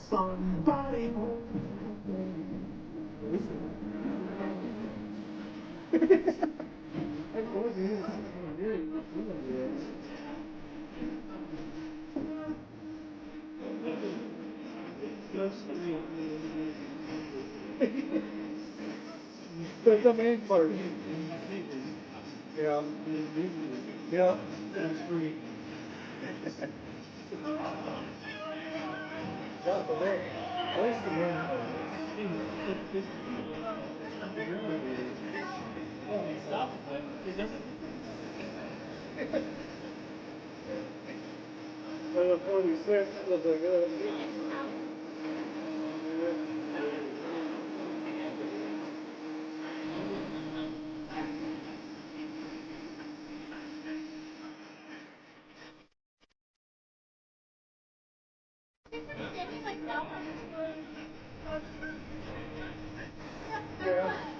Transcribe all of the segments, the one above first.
Somebody There's a main part. Yeah. Yeah. That's free. Got the way. Where's the main part? Stop. It doesn't. Well, the 46 was a good. Yeah.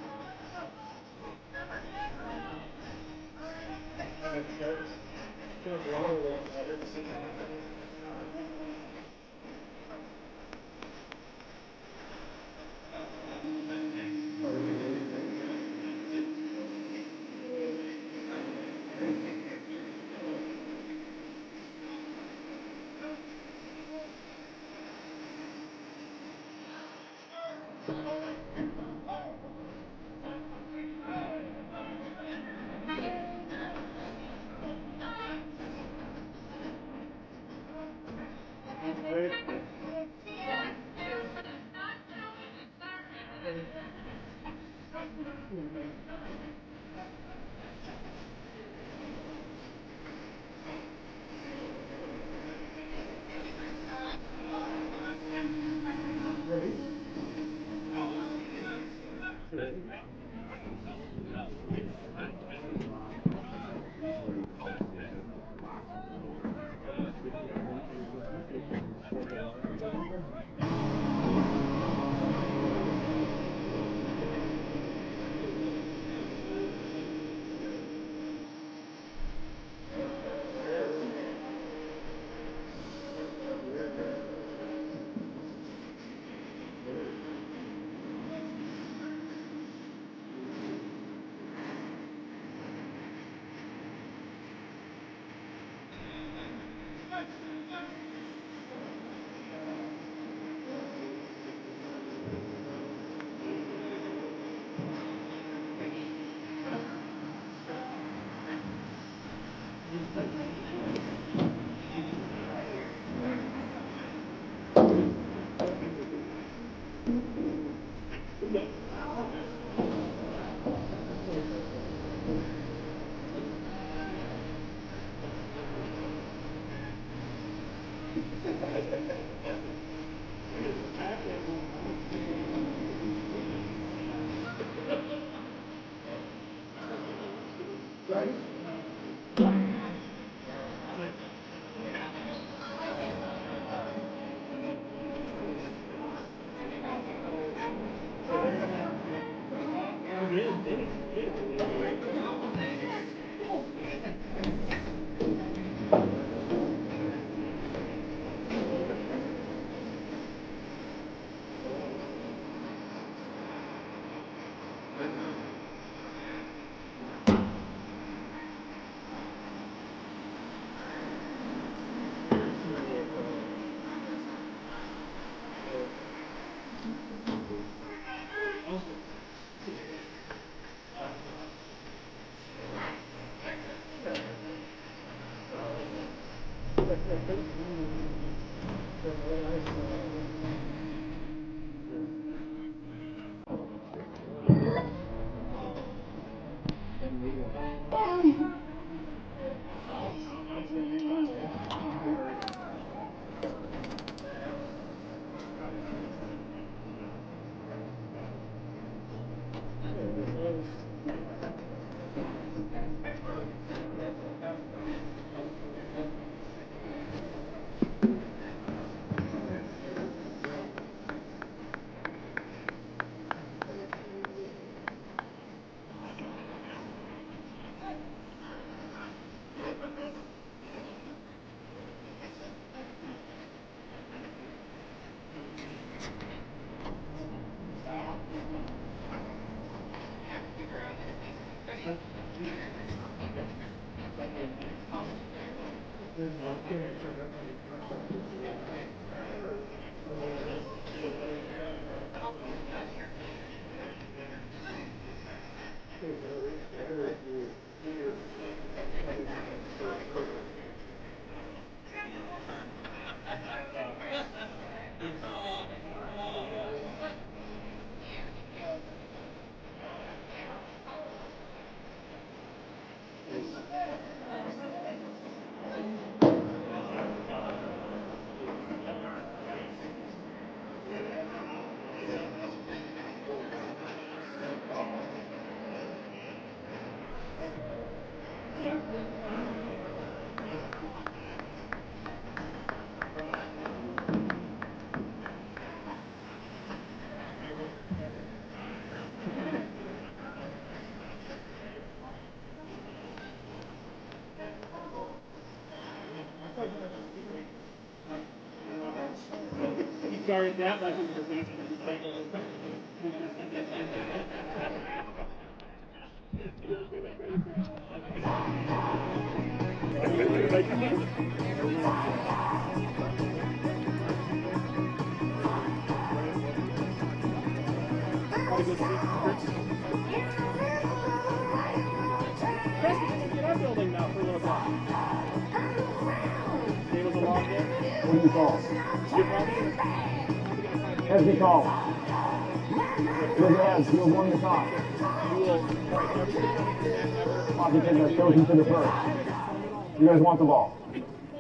Sorry, that like get our building now for a little while. It was a long day. What do you call? Heads be called. Good heads, you'll won the toss. Wahpeton has chosen to defer. You guys want the ball.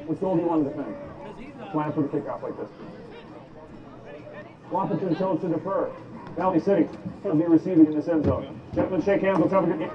Which goal do you want to defend? Plan for the kickoff like this. Wahpeton chose to defer. Valley City will be receiving in this end zone. Gentlemen, shake hands. Let's have a good game.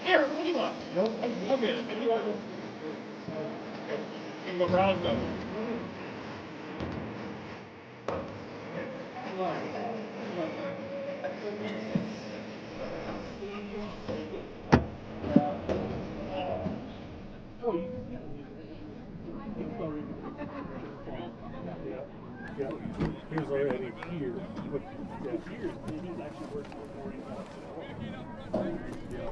Here, what do you want? Nope. Okay, what do you want? The Browns go. Yeah, here's already here. But yeah, here's he's actually working for 40 bucks. Yeah.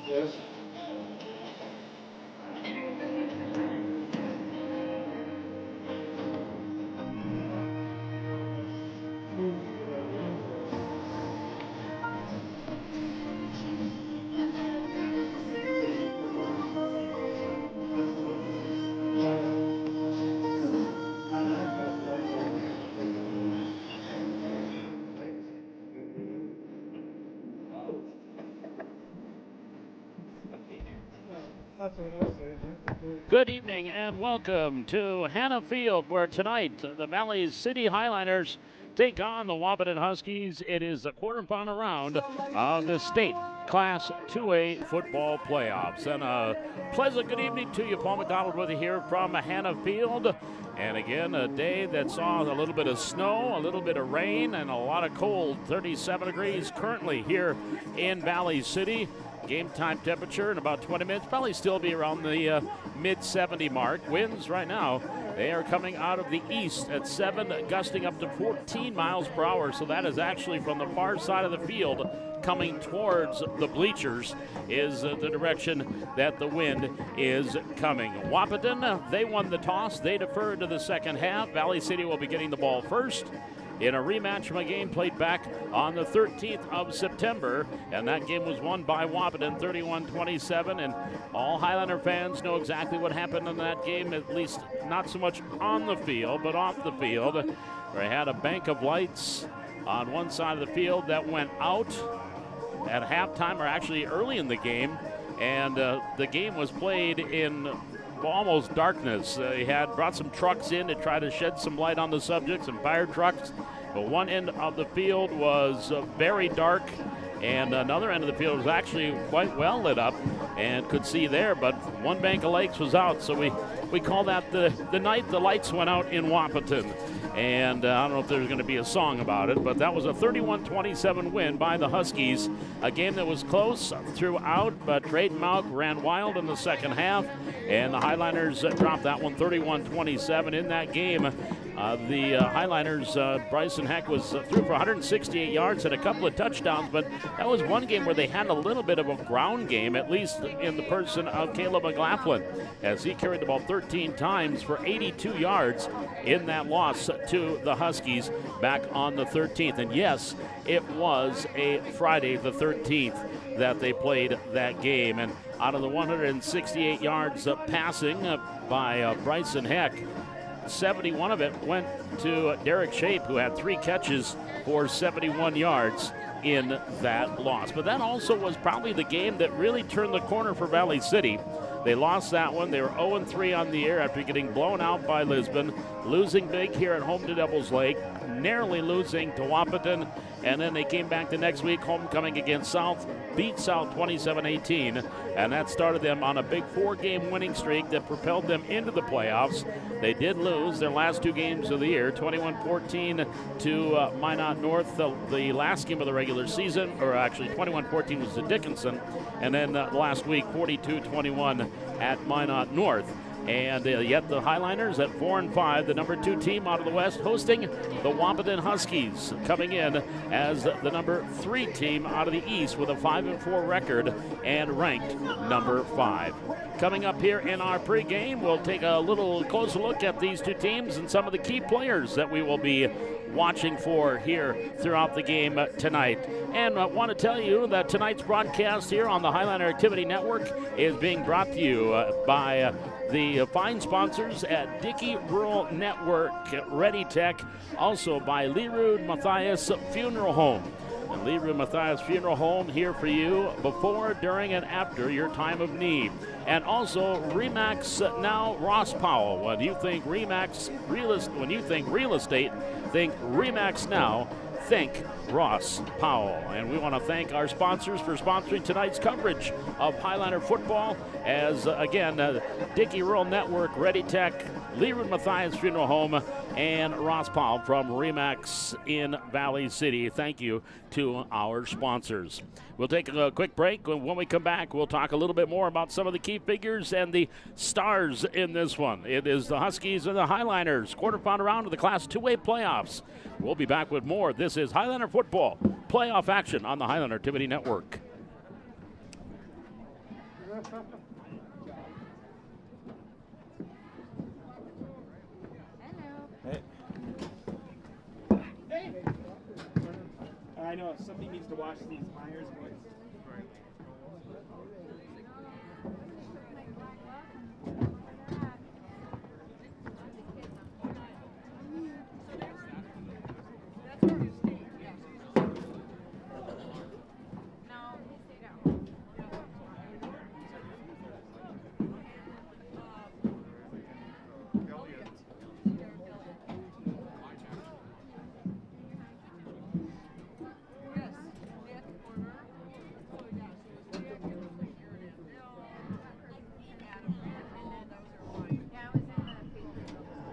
Yes. Good evening and welcome to Hannah Field, where tonight the Valley City Highliners take on the Wahpeton Huskies. It is the quarterfinal round of the state Class 2A football playoffs. And a pleasant good evening to you. Paul McDonald with you here from Hannah Field. And again, a day that saw a little bit of snow, a little bit of rain, and a lot of cold. 37 degrees currently here in Valley City. Game time temperature in about 20 minutes, probably still be around the mid-70 mark. Winds right now, they are coming out of the east at 7, gusting up to 14 miles per hour. So that is actually from the far side of the field coming towards the bleachers is the direction that the wind is coming. Wahpeton, they won the toss. They deferred to the second half. Valley City will be getting the ball first in a rematch from a game played back on the 13th of September. And that game was won by Wahpeton 31-27. And all Highlander fans know exactly what happened in that game, at least not so much on the field, but off the field. They had a bank of lights on one side of the field that went out at halftime, or actually early in the game. And the game was played in almost darkness. He had brought some trucks in to try to shed some light on the subject, some fire trucks. But one end of the field was very dark, and another end of the field was actually quite well lit up and could see there, but one bank of lights was out. So we call that the night the lights went out in Wahpeton. And I don't know if there's going to be a song about it, but that was a 31-27 win by the Huskies. A game that was close throughout, but Drayton Mauck ran wild in the second half, and the Highliners dropped that one 31-27 in that game. The Highliners, Bryson Heck was threw for 168 yards and a couple of touchdowns, but that was one game where they had a little bit of a ground game, at least in the person of Caleb McLaughlin, as he carried the ball 13 times for 82 yards in that loss to the Huskies back on the 13th. And yes, it was a Friday the 13th that they played that game. And out of the 168 yards passing by Bryson Heck, 71 of it went to Derek Shape, who had 3 catches for 71 yards in that loss. But that also was probably the game that really turned the corner for Valley City. They lost that one. They were 0-3 on the year after getting blown out by Lisbon, losing big here at home to Devils Lake, narrowly losing to Wahpeton, and then they came back the next week, homecoming against South, beat South 27-18, and that started them on a big 4-game winning streak that propelled them into the playoffs. They did lose their last 2 games of the year, 21-14 to Minot North, the last game of the regular season, or actually 21-14 was to Dickinson, and then last week 42-21 at Minot North. And yet the Highliners at 4-5, the number 2 team out of the West, hosting the Wahpeton Huskies, coming in as the number 3 team out of the East with a 5-4 record and ranked number 5. Coming up here in our pregame, we'll take a little closer look at these 2 teams and some of the key players that we will be watching for here throughout the game tonight. And I want to tell you that tonight's broadcast here on the Highlander Activity Network is being brought to you by the fine sponsors at Dickey Rural Network, Ready Tech, also by Leroy Matthias Funeral Home. And Leroy Matthias Funeral Home here for you before, during, and after your time of need. And also Remax Now Ross Powell. When you think Remax when you think real estate, think Remax Now. Think Ross Powell. And we want to thank our sponsors for sponsoring tonight's coverage of Highlander football, as again Dickey Rural Network, Ready Tech, Leroy Matthias Funeral Home, and Ross Powell from Remax in Valley City. Thank you to our sponsors. We'll take a quick break. When we come back, we'll talk a little bit more about some of the key figures and the stars in this one. It is the Huskies and the Highliners, quarterfinal round of the Class 2A playoffs. We'll be back with more. This is Highliner football playoff action on the Highliner Activity Network. I know somebody needs to watch these Myers boys.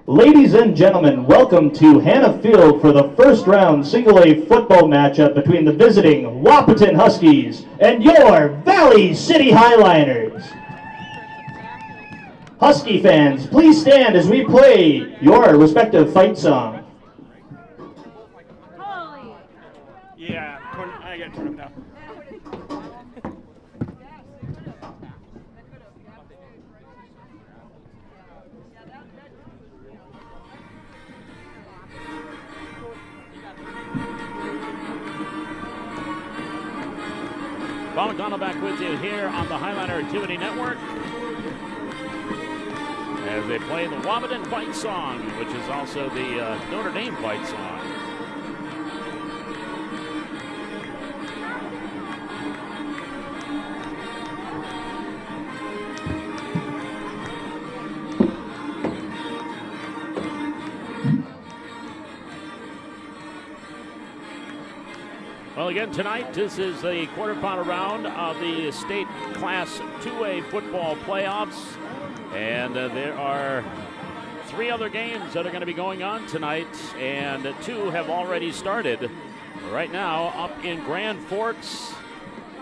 Ladies and gentlemen, welcome to Hannah Field for the first round single-A football matchup between the visiting Wahpeton Huskies and your Valley City Highliners. Husky fans, please stand as we play your respective fight song. Yeah, I got to turn them down. Bob McDonald back with you here on the Highliner Activity Network as they play the Wahpeton fight song, which is also the Notre Dame fight song. Well, again, tonight, this is the quarterfinal round of the state Class 2A football playoffs. And there are 3 other games that are going to be going on tonight, and 2 have already started. Right now, up in Grand Forks,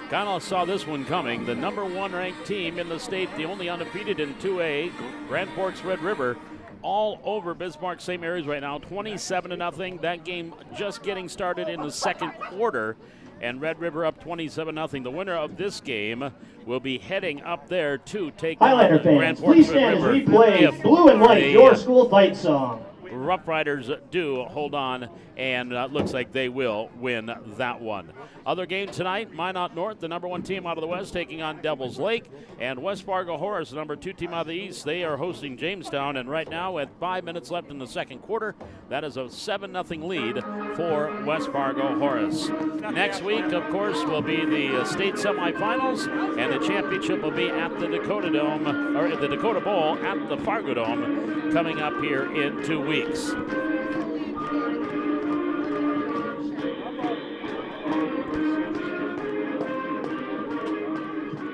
kind of saw this one coming. The number 1 ranked team in the state, the only undefeated in 2A, Grand Forks Red River, all over Bismarck St. Mary's right now, 27-0. That game just getting started in the second quarter, and Red River up 27-0. The winner of this game will be heading up there to take Highliner fans, please stand as we play Blue and White, your school fight song. Rough Riders do hold on, and looks like they will win that one. Other game tonight, Minot North, the number 1 team out of the West, taking on Devils Lake, and West Fargo Horace, the number 2 team out of the East. They are hosting Jamestown, and right now, with 5 minutes left in the second quarter, that is a 7-0 lead for West Fargo Horace. Next week, of course, will be the state semifinals, and the championship will be at the Dakota Dome, or the Dakota Bowl at the Fargo Dome, coming up here in 2 weeks.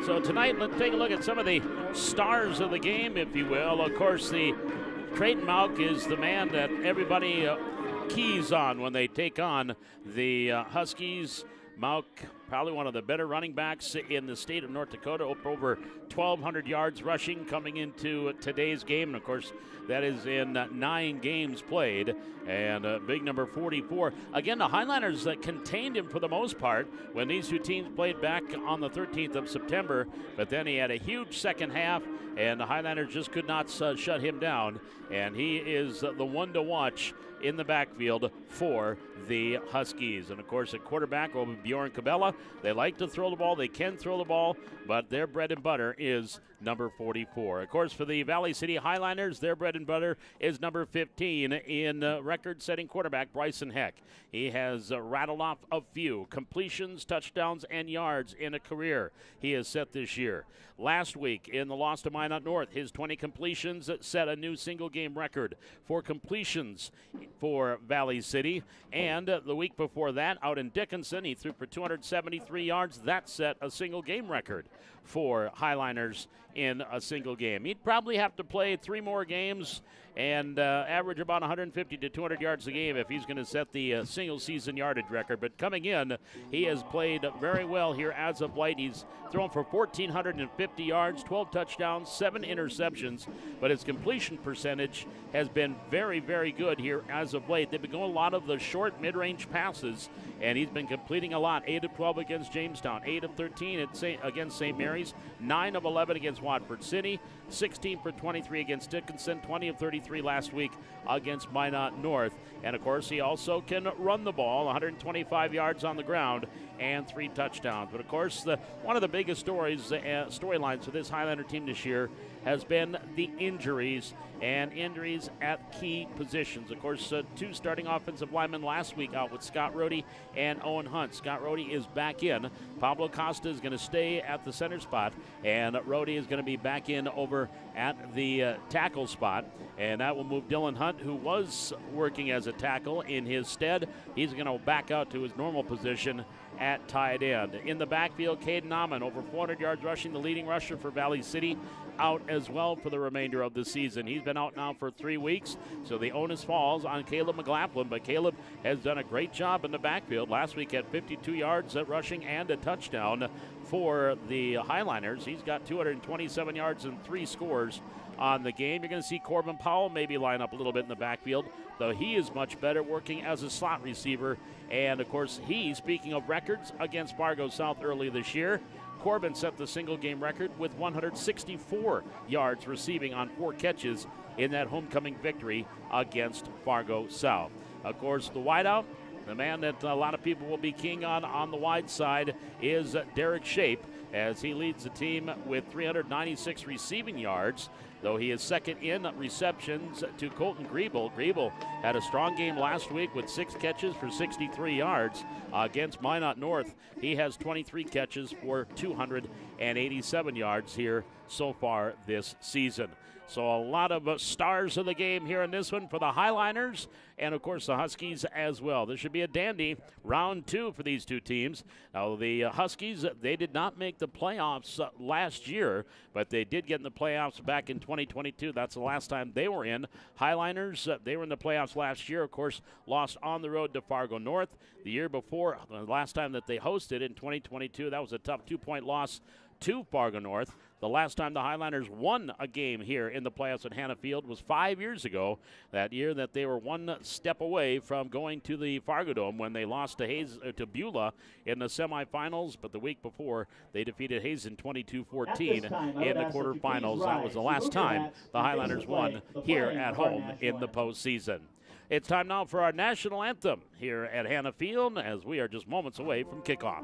So tonight, let's take a look at some of the stars of the game, if you will. Of course, the Trayton Mauk is the man that everybody keys on when they take on the Huskies. Mauk, probably one of the better running backs in the state of North Dakota, over 1,200 yards rushing coming into today's game. And, of course, that is in 9 games played. And big number 44. Again, the Highliners contained him for the most part when these 2 teams played back on the 13th of September. But then he had a huge second half, and the Highliners just could not shut him down. And he is the one to watch in the backfield for the Huskies. And, of course, at quarterback will be Bjorn Cabela. They like to throw the ball. They can throw the ball, but their bread and butter is number 44. Of course, for the Valley City Highliners, their bread and butter is number 15 in record-setting quarterback Bryson Heck. He has rattled off a few completions, touchdowns, and yards in a career he has set this year. Last week, in the loss to Minot North, his 20 completions set a new single-game record for completions for Valley City. And the week before that, out in Dickinson, he threw for 207 173 yards. That set a single game record for Highliners in a single game. He'd probably have to play 3 more games and average about 150 to 200 yards a game if he's going to set the single season yardage record. But coming in, he has played very well here as of late. He's thrown for 1,450 yards, 12 touchdowns, 7 interceptions, but his completion percentage has been very, very good here as of late. They've been going a lot of the short mid-range passes, and he's been completing a lot. 8 of 12 against Jamestown, 8 of 13 against St. Mary's, 9 of 11 against Watford City, 16 for 23 against Dickinson, 20 of 33 last week against Minot North. And of course, he also can run the ball, 125 yards on the ground and 3 touchdowns. But of course, one of the biggest storylines for this Highlander team this year has been the injuries, and injuries at key positions. Of course, 2 starting offensive linemen last week out with Scott Rohde and Owen Hunt. Scott Rohde is back in. Pablo Costa is going to stay at the center spot, and Rohde is going to be back in over at the tackle spot, and that will move Dylan Hunt, who was working as a tackle, in his stead. He's going to back out to his normal position at tight end. In the backfield, Caden Amon, over 400 yards rushing, the leading rusher for Valley City, out as well for the remainder of the season. He's been out now for 3 weeks, so the onus falls on Caleb McLaughlin, but Caleb has done a great job in the backfield. Last week had 52 yards rushing and a touchdown for the Highliners. He's got 227 yards and 3 scores on the game. You're going to see Corbin Powell maybe line up a little bit in the backfield, though he is much better working as a slot receiver. And of course, speaking of records, against Fargo South early this year, Corbin set the single game record with 164 yards receiving on 4 catches in that homecoming victory against Fargo South. Of course, the wideout, the man that a lot of people will be keen on the wide side, is Derek Shape, as he leads the team with 396 receiving yards, though he is second in receptions to Colton Griebel. Griebel had a strong game last week with 6 catches for 63 yards against Minot North. He has 23 catches for 287 yards here so far this season. So a lot of stars of the game here in this one for the Highliners, and of course the Huskies as well. This should be a dandy round 2 for these 2 teams. Now the Huskies, they did not make the playoffs last year, but they did get in the playoffs back in 2022. That's the last time they were in. Highliners, they were in the playoffs last year, of course, lost on the road to Fargo North. The year before, the last time that they hosted in 2022, that was a tough 2-point loss to Fargo North. The last time the Highliners won a game here in the playoffs at Hannah Field was 5 years ago, that year that they were 1 step away from going to the Fargo Dome when they lost to Beulah in the semifinals. But the week before, they defeated Hazen 22-14 in the quarterfinals. That was the last time the Highliners won here at home in the postseason. It's time now for our national anthem here at Hannah Field, as we are just moments away from kickoff.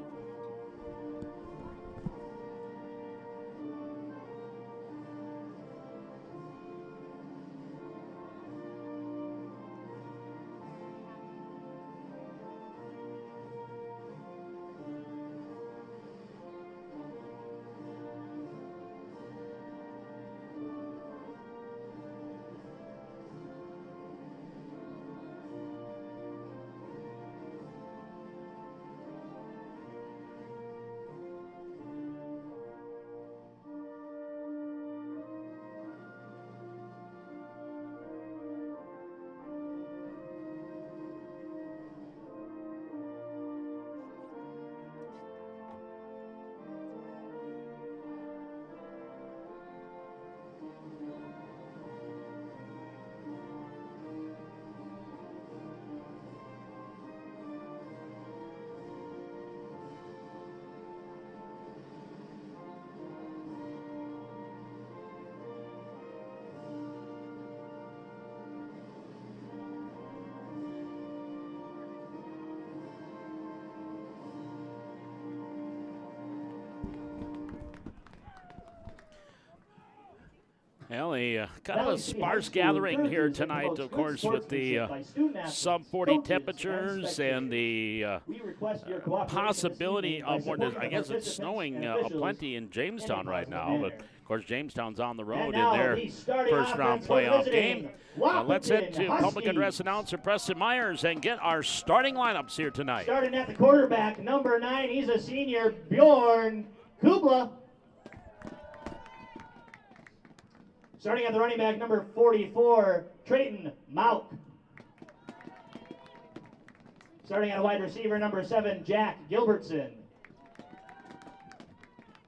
Well, kind of a sparse gathering here tonight, of course, with the sub-40 temperatures and the possibility of more. I guess it's snowing aplenty in Jamestown right now, but of course, Jamestown's on the road in now their the starting first-round offense for the playoff visiting game. Let's head to Wahpeton public address Huskies. announcer Preston Myers and get our starting lineups here tonight. Starting at the quarterback, number 9, he's a senior, Bjorn Kubla. Starting at the running back, number 44, Trayton Mauk. Starting at a wide receiver, number 7, Jack Gilbertson.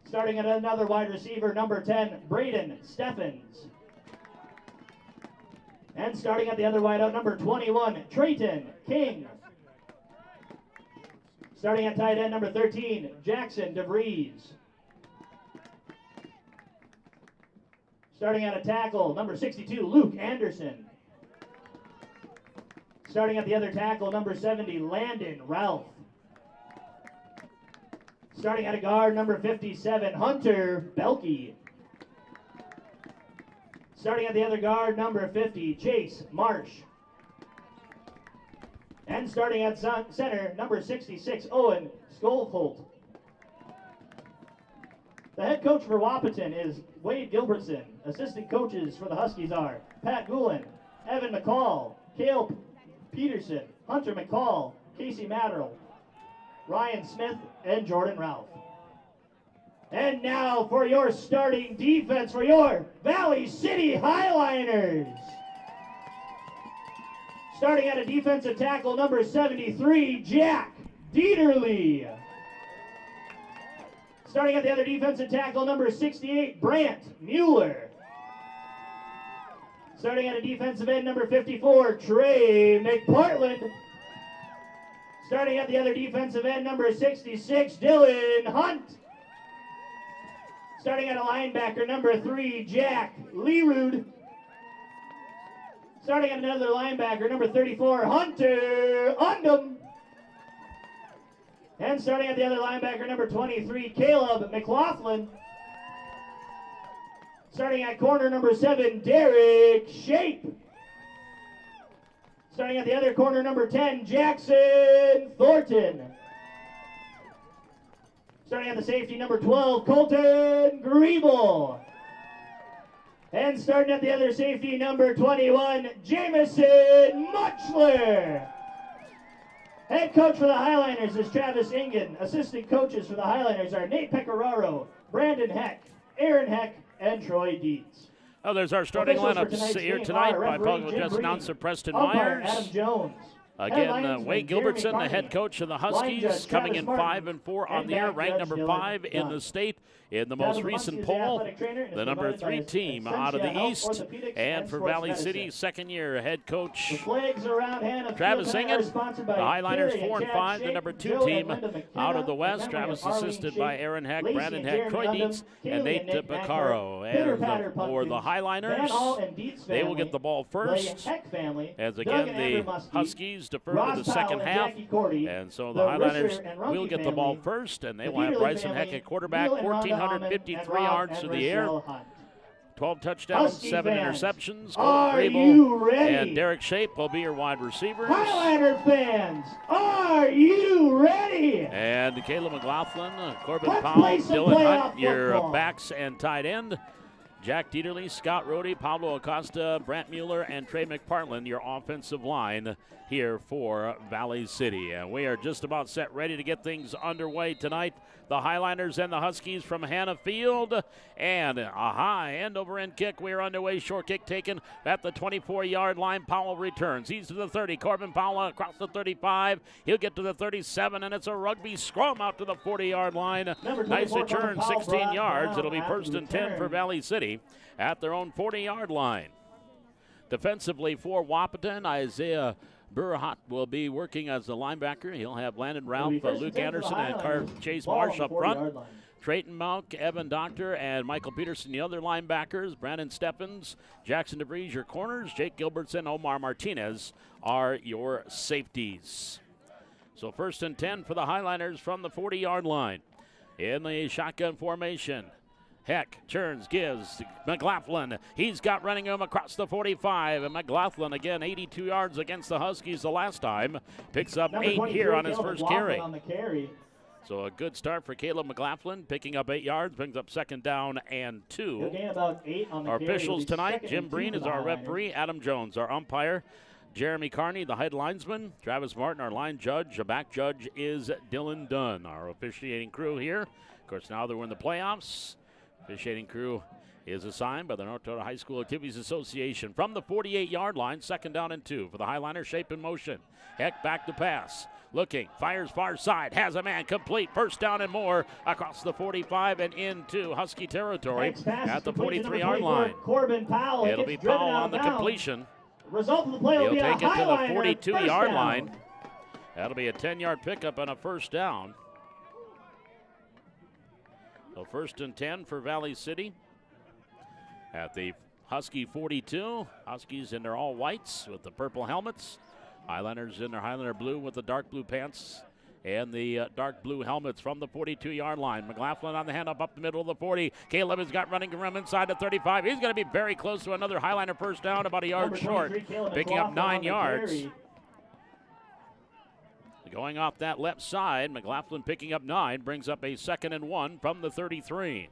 Starting at another wide receiver, number 10, Braden Steffens. And starting at the other wideout, number 21, Trayton King. Starting at tight end, number 13, Jackson DeVries. Starting at a tackle, number 62, Luke Anderson. Starting at the other tackle, number 70, Landon Ralph. Starting at a guard, number 57, Hunter Belke. Starting at the other guard, number 50, Chase Marsh. And starting at center, number 66, Owen Skolholt. The head coach for Wahpeton is Wade Gilbertson. Assistant coaches for the Huskies are Pat Goulin, Evan McCall, Cale Peterson, Hunter McCall, Casey Matterell, Ryan Smith, and Jordan Ralph. And now for your starting defense for your Valley City Highliners. Starting at a defensive tackle, number 73, Jack Dieterle. Starting at the other defensive tackle, number 68, Brant Mueller. Starting at a defensive end, number 54, Trey McPartland. Starting at the other defensive end, number 66, Dylan Hunt. Starting at a linebacker, number 3, Jack Leerud. Starting at another linebacker, number 34, Hunter Undum. And starting at the other linebacker, number 23, Caleb McLaughlin. Starting at corner, number 7, Derek Shape. Starting at the other corner, number 10, Jackson Thornton. Starting at the safety, number 12, Colton Griebel. And starting at the other safety, number 21, Jameson Muchler. Head coach for the Highliners is Travis Ingen. Assistant coaches for the Highliners are Nate Pecoraro, Brandon Heck, Aaron Heck, and Troy Dietz. Oh, there's our starting Officials for lineups tonight's here game tonight are by referee public Jim address Green, announcer Preston umpire Myers. Adam Jones. Again, Wade Gilbertson, the head coach of the Huskies, coming in 5-4 on the year, ranked number 5 in the state in the most recent poll. The number 3 team out of the East, and for Valley City, second-year head coach Travis Ingen. The Highliners 4-5, the number 2 team out of the West. Travis assisted by Aaron Heck, Brandon Heck, Troy Dietz, and Nate Pecoraro. And for the Highliners, they will get the ball first, as again the Huskies defer to the second half, and so the Highliners will get the ball first, and they will have Bryson Heck at quarterback, 1,453 yards through the air, 12 touchdowns, 7 interceptions. Grable and Derek Shape will be your wide receivers. Highliner fans, are you ready? And Caleb McLaughlin, Corbin Powell, Dylan Hunt, your backs and tight end. Jack Dieterle, Scott Rohde, Pablo Acosta, Brant Mueller, and Trey McPartland, your offensive line here for Valley City. And we are just about set ready to get things underway tonight. The Highliners and the Huskies from Hannah Field. And a high end-over-end kick. We are underway. Short kick taken at the 24-yard line. Powell returns. He's to the 30. Corbin Powell across the 35. He'll get to the 37, and it's a rugby scrum out to the 40-yard line. Nice return, 16 yards. It'll be first and 10 for Valley City at their own 40-yard line. Defensively for Wahpeton, Isaiah Burhat will be working as the linebacker. He'll have Landon Ralph, Luke Anderson, and Chase Marsh up front. Trayton Mauk, Evan Doctor, and Michael Peterson, the other linebackers. Brandon Steppens, Jackson DeVries, your corners. Jake Gilbertson, Omar Martinez are your safeties. So first and 10 for the Highliners from the 40-yard line. In the shotgun formation, Heck turns, gives McLaughlin. He's got running him across the 45. And McLaughlin, again, 82 yards against the Huskies the last time. Picks up 8 here on his first carry. On the carry. So a good start for Caleb McLaughlin, picking up 8 yards, brings up second down and 2. He'll gain about 8 on the Our carry. officials It'll be tonight, second Jim and 2 Breen for is the our Highliners. referee, Adam Jones our umpire, Jeremy Carney, the head linesman, Travis Martin, our line judge. The back judge is Dylan Dunn, our officiating crew here. Of course, now that we're in the playoffs, officiating crew is assigned by the North Dakota High School Activities Association. From the 48-yard line, second down and 2 for the Highliners, shape in motion. Heck back to pass. Looking, fires far side, has a man complete, first down and more across the 45 and into Husky territory at the 43-yard line. Corbin Powell. It'll be Powell on the completion. Result of the play will He'll be take a it to the Highliner 42-yard line. That'll be a 10-yard pickup and a first down. So first and 10 for Valley City at the Husky 42. Huskies in their all whites with the purple helmets. Highliners in their Highlander blue with the dark blue pants and the dark blue helmets from the 42-yard line. McLaughlin on the handoff up the middle of the 40. Caleb has got running room inside the 35. He's going to be very close to another Highliner first down, about a yard short, picking up 9 yards. Going off that left side, McLaughlin picking up 9, brings up a second and 1 from the 33.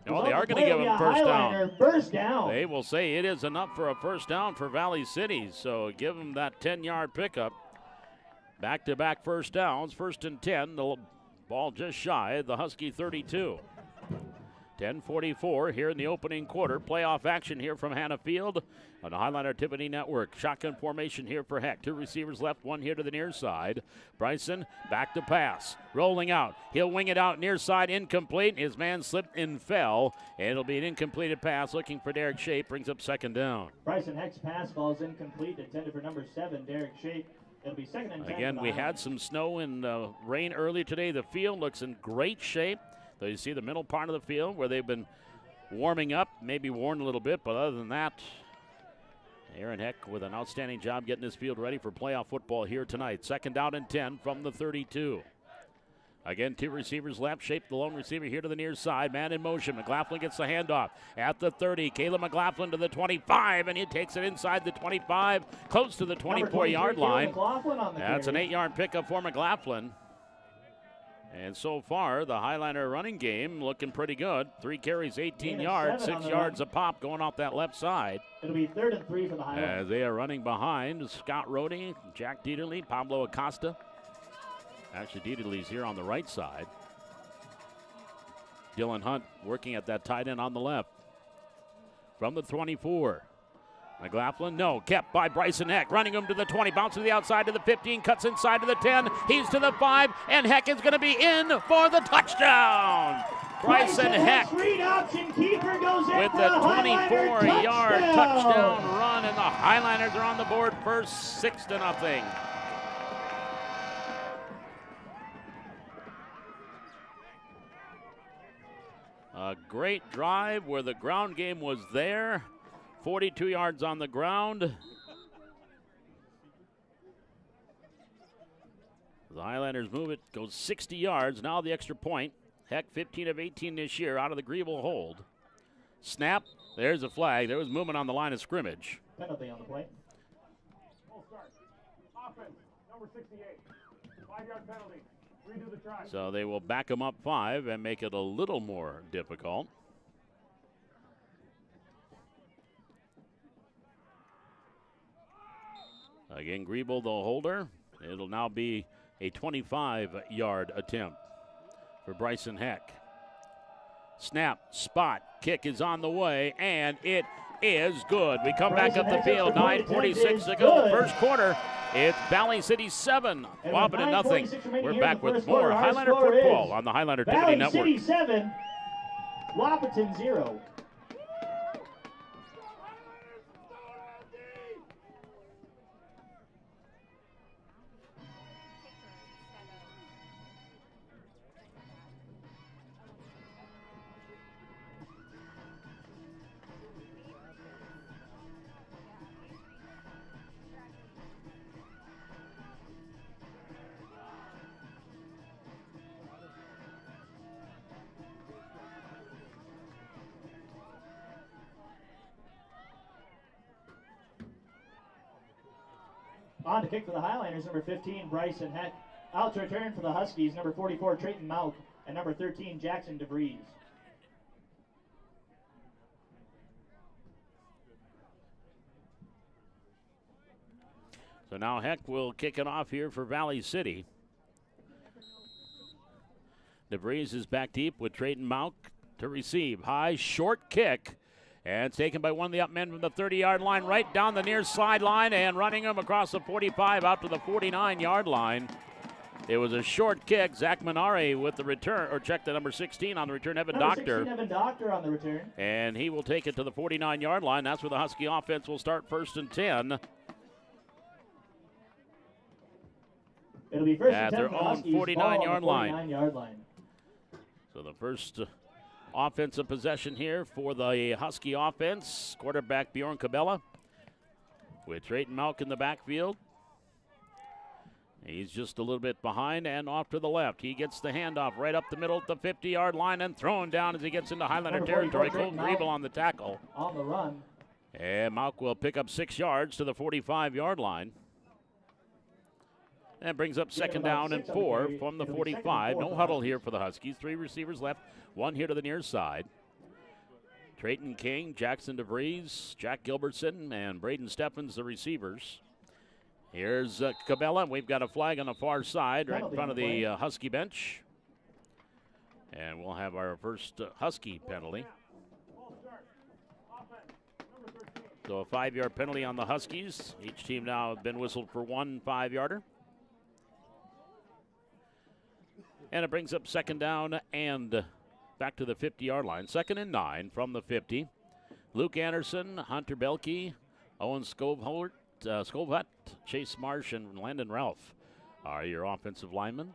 No, they are going to give him first down. They will say it is enough for a first down for Valley City, so give them that 10-yard pickup. Back-to-back first downs, first and 10, the ball just shy of the Husky 32. 10:44 here in the opening quarter. Playoff action here from Hannah Field on the Highliner Tiffany Network. Shotgun formation here for Heck. 2 receivers left, 1 here to the near side. Bryson back to pass. Rolling out. He'll wing it out near side, incomplete. His man slipped and fell. And it'll be an incompleted pass looking for Derek Shape. Brings up second down. Bryson Heck's pass falls incomplete. Intended for number 7, Derek Shape. It'll be second and 10. Again, we had some snow and rain earlier today. The field looks in great shape. So you see the middle part of the field where they've been warming up, maybe worn a little bit, but other than that, Aaron Heck with an outstanding job getting this field ready for playoff football here tonight. Second down and 10 from the 32. Again, 2 receivers left. Shape the lone receiver here to the near side. Man in motion. McLaughlin gets the handoff at the 30. Caleb McLaughlin to the 25, and he takes it inside the 25, close to the 24-yard line. That's an 8-yard pickup for McLaughlin. And so far, the Highliner running game looking pretty good. 3 carries, 18 yards, 6 yards a pop going off that left side. It'll be 3rd and 3 for the Highliners. As they are running behind Scott Rohde, Jack Dieterle, Pablo Acosta. Actually, Dieterle's here on the right side. Dylan Hunt working at that tight end on the left. From the 24. McLaughlin, no, kept by Bryson Heck, running him to the 20, bounce to the outside to the 15, cuts inside to the 10, he's to the 5, and Heck is going to be in for the touchdown. Bryson Heck with the 24-yard touchdown run, and the Highliners are on the board first, 6-0. A great drive where the ground game was there. 42 yards on the ground. The Highlanders move it, goes 60 yards. Now the extra point. Heck, 15 of 18 this year out of the Griebel hold. Snap. There's a flag. There was movement on the line of scrimmage. Penalty on the play. Full start. Offense, number 68. 5-yard penalty. Redo the try. So they will back them up 5 and make it a little more difficult. Again, Griebel, the holder. It'll now be a 25-yard attempt for Bryson Heck. Snap, spot, kick is on the way, and it is good. We come back up the field, 9:46 to go. First quarter, it's Valley City 7, Wahpeton nothing. We're back with more Highliner football on the Highliner Tiffany Network. Valley City 7, Wahpeton 0. On to kick for the Highliners, number 15, Bryson Heck. Out to return for the Huskies, number 44, Trayton Mauk, and number 13, Jackson DeVries. So now Heck will kick it off here for Valley City. DeVries is back deep with Trayton Mauk to receive. High, short kick. And it's taken by one of the up men from the 30-yard line, right down the near sideline, and running him across the 45 out to the 49-yard line. It was a short kick. Zach Minari with the return, or check the number 16 on the return, Evan Doctor. 16, Evan Doctor on the return. And he will take it to the 49-yard line. That's where the Husky offense will start 1st and 10. It'll be 1st at and 10 their for the own Huskies, 49-yard line. 49-yard line. So the first offensive possession here for the Husky offense. Quarterback Bjorn Cabela with Trayton Mauk in the backfield. He's just a little bit behind and off to the left. He gets the handoff right up the middle at the 50-yard line and thrown down as he gets into Highlander territory. Colton Griebel on the tackle. On the run. And Mauk will pick up 6 yards to the 45-yard line. That brings up 2nd down and 4 from the 45. No huddle here for the Huskies. 3 receivers left, 1 here to the near side. Trayton King, Jackson DeVries, Jack Gilbertson, and Braden Steffens, the receivers. Here's Cabela. We've got a flag on the far side right in front of the Husky bench. And we'll have our first Husky penalty. So a 5-yard penalty on the Huskies. Each team now has been whistled for 1 5-yarder. And it brings up 2nd down and back to the 50-yard line. 2nd and 9 from the 50. Luke Anderson, Hunter Belke, Owen Scovehut, Chase Marsh, and Landon Ralph are your offensive linemen.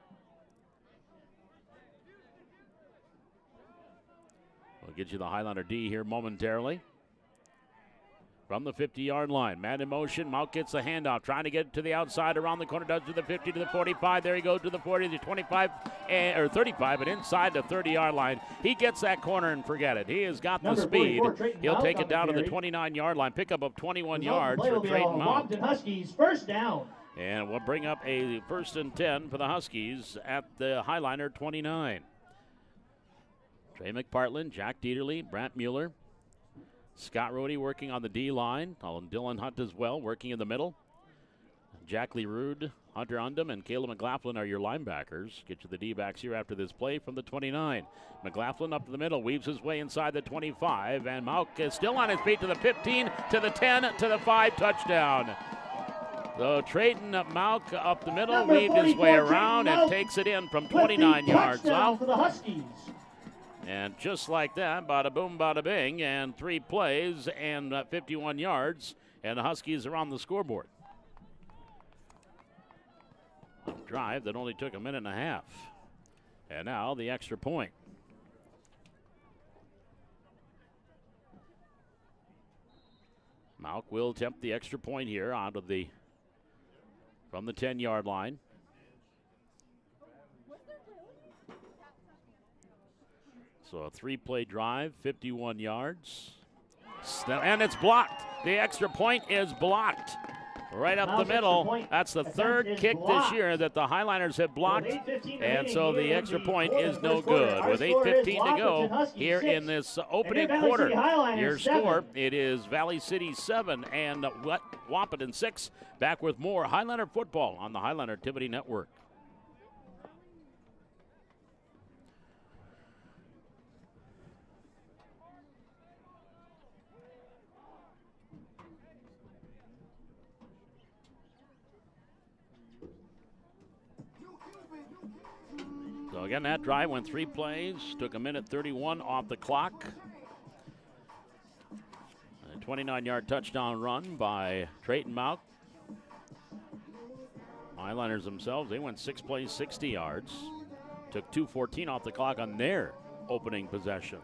We'll get you the Highlander D here momentarily. From the 50-yard line, man in motion. Mauk gets the handoff, trying to get it to the outside, around the corner, does to the 50, to the 45. There he goes to the 40, to the 25, or 35, but inside the 30-yard line. He gets that corner and forget it. He has got the speed. He'll take it down to the 29-yard line. Pickup of 21 yards for Trayton Mauk. Wahpeton Huskies, 1st down. And we'll bring up a 1st and 10 for the Huskies at the Highliner 29. Trey McPartland, Jack Dieterle, Brant Mueller, Scott Rohde working on the D-line. Dylan Hunt as well, working in the middle. Jack Lee Rude, Hunter Undum, and Caleb McLaughlin are your linebackers. Get you the D-backs here after this play from the 29. McLaughlin up to the middle, weaves his way inside the 25, and Mauk is still on his feet to the 15, to the 10, to the 5, touchdown. So Trayton Mauk up the middle, weaved his way around and takes it in from 29 yards out. For the Huskies. And just like that, bada boom, bada bing, and 3 plays and 51 yards, and the Huskies are on the scoreboard. A drive that only took a minute and a half. And now the extra point. Mauk will attempt the extra point here from the 10-yard line. So a 3-play drive, 51 yards. And it's blocked. The extra point is blocked. Right up the middle. That's the 3rd kick this year that the Highliners have blocked. And so the extra point is no good. With 8:15 to go here in this opening quarter, your score, it is Valley City 7 and Wahpeton 6. Back with more Highlander football on the Highlander Activity Network. So again, that drive went 3 plays, took a minute 31 off the clock. A 29-yard touchdown run by Trayton Mauk. Highliners themselves, they went 6 plays, 60 yards. Took 2:14 off the clock on their opening possession.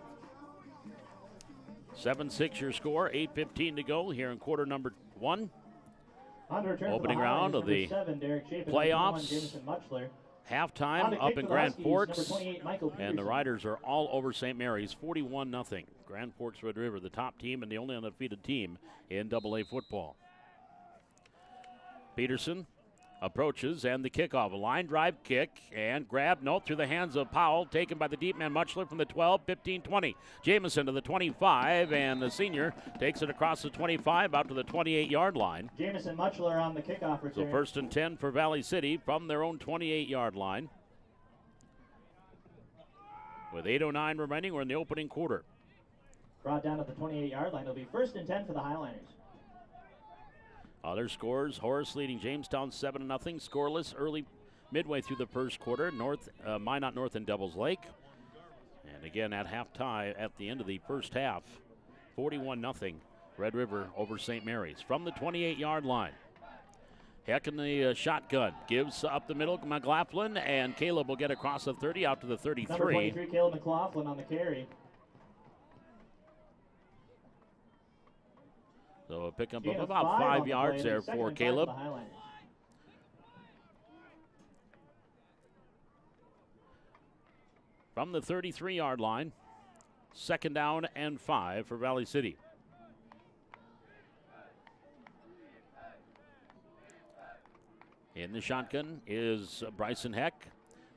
7-6 your score, 8:15 to go here in quarter number 1. Opening round of the playoffs. Halftime up in Grand Forks, and the Riders are all over St. Mary's, 41-0. Grand Forks Red River, the top team and the only undefeated team in AA football. Peterson approaches, and the kickoff. A line drive kick and grab, note through the hands of Powell, taken by the deep man Muchler from the 12, 15, 20. Jamison to the 25, and the senior takes it across the 25 out to the 28-yard line. Jamison Muchler on the kickoff return. So 1st and 10 for Valley City from their own 28-yard line. With 8:09 remaining, we're in the opening quarter. Brought down to the 28-yard line. It'll be 1st and 10 for the Highlanders. Other scores, Horace leading Jamestown 7-0, scoreless early midway through the first quarter. Minot North and Devils Lake. And again at halftime at the end of the first half, 41-0 Red River over St. Mary's. From the 28-yard line, Heck in the shotgun, gives up the middle, McLaughlin, and Caleb will get across the 30 out to the 33. Number 23, Caleb McLaughlin on the carry. So a pickup of about 5 yards there for Caleb. From the 33-yard line, 2nd down and 5 for Valley City. In the shotgun is Bryson Heck.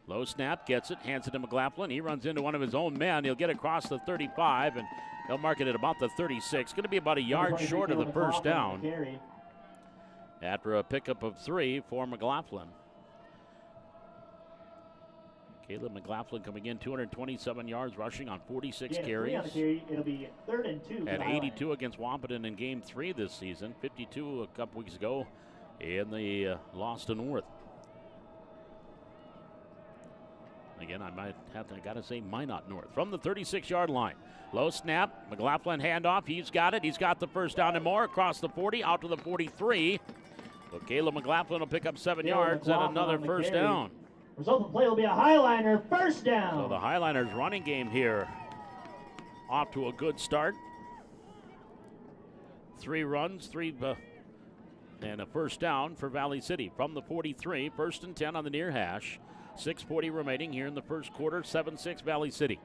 Low snap, gets it, hands it to McLaughlin. He runs into one of his own men. He'll get across the 35, and he'll mark it at about the 36. Going to be about a yard short of the first down after a pickup of 3 for McLaughlin. Caleb McLaughlin coming in 227 yards rushing on 46 carries. It'll be 3rd and 2. Had 82 against Wahpeton in Game 3 this season, 52 a couple weeks ago in the loss to North. Again, I gotta say Minot North. From the 36-yard line, low snap, McLaughlin handoff. He's got it. He's got the first down and more across the 40 out to the 43. So Caleb McLaughlin will pick up 7 yards and another first down. Result of the play will be a Highliner first down. So the Highliners running game here off to a good start. 3 runs, and a first down for Valley City from the 43. 1st and 10 on the near hash. 6:40 remaining here in the first quarter. 7-6 Valley City.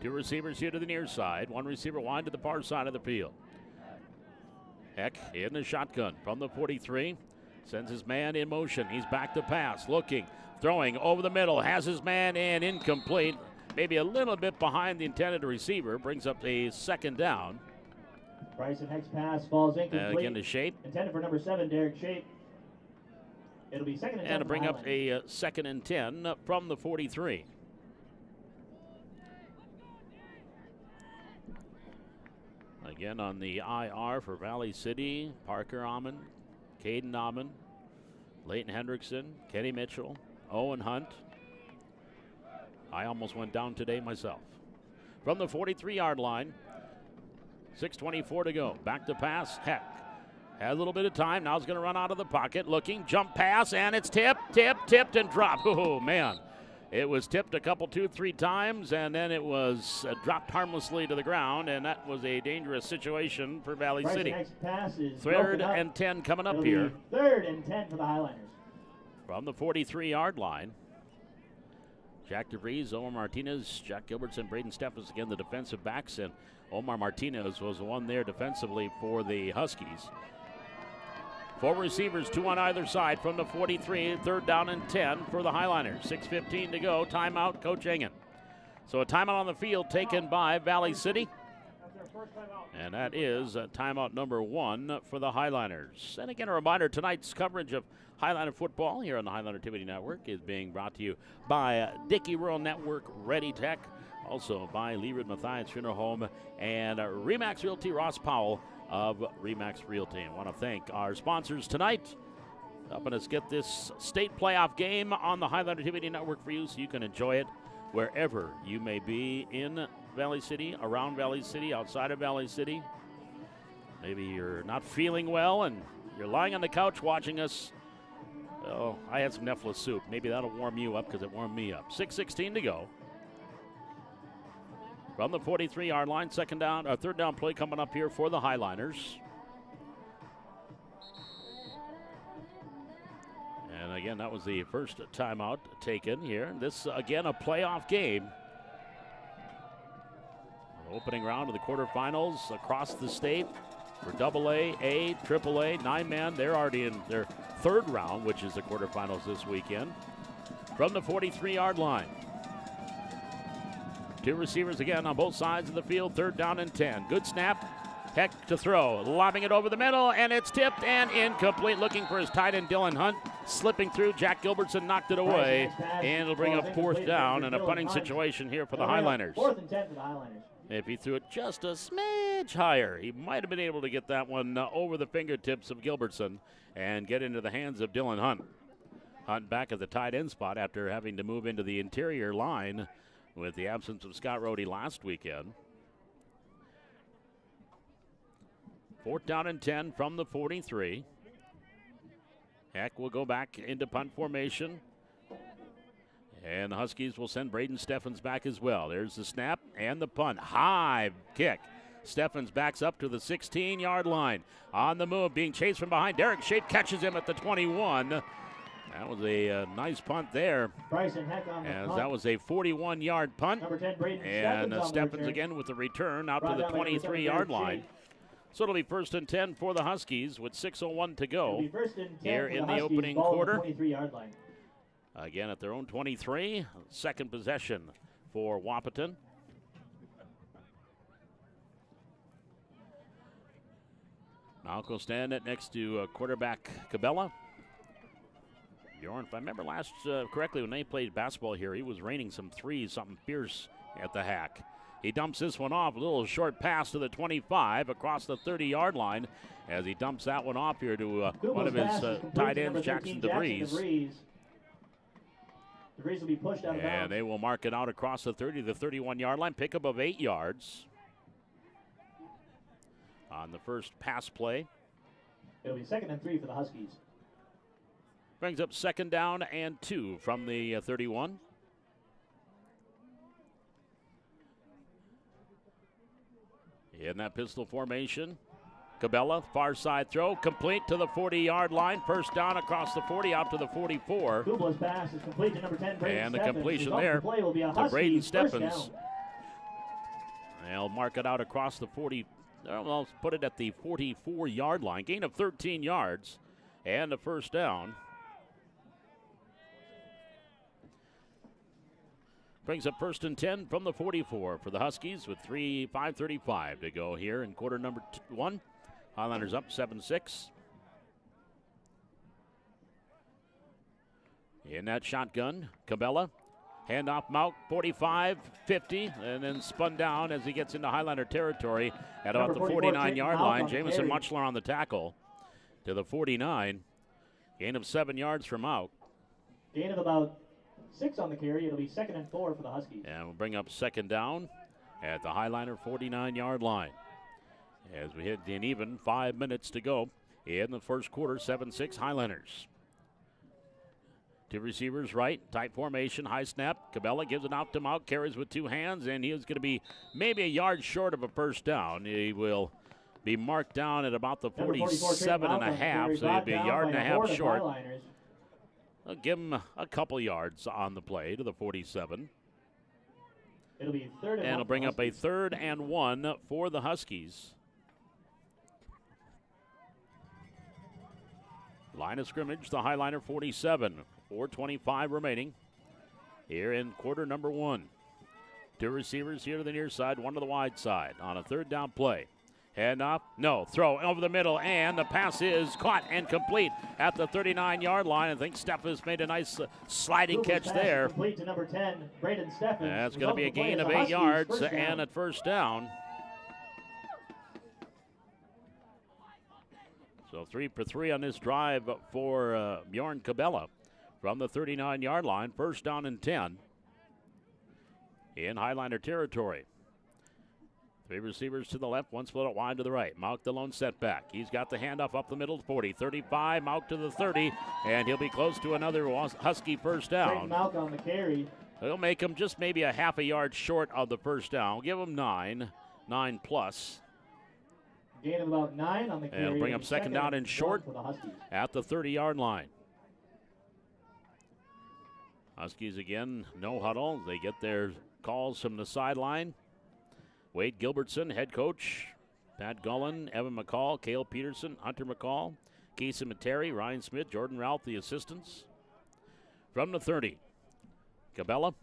2 receivers here to the near side. 1 receiver wide to the far side of the field. Heck in the shotgun from the 43. Sends his man in motion. He's back to pass. Looking. Throwing over the middle. Has his man in. Incomplete. Maybe a little bit behind the intended receiver. Brings up a 2nd down. Bryson Heck's pass falls incomplete. Again to Shape. Intended for number 7, Derek Shape. It'll be 2nd and 10. And to bring up a 2nd and 10 from the 43. Again on the IR for Valley City, Parker Amon, Caden Amon, Leighton Hendrickson, Kenny Mitchell, Owen Hunt. I almost went down today myself. From the 43-yard line, 6:24 to go. Back to pass, Heck. Had a little bit of time. Now he's going to run out of the pocket. Looking, jump pass, and it's tipped, and dropped. Oh, man. It was tipped a couple, 2-3 times, and then it was dropped harmlessly to the ground, and that was a dangerous situation for Valley City. Pass is 3rd and 10 coming up here. 3rd and 10 for the Highlanders. From the 43-yard line, Jack DeVries, Omar Martinez, Jack Gilbertson, Braden Steffens, again the defensive backs, and Omar Martinez was the one there defensively for the Huskies. 4 receivers, 2 on either side from the 43, 3rd down and 10 for the Highliners. 6:15 to go, timeout, Coach Engen. So a timeout on the field taken by Valley City. And that is timeout number 1 for the Highliners. And again, a reminder, tonight's coverage of Highliner football here on the Highliner TV Network is being brought to you by Dickey Rural Network, Ready Tech, also by Lee Rid Mathias Funeral Home, and Remax Realty, Ross Powell of Remax Realty. I want to thank our sponsors tonight, helping us get this state playoff game on the Highliner TV Network for you so you can enjoy it wherever you may be in Valley City, around Valley City, outside of Valley City. Maybe you're not feeling well and you're lying on the couch watching us. Oh, I had some Nefla soup. Maybe that'll warm you up because it warmed me up. 6:16 to go. From the 43-yard line, 3rd down play coming up here for the Highliners. And again, that was the first timeout taken here. This, again, a playoff game. Opening round of the quarterfinals across the state. For AA, A, AAA, 9-man, they're already in their third round, which is the quarterfinals this weekend. From the 43-yard line. 2 receivers again on both sides of the field, 3rd down and 10. Good snap. Heck to throw, lobbing it over the middle, and it's tipped and incomplete. Looking for his tight end, Dylan Hunt, slipping through. Jack Gilbertson knocked it away, and it'll bring up 4th down and a punting situation here for the Highliners. 4th and 10 for the Highliners. If he threw it just a smidge higher, he might have been able to get that one over the fingertips of Gilbertson and get into the hands of Dylan Hunt. Hunt back at the tight end spot after having to move into the interior line with the absence of Scott Rohde last weekend. 4th down and 10 from the 43. Heck will go back into punt formation. And the Huskies will send Braden Steffens back as well. There's the snap and the punt. High kick. Steffens backs up to the 16-yard line. On the move, being chased from behind. Derek Shape catches him at the 21. That was a nice punt there. Bryson Heck on the punt. That was a 41-yard punt. Number 10, Braden and Steffens again with the return out to the 23-yard line. So it'll be 1st and 10 for the Huskies with 6:01 to go here in the opening quarter. 23-yard line. Again at their own 23. 2nd possession for Wahpeton. Malk will stand it next to quarterback Cabela. Bjorn, if I remember last correctly, when they played basketball here, he was raining some threes, something fierce at the hack. He dumps this one off, a little short pass to the 25 across the 30-yard line as he dumps that one off here to one of his tight ends, Jackson DeVries. DeVries will be pushed out of bounds. And they will mark it out across the 30 to the 31-yard line, pickup of 8 yards on the first pass play. It'll be 2nd and 3 for the Huskies. Brings up 2nd down and 2 from the 31. In that pistol formation, Cabela, far side throw, complete to the 40-yard line. 1st down across the 40, out to the 44. Kubla's pass is complete to number 10, Braden and the Steffens. completion there to Braden Steffens. They'll mark it out across the 40. Well, put it at the 44-yard line. Gain of 13 yards and a 1st down. Brings up 1st and 10 from the 44 for the Huskies with 5:35 to go here in quarter number 1. Highlanders up 7-6. In that shotgun, Cabela. Handoff Mauk, 45, 50, and then spun down as he gets into Highlander territory at about the 49-yard line. Jamison Muchler on the tackle to the 49. Gain of 7 yards for Mauk. Gain of about 6 on the carry. It'll be 2nd and 4 for the Huskies. And we'll bring up 2nd down at the Highlander 49-yard line. As we hit an even 5 minutes to go in the first quarter, 7-6 Highlanders. 2 receivers right, tight formation, high snap. Cabela gives it out to Mauk, carries with 2 hands, and he is going to be maybe a yard short of a 1st down. He will be marked down at about the 47 and a half, so he'll be a yard and a half short. I'll give him a couple yards on the play to the 47. It'll be 3rd and it'll bring up a 3rd and 1 for the Huskies. Line of scrimmage, the Highliner 47. 4:25 remaining here in quarter number 1. 2 receivers here to the near side, 1 to the wide side on a 3rd down play. Handoff, no, throw over the middle, and the pass is caught and complete at the 39-yard line. I think Steffens made a nice sliding catch there. Complete to number 10, Braden Steffens. That's going to be a gain of 8 yards and a 1st down. So 3 for 3 on this drive for Bjorn Cabela from the 39-yard line. 1st down and 10 in Highlander territory. 3 receivers to the left, 1 split out wide to the right. Mauk the lone setback. He's got the handoff up the middle, 40, 35, Mauk to the 30, and he'll be close to another Husky 1st down. Mauk on the carry. He'll make him just maybe a half a yard short of the 1st down. Give him 9 plus. Gain of about 9 on the carry. And he'll bring up 2nd down and short at the 30-yard line. Huskies again, no huddle. They get their calls from the sideline. Wade Gilbertson, head coach, Pat Gullen, Evan McCall, Cale Peterson, Hunter McCall, Casey Materi, Ryan Smith, Jordan Ralph, the assistants. From the 30, Cabela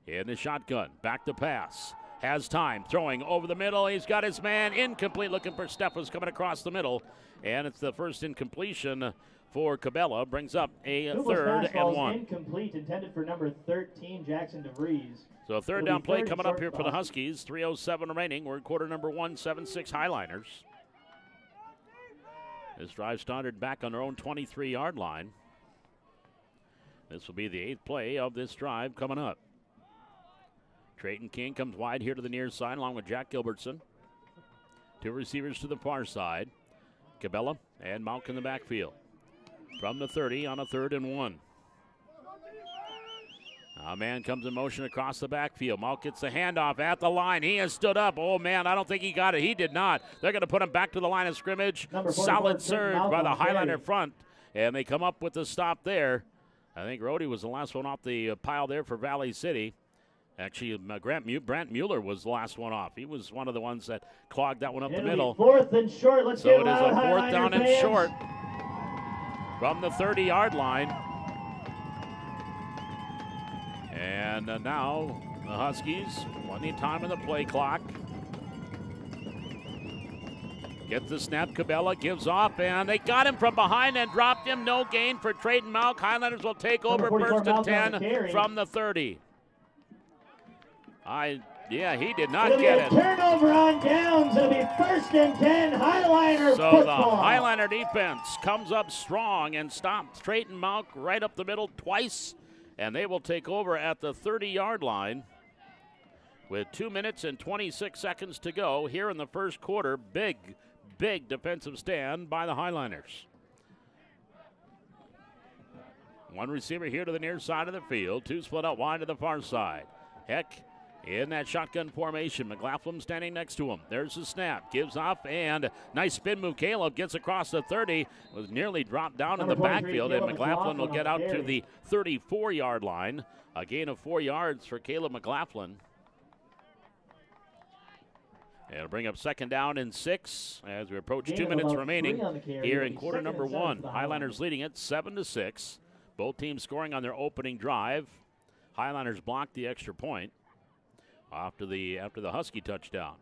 in the shotgun, back to pass. Has time, throwing over the middle. He's got his man incomplete, looking for Steffens coming across the middle. And it's the first incompletion for Cabela. Brings up a third and 1. Incomplete, intended for number 13, Jackson DeVries. So a third down play coming up here for the Huskies. 3:07 remaining. We're in quarter number 1, 7-6 Highliners. This drive started back on their own 23-yard line. This will be the 8th play of this drive coming up. Trayton King comes wide here to the near side along with Jack Gilbertson. 2 receivers to the far side. Cabela and Malk in the backfield. From the 30 on a 3rd and 1. A man comes in motion across the backfield. Malk gets the handoff at the line. He has stood up. Oh, man, I don't think he got it. He did not. They're going to put him back to the line of scrimmage. Solid surge by the Highliner front. And they come up with the stop there. I think Rhodey was the last one off the pile there for Valley City. Actually, Brant Mueller was the last one off. He was one of the ones that clogged that one up the middle. 4th and short. Let's so get it is a 4th down and short from the 30-yard line. And now the Huskies, plenty of time in the play clock. Get the snap, Cabela gives off, and they got him from behind and dropped him. No gain for Trayton Malk. Highlanders will take over 1st and 10 from the 30. Yeah, he did not get it. Turnover on downs. It'll be 1st and 10, Highliner so football. The Highliner defense comes up strong and stops Trayton Malk right up the middle twice, and they will take over at the 30-yard line with 2 minutes and 26 seconds to go here in the first quarter. Big defensive stand by the Highliners. 1 receiver here to the near side of the field. 2 split out wide to the far side. Heck in that shotgun formation. McLaughlin standing next to him. There's the snap. Gives off and nice spin move. Caleb gets across the 30. Was nearly dropped down in the backfield, and McLaughlin will get out to the 34-yard line. A gain of 4 yards for Caleb McLaughlin. It'll bring up 2nd down and 6 as we approach 2 minutes remaining here in quarter number 1. Highliners leading it 7-6. Both teams scoring on their opening drive. Highliners blocked the extra point after the Husky touchdown.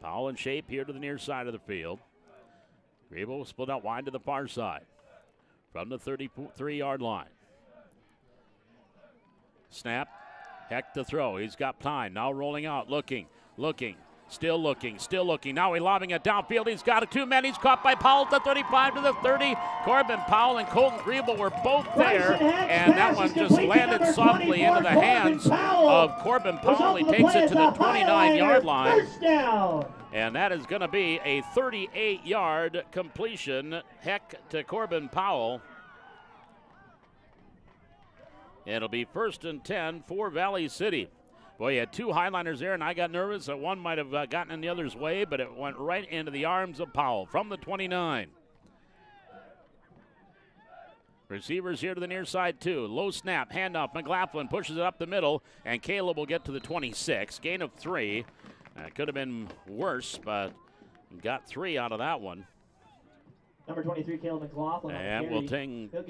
Powell in shape here to the near side of the field. Grable split out wide to the far side from the 33-yard line. Snap. Heck to throw. He's got time. Now rolling out. Looking. Still looking. Now he's lobbing it downfield. He's got 2 men. He's caught by Powell at the 35 to the 30. Corbin Powell and Colton Grable were both there. And that one just landed softly into the hands of Corbin Powell. He takes it to the 29-yard line. First down. And that is going to be a 38-yard completion. Heck to Corbin Powell. It'll be 1st and 10 for Valley City. Boy, you had 2 Highliners there, and I got nervous that one might have gotten in the other's way, but it went right into the arms of Powell from the 29. Receivers here to the near side, too. Low snap, handoff. McLaughlin pushes it up the middle, and Caleb will get to the 26. Gain of 3. Could have been worse, but got 3 out of that one. Number 23, Caleb McLaughlin. And we'll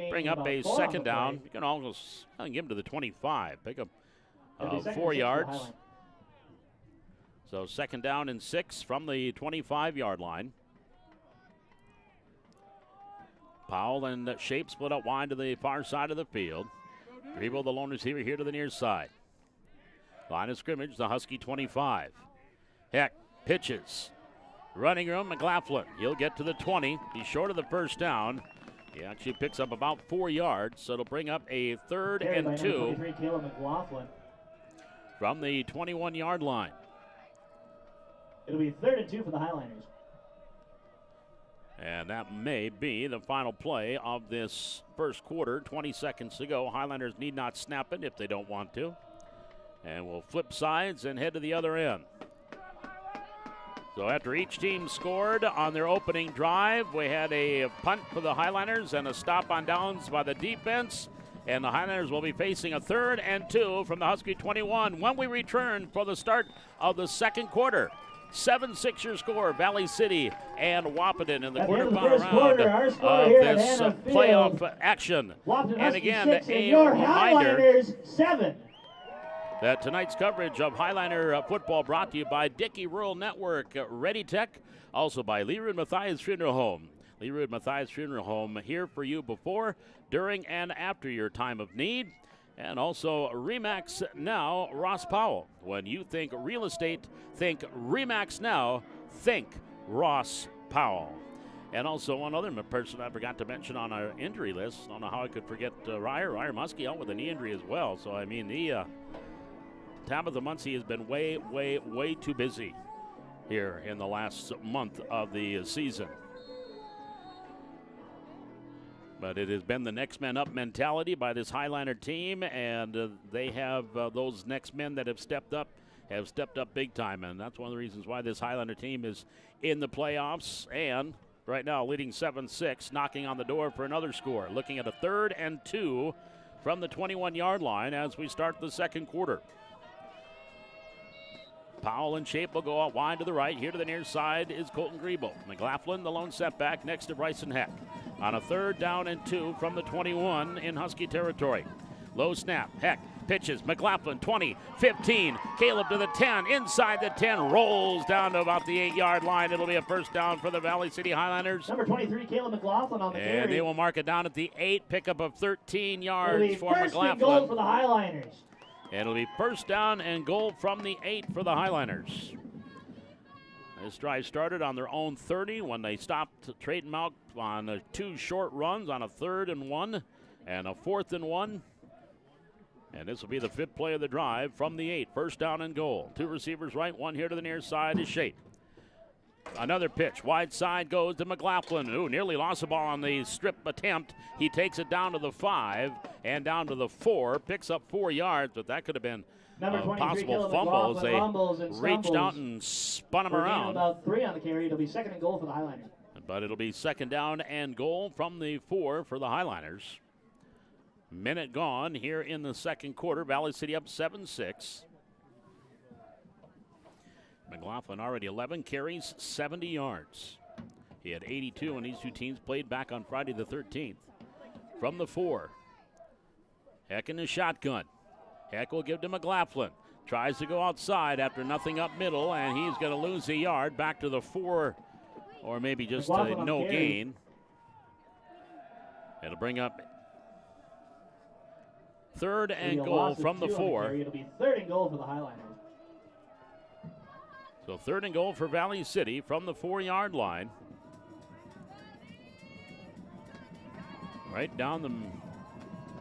bring up a 2nd down. You can almost give him to the 25. Pick up 4 yards. So 2nd down and 6 from the 25-yard line. Powell and Shape split up wide to the far side of the field. Grebo, the lone receiver, here to the near side. Line of scrimmage, the Husky 25. Heck pitches. Running room, McLaughlin. He'll get to the 20. He's short of the 1st down. He actually picks up about 4 yards, so it'll bring up a 3rd and 2 from the 21-yard line. It'll be 3rd and 2 for the Highliners. And that may be the final play of this first quarter. 20 seconds to go. Highlanders need not snap it if they don't want to. And we'll flip sides and head to the other end. So after each team scored on their opening drive, we had a punt for the Highlanders and a stop on downs by the defense. And the Highlanders will be facing a 3rd and 2 from the Husky 21 when we return for the start of the second quarter. 7-6 your score. Valley City and Wahpeton in the At the end of the quarterfinal first quarter, our round score of here at this Hannah playoff Field, action. Wahpeton And Huskies again, 6 and a your reminder Highliners 7. that tonight's coverage of Highliner football brought to you by Dickey Rural Network, Ready Tech, also by Leroy Mathias Funeral Home. Leroy Mathias Funeral Home, here for you before, during, and after your time of need. And also Remax Now, Ross Powell. When you think real estate, think Remax Now, think Ross Powell. And also one other person I forgot to mention on our injury list. I don't know how I could forget Ryer Muskie out with a knee injury as well. So, I mean, the Tabitha Muncie has been way too busy here in the last month of the season. But it has been the next man up mentality by this Highliner team, and they have those next men that have stepped up big time, and that's one of the reasons why this Highliner team is in the playoffs and right now leading 7-6, knocking on the door for another score. Looking at a 3rd and 2 from the 21-yard line as we start the second quarter. Powell and Shape will go out wide to the right. Here to the near side is Colton Griebel. McLaughlin, the lone setback, next to Bryson Heck. On a 3rd down and 2 from the 21 in Husky territory. Low snap. Heck pitches. McLaughlin, 20, 15. Caleb to the 10. Inside the 10. Rolls down to about the 8-yard line. It'll be a first down for the Valley City Highlanders. Number 23, Caleb McLaughlin on the carry. And they will mark it down at the 8. Pickup of 13 yards for first and McLaughlin. goal for the Highliners. And it'll be first down and goal from the 8 for the Highliners. This drive started on their own 30 when they stopped trading out on 2 short runs on a 3rd and 1 and a 4th and 1. And this will be the 5th play of the drive from the 8. First down and goal. 2 receivers right, 1 here to the near side is Shape. Another pitch. Wide side goes to McLaughlin. Ooh, nearly lost the ball on the strip attempt. He takes it down to the 5 and down to the 4. Picks up 4 yards, but that could have been a possible fumble as they reached out and spun him around. About 3 on the carry. It'll be 2nd and goal for the Highliners. But it'll be 2nd down and goal from the 4 for the Highliners. Minute gone here in the second quarter. Valley City up 7-6. McLaughlin already 11 carries, 70 yards. He had 82 when these two teams played back on Friday the 13th. From the 4, Heck in the shotgun. Heck will give to McLaughlin. Tries to go outside after nothing up middle, and he's going to lose a yard back to the 4, or maybe just no gain. It'll bring up 3rd and goal from the 4. It'll be 3rd and goal for the Highliners. So 3rd and goal for Valley City from the 4-yard line. Right down the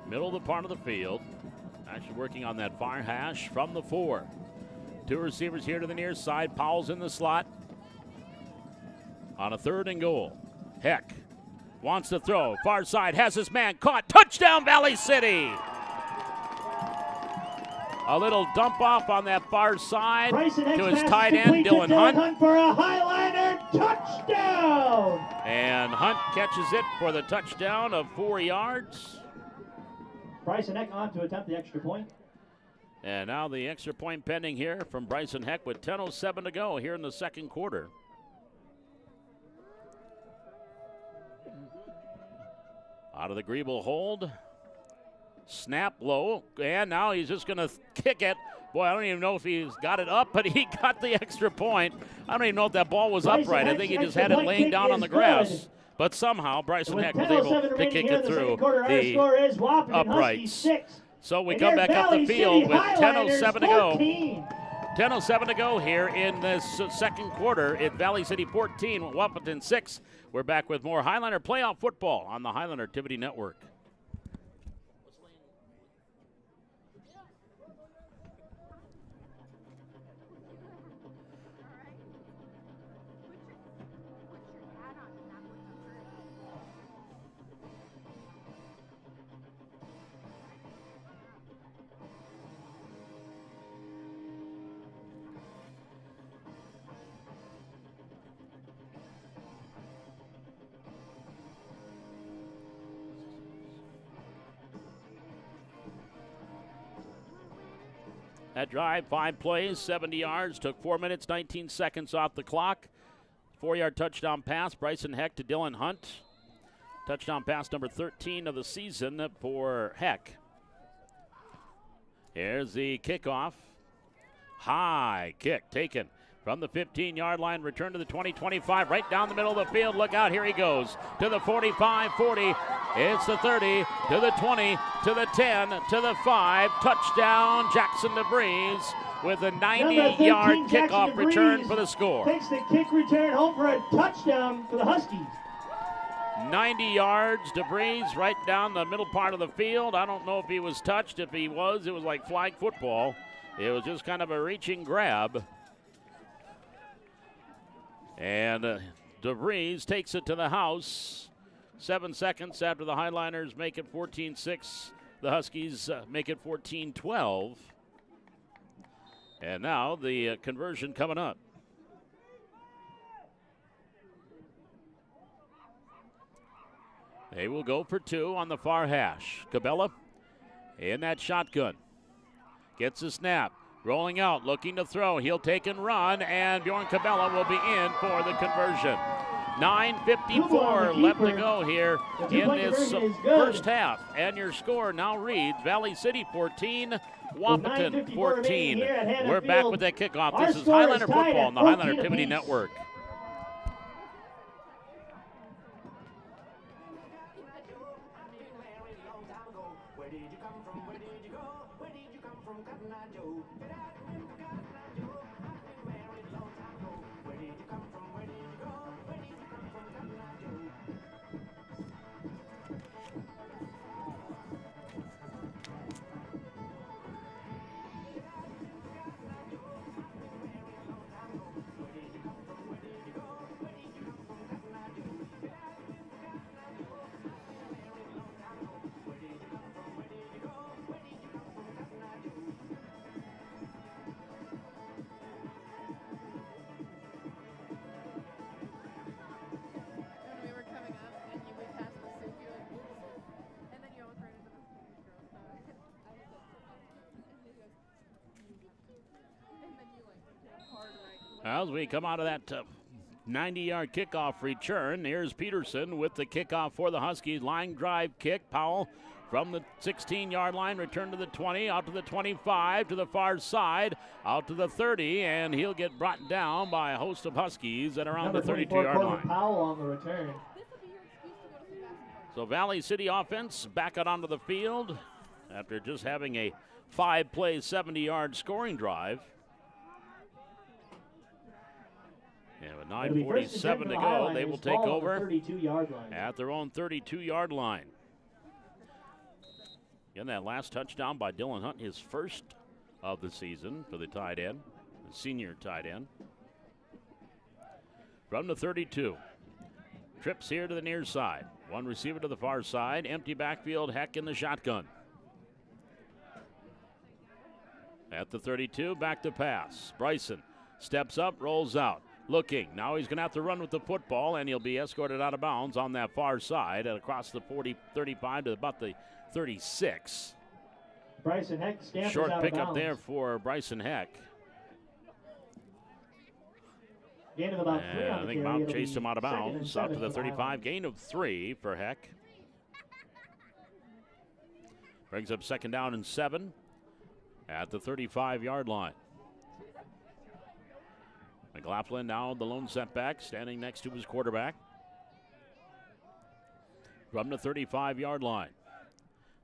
middle of the part of the field. Actually working on that far hash from the 4. 2 receivers here to the near side. Powell's in the slot. On a 3rd and goal. Heck wants to throw. Far side has his man caught. Touchdown Valley City! A little dump off on that far side to his tight end, Dylan Hunt. For a Highliner touchdown! And Hunt catches it for the touchdown of 4 yards. Bryson Heck on to attempt the extra point. And now the extra point pending here from Bryson Heck with 10:07 to go here in the second quarter. Out of the Griebel hold. Snap low, and now he's just going to kick it. Boy, I don't even know if he's got it up, but he got the extra point. I don't even know if that ball was upright. I think he just had it laying down on the grass. But somehow Bryson Heck was able to kick it through the uprights. So we come back up the field with 10:07 to go. 10:07 to go here in this second quarter. At Valley City 14, Wahpeton 6. We're back with more Highliner playoff football on the Highliner Activity Network. That drive, 5 plays, 70 yards, took 4 minutes, 19 seconds off the clock. 4-yard touchdown pass, Bryson Heck to Dylan Hunt. Touchdown pass number 13 of the season for Heck. Here's the kickoff. High kick taken from the 15-yard line, return to the 20-25, right down the middle of the field. Look out, here he goes to the 45-40. It's the 30, to the 20, to the 10, to the 5. Touchdown, Jackson DeVries with a 90-yard kickoff return for the score. Takes the kick return home for a touchdown for the Huskies. 90 yards, DeVries right down the middle part of the field. I don't know if he was touched. If he was, it was like flag football. It was just kind of a reaching grab. And DeVries takes it to the house. 7 seconds after the Highliners make it 14-6. The Huskies make it 14-12. And now the conversion coming up. They will go for 2 on the far hash. Cabela in that shotgun. Gets a snap. Rolling out, looking to throw. He'll take and run, and Bjorn Cabela will be in for the conversion. 9:54 left to go here in this first half. And your score now reads Valley City 14, Wahpeton 14. We're back with that kickoff. This is Highliner football on the Highliner Activity Network. As we come out of that 90-yard kickoff return, here's Peterson with the kickoff for the Huskies. Line drive kick. Powell from the 16-yard line, return to the 20, out to the 25, to the far side, out to the 30, and he'll get brought down by a host of Huskies at around the 32-yard line. Powell on the return. So Valley City offense back out onto the field after just having a 5-play, 70-yard scoring drive. And with 9:47 to go, they will take over at their own 32-yard line. Again, that last touchdown by Dylan Hunt, his first of the season for the tight end, the senior tight end. From the 32, trips here to the near side. One receiver to the far side, empty backfield, Heck in the shotgun. At the 32, back to pass. Bryson steps up, rolls out. Looking, now he's going to have to run with the football, and he'll be escorted out of bounds on that far side and across the 35 to about the 36. Bryson Heck scampers short out pickup of bounds. there for Bryson Heck. Gain of about 3 on I the think carry. Mount chased him out of bounds, out to the 35. Gain of 3 for Heck. Brings up 2nd down and 7 at the 35-yard line. McLaughlin now the lone setback, standing next to his quarterback. From the 35-yard line.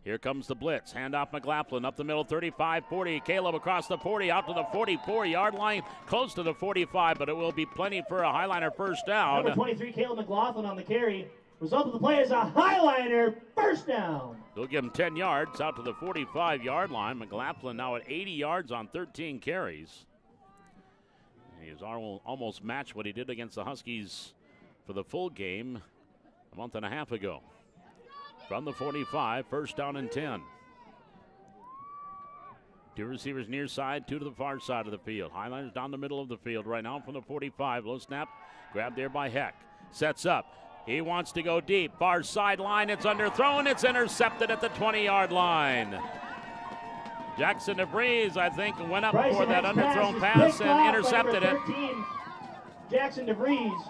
Here comes the blitz. Handoff McLaughlin up the middle, 35-40. Caleb across the 40, out to the 44-yard line, close to the 45, but it will be plenty for a Highliner first down. Number 23, Caleb McLaughlin on the carry. Result of the play is a Highliner first down. They'll give him 10 yards out to the 45-yard line. McLaughlin now at 80 yards on 13 carries. He's almost matched what he did against the Huskies for the full game a month and a half ago. From the 45, first down and 10. 2 receivers near side, 2 to the far side of the field. Highliners down the middle of the field right now from the 45. Low snap, grabbed there by Heck. Sets up. He wants to go deep. Far sideline, it's underthrown. It's intercepted at the 20-yard line. Jackson DeVries, I think, went up Bryson for that Hicks underthrown pass pass is picked and off by intercepted it. number 13, Jackson DeVries.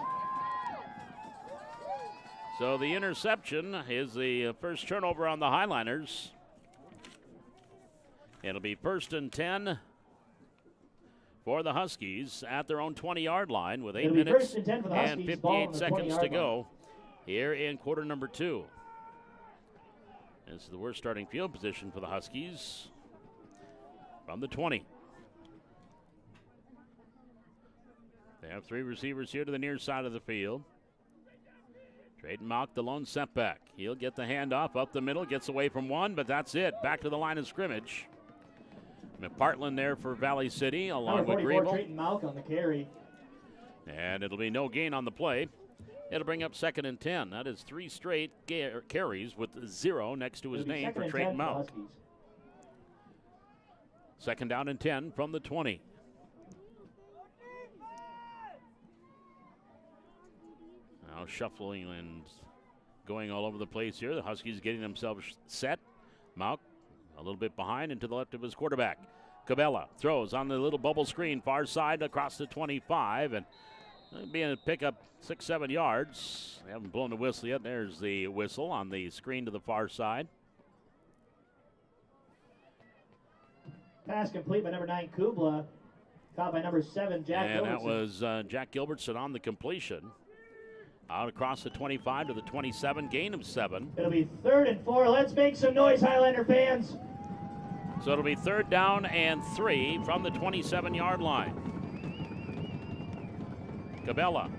So the interception is the first turnover on the Highliners. It'll be 1st and 10 for the Huskies at their own 20-yard line with 8 minutes and 10 for the and Huskies, ball on 58 the seconds 20-yard to go here in quarter number 2. This is the worst starting field position for the Huskies from the 20. They have 3 receivers here to the near side of the field. Trayton Mauck, the lone setback. He'll get the handoff up the middle, gets away from one, but that's it. Back to the line of scrimmage. McPartland there for Valley City, along with Grable. Trayton Mauck on the carry. And it'll be no gain on the play. It'll bring up 2nd and 10. That is 3 straight carries with 0 next to his name for Trayton Mauck. 2nd down and 10 from the 20. Now shuffling and going all over the place here. The Huskies getting themselves set. Mauck a little bit behind and to the left of his quarterback. Cabela throws on the little bubble screen, far side across the 25, and being a pickup 6-7 yards. They haven't blown the whistle yet. There's the whistle on the screen to the far side. Pass complete by number 9, Kubla. Caught by number 7, Jack Gilbertson. And that was Jack Gilbertson on the completion. Out across the 25 to the 27, gain of 7. It'll be 3rd and 4. Let's make some noise, Highlander fans. So it'll be 3rd down and 3 from the 27-yard line. Cabela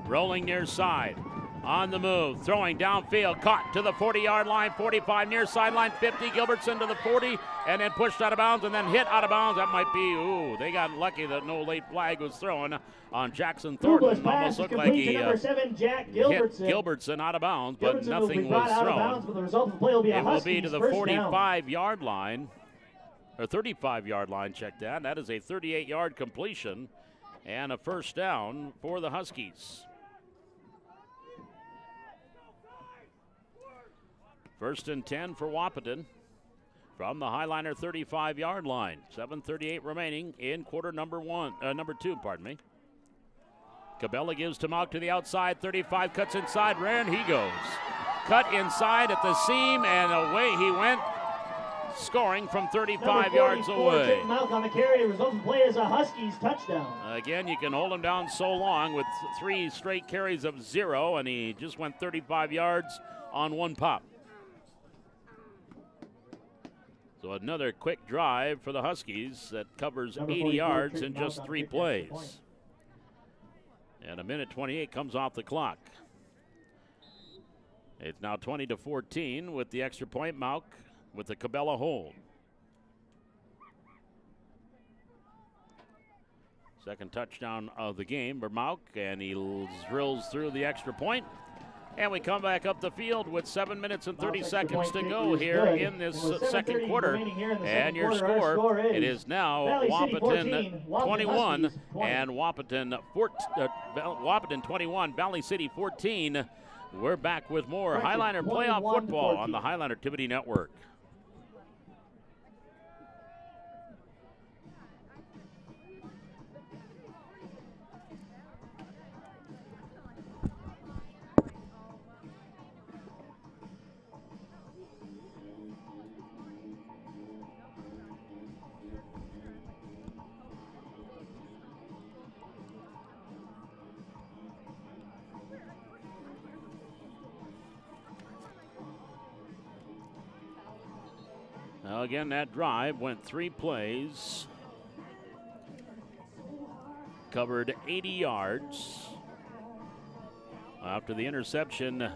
rolling near side. On the move, throwing downfield, caught to the 40-yard line, 45 near sideline, 50, Gilbertson to the 40, and then pushed out of bounds and then hit out of bounds. That might be, they got lucky that no late flag was thrown on Jackson Thornton. Almost looked like he number 7, Jack Gilbertson. hit Gilbertson out of bounds, but Gilbertson nothing will be brought was out thrown. Of bounds, but the result of the play will be it will be to the first down. 45-yard line, or 35-yard line, check that. That is a 38-yard completion and a first down for the Huskies. 1st and 10 for Wahpeton from the Highliner 35-yard line. 7:38 remaining in quarter number 2, pardon me. Cabela gives to Mauck to the outside, 35, cuts inside, and he goes. Cut inside at the seam, and away he went, scoring from 35 yards away. Mauck on the carry, result of play is a Huskies touchdown. Again, you can hold him down so long with 3 straight carries of 0, and he just went 35 yards on one pop. So another quick drive for the Huskies that covers 80 yards in just 3 plays. And a minute 28 comes off the clock. It's now 20-14 with the extra point. Mauck with the Cabela hold. Second touchdown of the game for Mauck, and he drills through the extra point. And we come back up the field with 7 minutes and 30 seconds to go here in this second quarter. And your score, it is now Wahpeton 21 and Wahpeton 21, Valley City 14. We're back with more Highliner playoff football on the Highliner Activity Network. Now again, that drive went 3 plays, covered 80 yards after the interception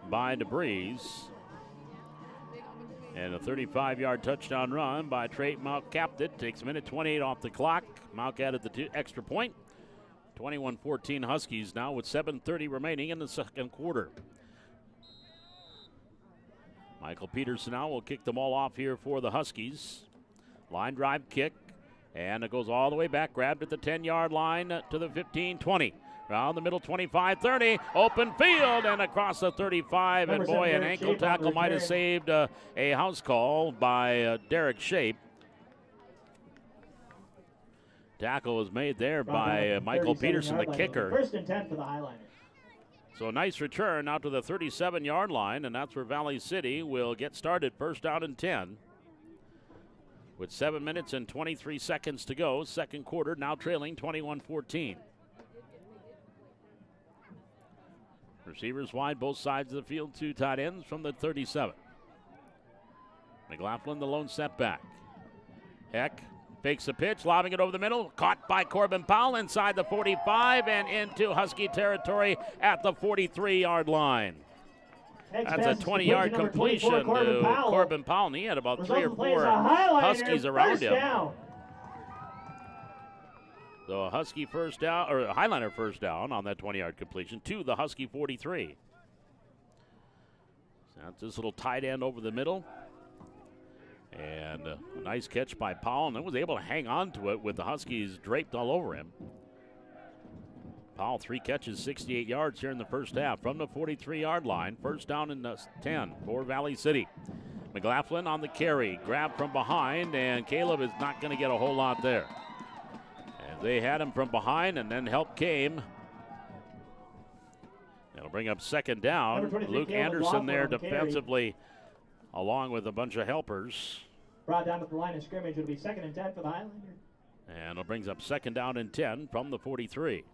by DeVries. And a 35-yard touchdown run by Trayton Mauck capped it. Takes a minute 28 off the clock. Mauck added the extra point. 21-14 Huskies now with 7:30 remaining in the second quarter. Michael Peterson now will kick the ball off here for the Huskies. Line drive kick, and it goes all the way back, grabbed at the 10-yard line to the 15, 20. Around the middle, 25-30, open field and across the 35. And boy, an ankle tackle might have saved a house call by Derek Shape. Tackle was made there by Michael Peterson, the kicker. 1st and 10 for the Highliners. So a nice return out to the 37-yard line, and that's where Valley City will get started. 1st down and 10. With 7 minutes and 23 seconds to go, second quarter, now trailing 21-14. Receivers wide, both sides of the field, 2 tight ends from the 37. McLaughlin, the lone setback. Heck fakes a pitch, lobbing it over the middle, caught by Corbin Powell inside the 45 and into Husky territory at the 43-yard line. That's a 20-yard completion to Corbin Powell, and he had about 3 or 4 Huskies around him. So a Husky first down, or a Highliner first down on that 20-yard completion to the Husky 43. So that's this little tight end over the middle. And a nice catch by Powell, and then was able to hang on to it with the Huskies draped all over him. Powell, 3 catches, 68 yards here in the first half from the 43-yard line. First down and 10 for Valley City. McLaughlin on the carry, grab from behind, and Caleb is not going to get a whole lot there. And they had him from behind, and then help came. It'll bring up second down. Luke Anderson there defensively, along with a bunch of helpers. Brought down at the line of scrimmage. It'll be 2nd and 10 for the Highlanders. And it brings up second down and 10 from the 43.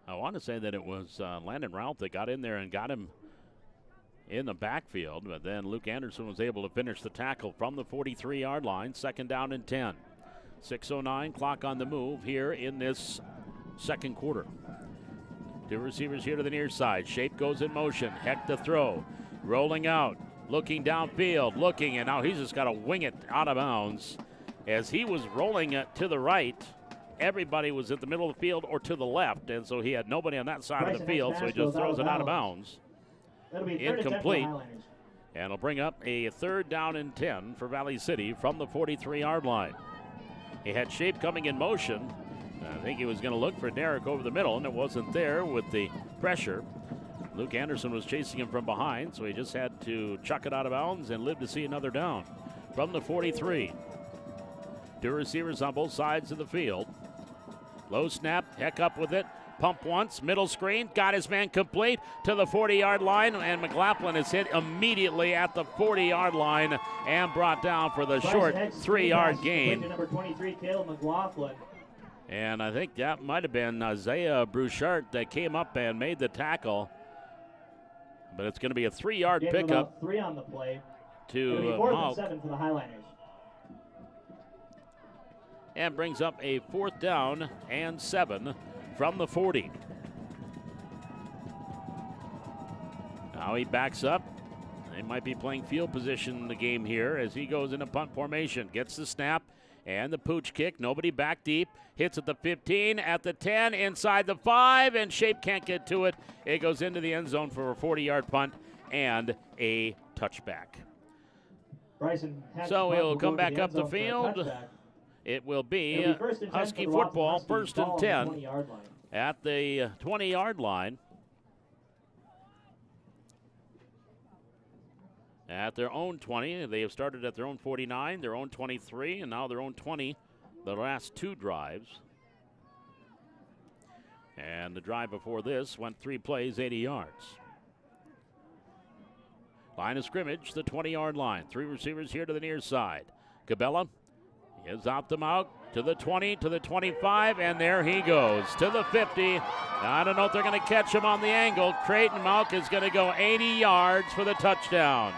I want to say that it was Landon Ralph that got in there and got him in the backfield, but then Luke Anderson was able to finish the tackle from the 43-yard line. Second down and 10. 6:09, clock on the move here in this second quarter. 2 receivers here to the near side. Shape goes in motion. Heck to throw. Rolling out. Looking downfield. Looking, and now he's just got to wing it out of bounds. As he was rolling it to the right, everybody was at the middle of the field or to the left, and so he had nobody on that side of the field, so he just throws it out of bounds. That'll be incomplete. And it'll bring up a 3rd down and 10 for Valley City from the 43-yard line. He had Shape coming in motion. I think he was going to look for Derek over the middle, and it wasn't there with the pressure. Luke Anderson was chasing him from behind, so he just had to chuck it out of bounds and live to see another down. From the 43. 2 receivers on both sides of the field. Low snap, Heck up with it. Pump once, middle screen, got his man complete to the 40-yard line, and McLaughlin is hit immediately at the 40-yard line and brought down for the short 3-yard gain. Number 23, Caleb McLaughlin. And I think that might have been Isaiah Bruchart that came up and made the tackle. But it's going to be a 3-yard pickup. 3 on the play. To 4th and 7 for the Highliners. And brings up a 4th down and 7 from the 40. Now he backs up. They might be playing field position in the game here as he goes into punt formation. Gets the snap and the pooch kick. Nobody back deep. Hits at the 15, at the 10, inside the 5, and Shape can't get to it. It goes into the end zone for a 40-yard punt and a touchback. So he'll come back up the field. It will be Husky football, 1st and 10 at the 20-yard line. At their own 20, they have started at their own 49, their own 23, and now their own 20 the last 2 drives. And the drive before this went 3 plays, 80 yards. Line of scrimmage, the 20-yard line. 3 receivers here to the near side. Cabela is out the mouth to the 20, to the 25, and there he goes to the 50. Now, I don't know if they're going to catch him on the angle. Creighton Malk is going to go 80 yards for the touchdown.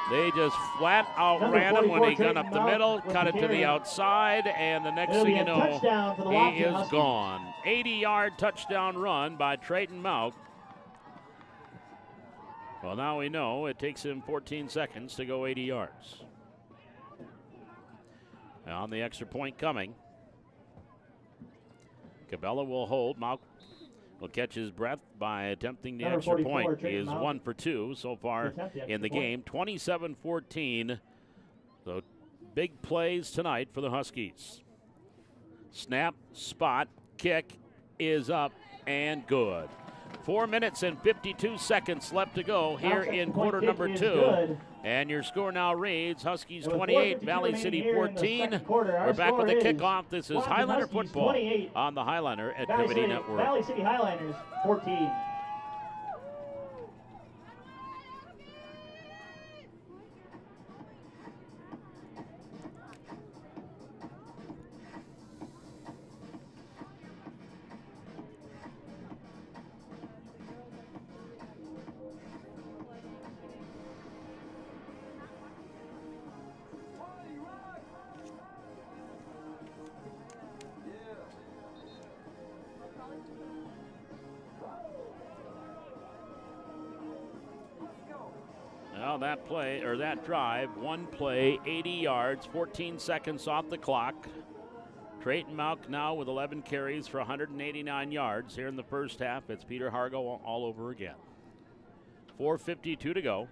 They just flat out ran him when he got up the middle, cut it to the outside, and the next thing you know, he is gone. 80-yard touchdown run by Trayton Malk. Well, now we know it takes him 14 seconds to go 80 yards. On the extra point coming. Cabela will hold. Malk will catch his breath by attempting the extra point. He is 1 for 2 so far in the game. 27-14. So big plays tonight for the Huskies. Snap, spot, kick is up and good. 4 minutes and 52 seconds left to go here in quarter number 2. Good. And your score now reads Huskies With 28, 4:52 Valley City remaining here in the 14. second quarter, our We're back with the score is kickoff. This is Wahpeton Highliner Huskies football 28, on the Highliner Valley Activity City, Network. Valley City Highliners 14. Well, that play, or that drive, one play, 80 yards, 14 seconds off the clock. Trayton Malk now with 11 carries for 189 yards here in the first half. It's Peter Hargo all over again. 4:52 to go.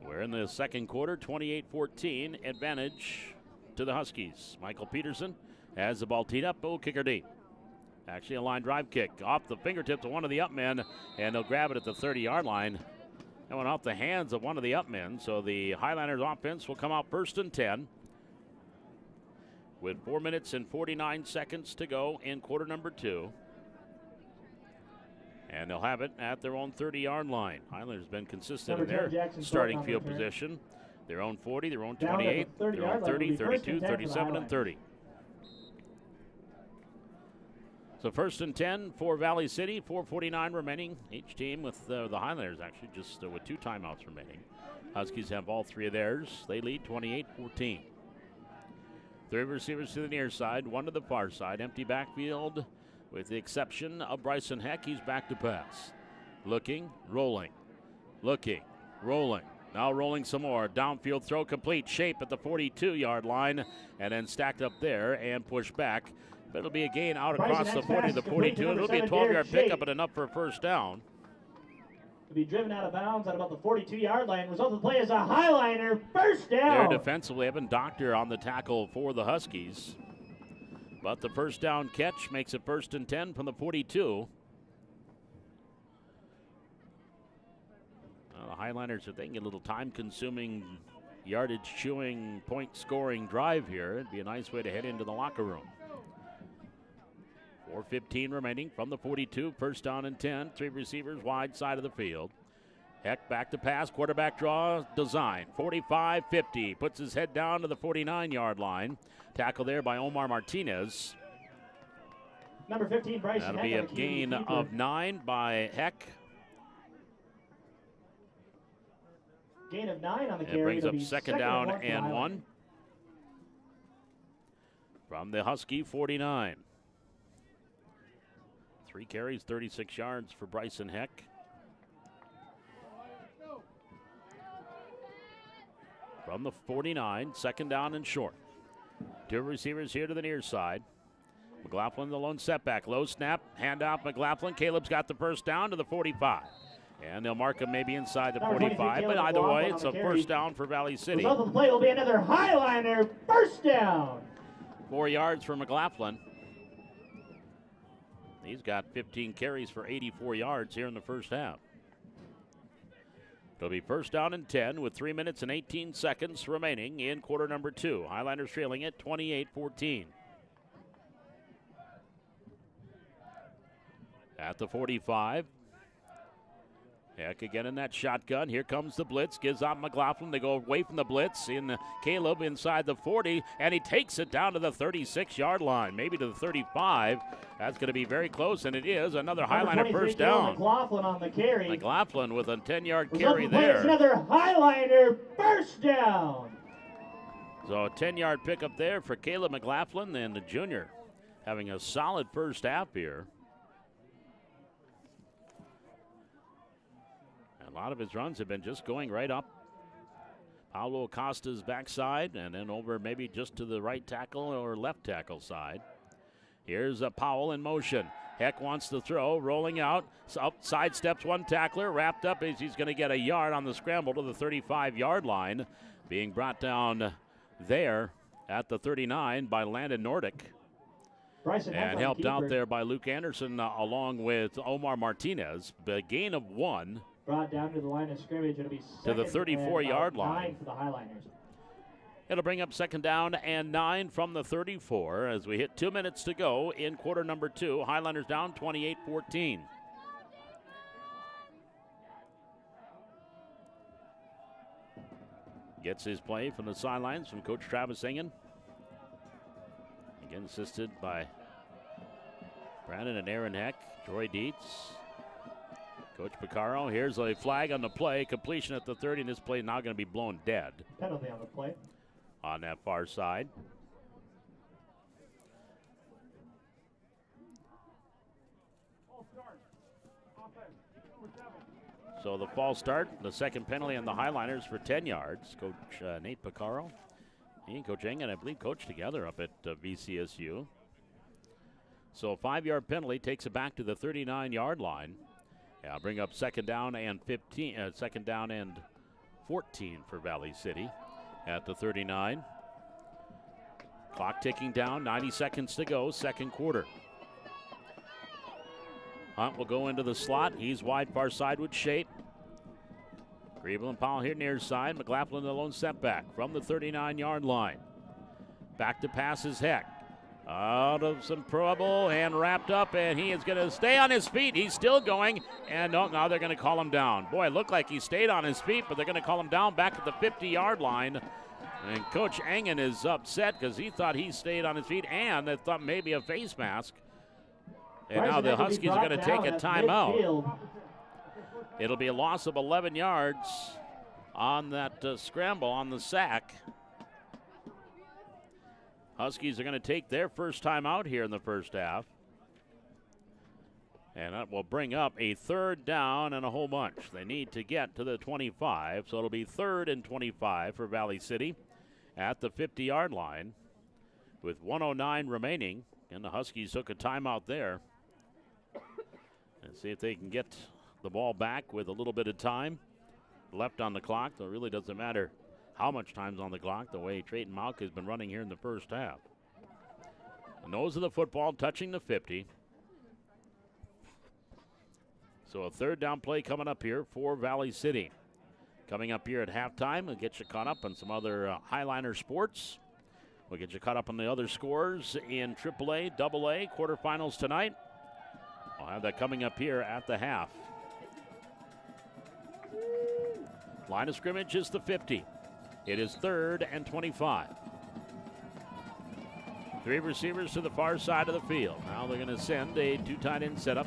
We're in the second quarter, 28-14, advantage to the Huskies. Michael Peterson has the ball teed up, kicker deep. Actually a line drive kick off the fingertips of one of the up men, and they'll grab it at the 30-yard line. That went off the hands of one of the up men, so the Highlanders offense will come out 1st and 10 with 4 minutes and 49 seconds to go in quarter number 2. And they'll have it at their own 30-yard line. Highlanders been consistent in their starting field position. Their own 40, their own 28, their own 30, 32, 37, and 30. So 1st and 10 for Valley City, 4:49 remaining. Each team with the Highlanders actually just with 2 timeouts remaining. Huskies have all 3 of theirs. They lead 28-14. 3 receivers to the near side, 1 to the far side. Empty backfield with the exception of Bryson Heck. He's back to pass. Looking, rolling, looking, rolling. Now rolling some more. Downfield throw complete. Shape at the 42-yard line and then stacked up there and pushed back. But it'll be a gain out across the 40 to the 42. It'll be a 12-yard pickup and enough for a first down. To be driven out of bounds at about the 42-yard line. Result of the play is a Highliner first down. They're defensively having Doctor on the tackle for the Huskies. But the first down catch makes it 1st and 10 from the 42. The Highliners, if they can get a little time-consuming, yardage-chewing, point-scoring drive here, it'd be a nice way to head into the locker room. 4:15 remaining from the 42. 1st down and 10. 3 receivers wide side of the field. Heck back to pass. Quarterback draw design. 45-50. Puts his head down to the 49-yard line. Tackle there by Omar Martinez. Number 15, Bryson. That'll be a gain of 9 by Heck. Gain of 9 on the carry. It brings It'll up be second down and 1. From the Husky 49. 3 carries, 36 yards for Bryson Heck. From the 49, second down and short. 2 receivers here to the near side. McLaughlin, the lone setback. Low snap, handoff McLaughlin. Caleb's got the first down to the 45. And they'll mark him maybe inside the 45, but either way, it's a first down for Valley City. Result of the play will be another Highliner first down. 4 yards for McLaughlin. He's got 15 carries for 84 yards here in the first half. It'll be 1st down and 10 with 3 minutes and 18 seconds remaining in quarter number 2. Highlanders trailing it 28-14. At the 45. Heck again in that shotgun. Here comes the blitz. Gives out McLaughlin. They go away from the blitz. In Caleb inside the 40, and he takes it down to the 36-yard line, maybe to the 35. That's going to be very close, and it is another Highliner first down. McLaughlin on the carry. McLaughlin with a 10-yard carry there. It's another Highliner first down. So a 10-yard pickup there for Caleb McLaughlin, and the junior having a solid first half here. A lot of his runs have been just going right up Paulo Acosta's backside and then over maybe just to the right tackle or left tackle side. Here's a Powell in motion. Heck wants to throw, rolling out, sidesteps one tackler, wrapped up as he's going to get a yard on the scramble to the 35-yard line, being brought down there at the 39 by Landon Nordic. And helped out there by Luke Anderson along with Omar Martinez. The gain of 1. Brought down to the line of scrimmage. It'll be to the 34-yard line. 9 for the Highliners. It'll bring up 2nd down and 9 from the 34 as we hit 2 minutes to go in quarter number 2. Highliners down 28-14. Gets his play from the sidelines from Coach Travis Engen. Again assisted by Brandon and Aaron Heck, Troy Dietz, Coach Picaro. Here's a flag on the play, completion at the 30, and this play is now going to be blown dead. Penalty on the play. On that far side. So the false start, the second penalty on the Highliners for 10 yards. Coach Nate Picaro, he and Coach Engen, I believe, coached together up at VCSU. So a 5-yard penalty takes it back to the 39-yard line. Yeah, bring up 2nd down and 15, 2nd down and 14 for Valley City at the 39. Clock ticking down, 90 seconds to go, second quarter. Hunt will go into the slot. He's wide far side with shape. Griebel and Powell here near side. McLaughlin the lone setback from the 39-yard line. Back to pass is Heck. Out of some trouble and wrapped up, and he is going to stay on his feet. He's still going, and now they're going to call him down. Boy, it looked like he stayed on his feet, but they're going to call him down back at the 50-yard line. And Coach Engen is upset because he thought he stayed on his feet, and they thought maybe a face mask. And now the Huskies are going to take a timeout. It'll be a loss of 11 yards on that scramble, on the sack. Huskies are going to take their first time out here in the first half. And that will bring up a 3rd down and a whole bunch. They need to get to the 25, so it'll be 3rd and 25 for Valley City at the 50-yard line with 1:09 remaining. And the Huskies took a timeout there. And see if they can get the ball back with a little bit of time left on the clock. So it really doesn't matter how much time's on the clock, the way Trayton Malk has been running here in the first half. The nose of the football touching the 50. So a 3rd down play coming up here for Valley City. Coming up here at halftime, we'll get you caught up on some other Highliner sports. We'll get you caught up on the other scores in AAA, AA, quarterfinals tonight. I'll have that coming up here at the half. Line of scrimmage is the 50. It is 3rd and 25. 3 receivers to the far side of the field. Now they're going to send a 2 tight end setup.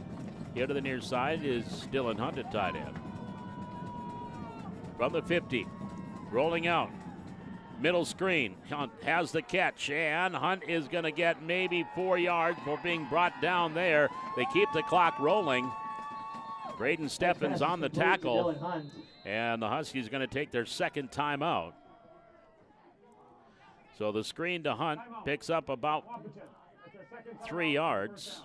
Here to the near side is Dylan Hunt at tight end. From the 50, rolling out. Middle screen. Hunt has the catch, and Hunt is going to get maybe 4 yards for being brought down there. They keep the clock rolling. Braden Steffens on the tackle, and the Huskies are going to take their 2nd timeout. So the screen to Hunt picks up about 3 yards.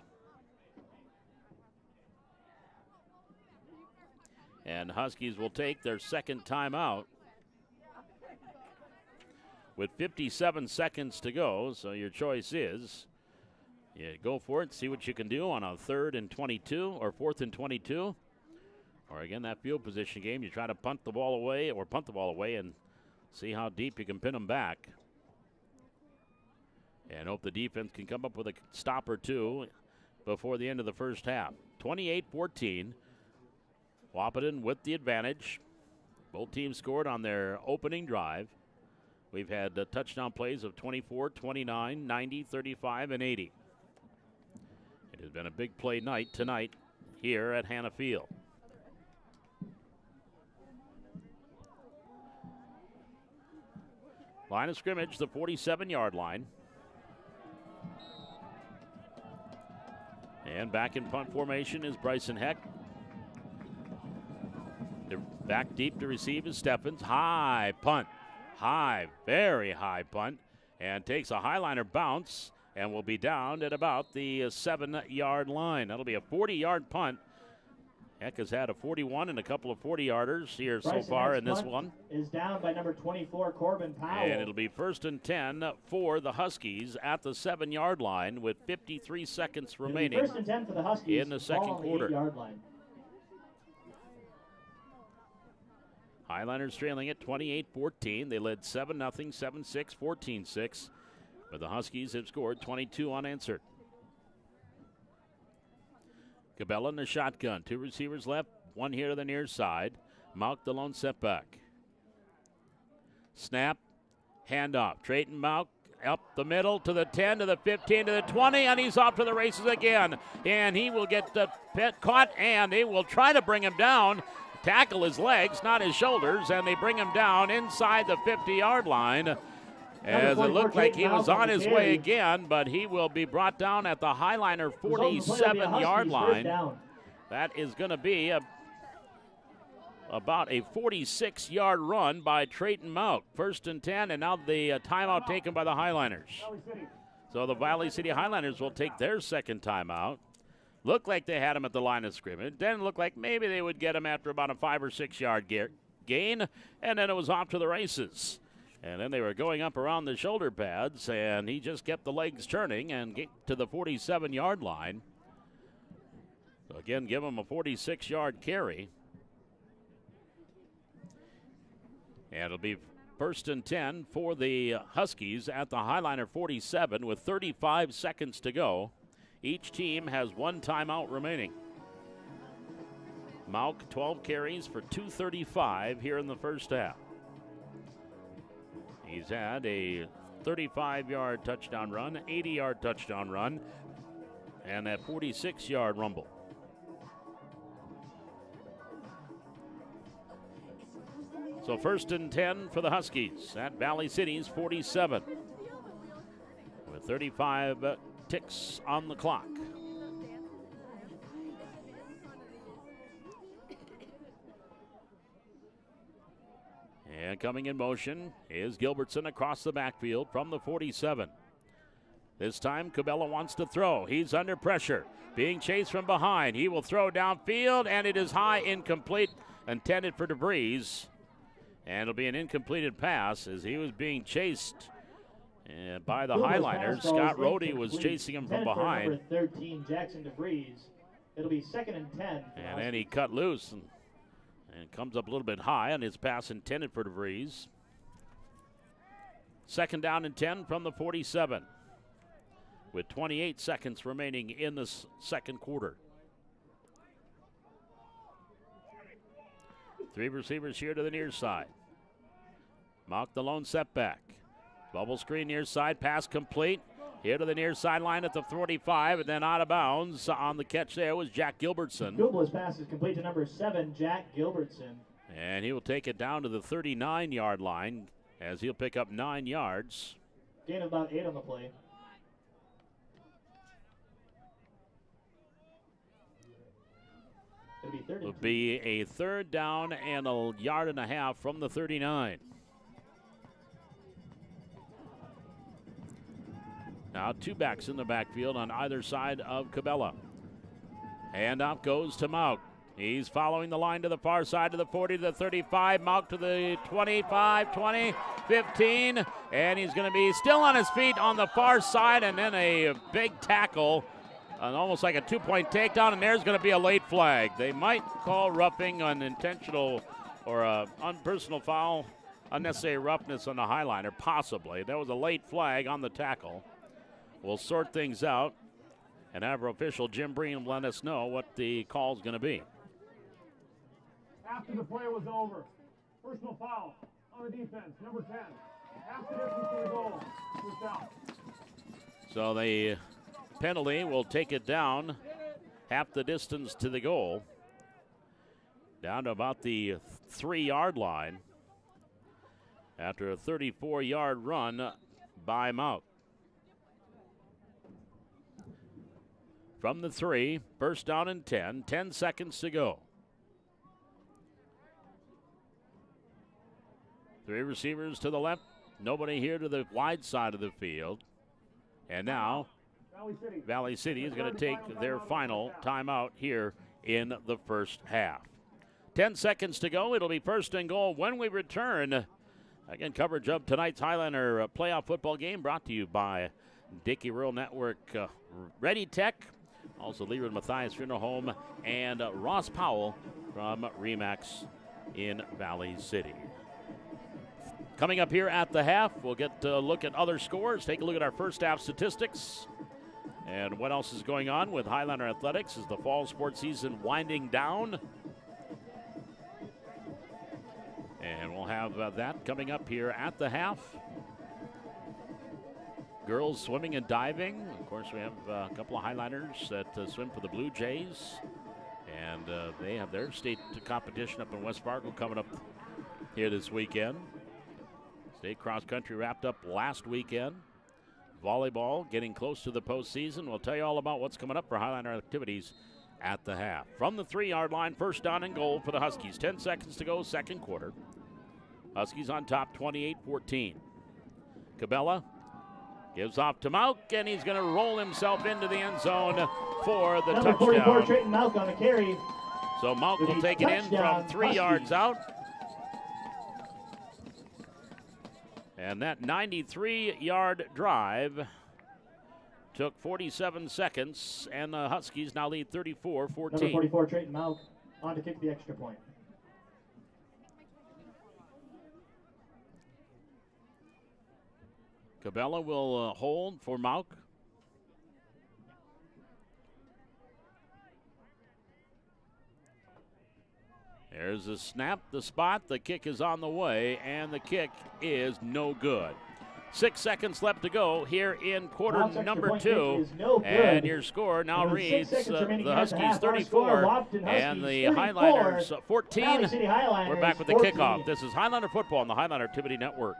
And Huskies will take their 2nd timeout with 57 seconds to go. So your choice is you go for it, see what you can do on a 3rd and 22 or 4th and 22. Or again, that field position game, you try to punt the ball away or punt the ball away and see how deep you can pin them back. And hope the defense can come up with a stop or two before the end of the first half. 28-14. Wahpeton with the advantage. Both teams scored on their opening drive. We've had touchdown plays of 24, 29, 90, 35, and 80. It has been a big play night tonight here at Hannah Field. Line of scrimmage, the 47-yard line. And back in punt formation is Bryson Heck. Back deep to receive is Steffens. High punt. High, very high punt. And takes a Highliner bounce and will be down at about the 7-yard line. That'll be a 40-yard punt. Heck has had a 41 and a couple of 40-yarders here so far in this one. Is down by number 24, Corbin Powell. And it'll be 1st and 10 for the Huskies at the 7-yard line with 53 seconds remaining. 1st and 10 for the Huskies in the second quarter. 8-yard line. Highliners trailing at 28-14. They led 7-0, 7-6, 14-6. But the Huskies have scored 22 unanswered. Cabela in the shotgun. 2 receivers left. 1 here to the near side. Mauk the lone setback. Snap. Handoff. Trayton Mauk up the middle to the 10, to the 15, to the 20, and he's off to the races again. And he will get the pit caught, and they will try to bring him down. Tackle his legs, not his shoulders, and they bring him down inside the 50-yard line. As it looked like he was on his way again, but he will be brought down at the Highliner 47-yard line. That is going to be about a 46-yard run by Trayton Mauk. 1st and 10, and now the timeout taken by the Highliners. So the Valley City Highliners will take their second timeout. Looked like they had him at the line of scrimmage. Then looked like maybe they would get him after about a 5 or 6 yard gain, and then it was off to the races. And then they were going up around the shoulder pads, and he just kept the legs turning and get to the 47-yard line. So again, give him a 46-yard carry. And it'll be 1st and 10 for the Huskies at the Highliner 47 with 35 seconds to go. Each team has 1 timeout remaining. Mauk, 12 carries for 235 here in the first half. He's had a 35-yard touchdown run, 80-yard touchdown run, and that 46-yard rumble. So 1st and 10 for the Huskies at Valley City's 47 with 35 ticks on the clock. And coming in motion is Gilbertson across the backfield from the 47. This time Cabela wants to throw. He's under pressure, being chased from behind. He will throw downfield, and it is high, incomplete, intended for DeVries. And it'll be an incompleted pass as he was being chased by the Highliners. Scott Rohde was chasing him from behind. Number 13, Jackson DeVries. It'll be 2nd and 10. And then he cut loose and comes up a little bit high on his pass intended for DeVries. 2nd down and 10 from the 47 with 28 seconds remaining in the second quarter. 3 receivers here to the near side. Mauk the lone setback. Bubble screen near side, pass complete. Here to the near sideline at the 45, and then out of bounds on the catch there was Jack Gilbertson. Gubla's pass is complete to number 7, Jack Gilbertson. And he will take it down to the 39-yard line as he'll pick up 9 yards. Gain of about 8 on the play. It'll be a 3rd down and a yard and a half from the 39. Now 2 backs in the backfield on either side of Cabela. Handoff goes to Mauk. He's following the line to the far side to the 40 to the 35. Mauk to the 25, 20, 15. And he's going to be still on his feet on the far side, and then a big tackle. Almost like a 2-point takedown, and there's going to be a late flag. They might call roughing on intentional or unpersonal foul, unnecessary roughness on the Highliner, possibly. There was a late flag on the tackle. We'll sort things out and have our official Jim Breen let us know what the call is going to be. After the play was over, personal foul on the defense, number 10. Half the distance to the goal. First down. So the penalty will take it down half the distance to the goal, down to about the 3-yard line after a 34-yard run by Mauk. From the 3, first down and 10 seconds to go. 3 receivers to the left, nobody here to the wide side of the field. And now Valley City is going to take their final timeout here in the first half. 10 seconds to go. It'll be first and goal when we return. Again, coverage of tonight's Highlander playoff football game brought to you by Dickey Rural Network, Ready Tech, also Leroy Matthias Funeral Home, and Ross Powell from Remax in Valley City. Coming up here at the half, we'll get a look at other scores, take a look at our first half statistics, and what else is going on with Highlander Athletics as the fall sports season winding down. And we'll have that coming up here at the half. Girls swimming and diving. Of course, we have a couple of Highlanders that swim for the Blue Jays. And they have their state competition up in West Fargo coming up here this weekend. State cross country wrapped up last weekend. Volleyball getting close to the postseason. We'll tell you all about what's coming up for Highlander activities at the half. From the 3-yard line, first down and goal for the Huskies. 10 seconds to go, second quarter. Huskies on top, 28-14. Cabela gives off to Mauk, and he's going to roll himself into the end zone for the Number 44, touchdown. Trayton Mauk on the carry. So Mauk will take it in from 3 yards out. And that 93-yard drive took 47 seconds, and the Huskies now lead 34-14. Number 44, Trayton Mauk, on to kick the extra point. Cabela will hold for Mauk. There's the snap, the spot, the kick is on the way, and the kick is no good. 6 seconds left to go here in quarter number 2. And your score now reads the Huskies 34 and the Highlanders 14. We're back with the kickoff. This is Highlander football on the Highlander Activity Network.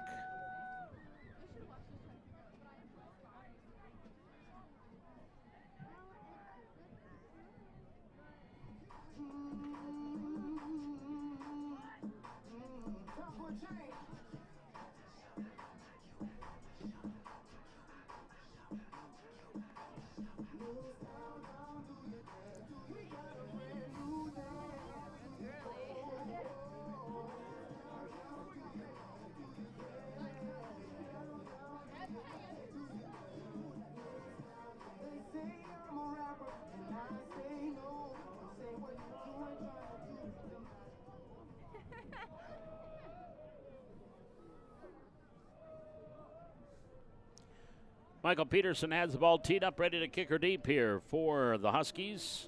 Michael Peterson has the ball teed up, ready to kick her deep here for the Huskies.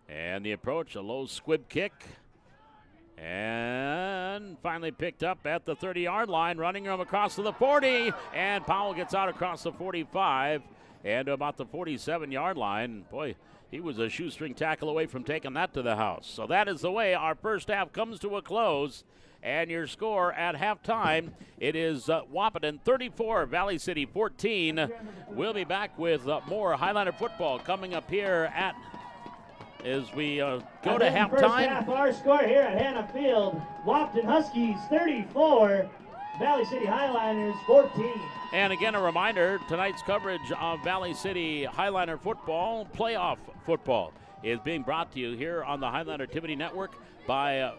And the approach, a low squib kick. And finally picked up at the 30-yard line, running them across to the 40. And Powell gets out across the 45 and to about the 47-yard line. Boy, he was a shoestring tackle away from taking that to the house. So that is the way our first half comes to a close. And your score at halftime, it is Wahpeton 34, Valley City 14. We'll be back with more Highlander football coming up here as we go to halftime. First half, our score here at Hannah Field, Wahpeton Huskies 34, Valley City Highlanders 14. And again, a reminder, tonight's coverage of Valley City Highlander football, playoff football, is being brought to you here on the Highlander Activity Network by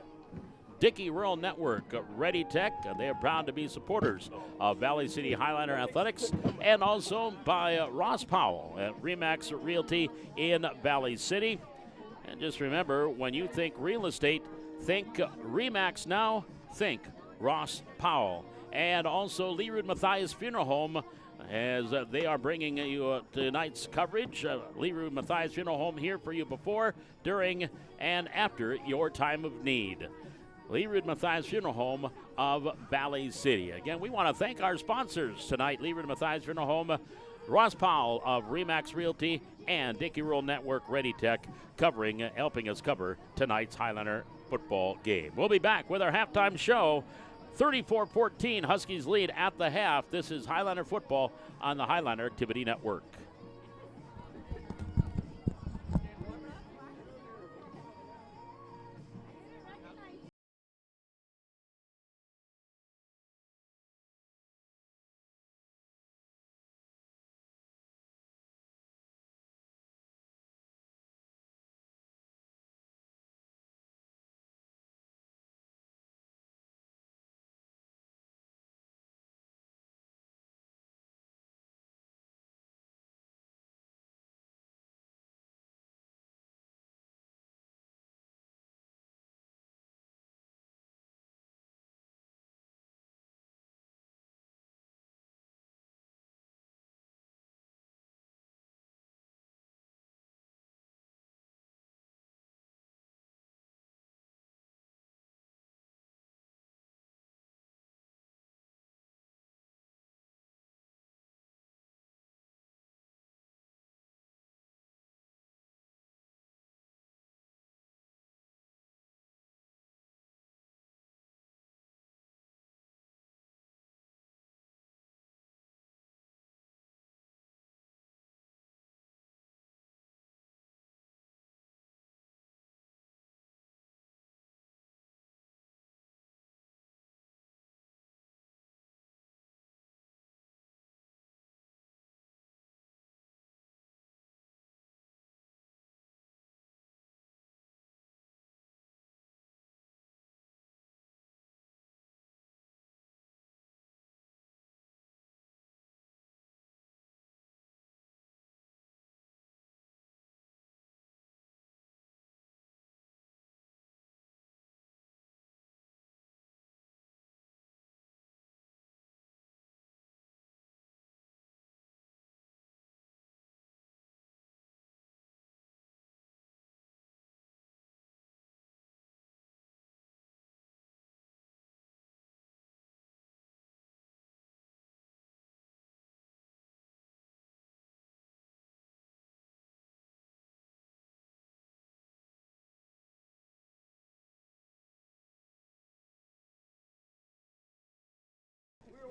Dickey Rural Network, Ready Tech. They are proud to be supporters of Valley City Highlander Athletics, and also by Ross Powell at Remax Realty in Valley City. And just remember, when you think real estate, think Remax now, think Ross Powell. And also Leroy Matthias Funeral Home, as they are bringing you tonight's coverage. Leroy Matthias Funeral Home here for you before, during, and after your time of need. Leroy Matthias Funeral Home of Valley City. Again, we want to thank our sponsors tonight, Leroy Matthias Funeral Home, Ross Powell of Remax Realty, and Dickey Rural Network Ready Tech, helping us cover tonight's Highlander football game. We'll be back with our halftime show. 34-14, Huskies lead at the half. This is Highlander football on the Highlander Activity Network.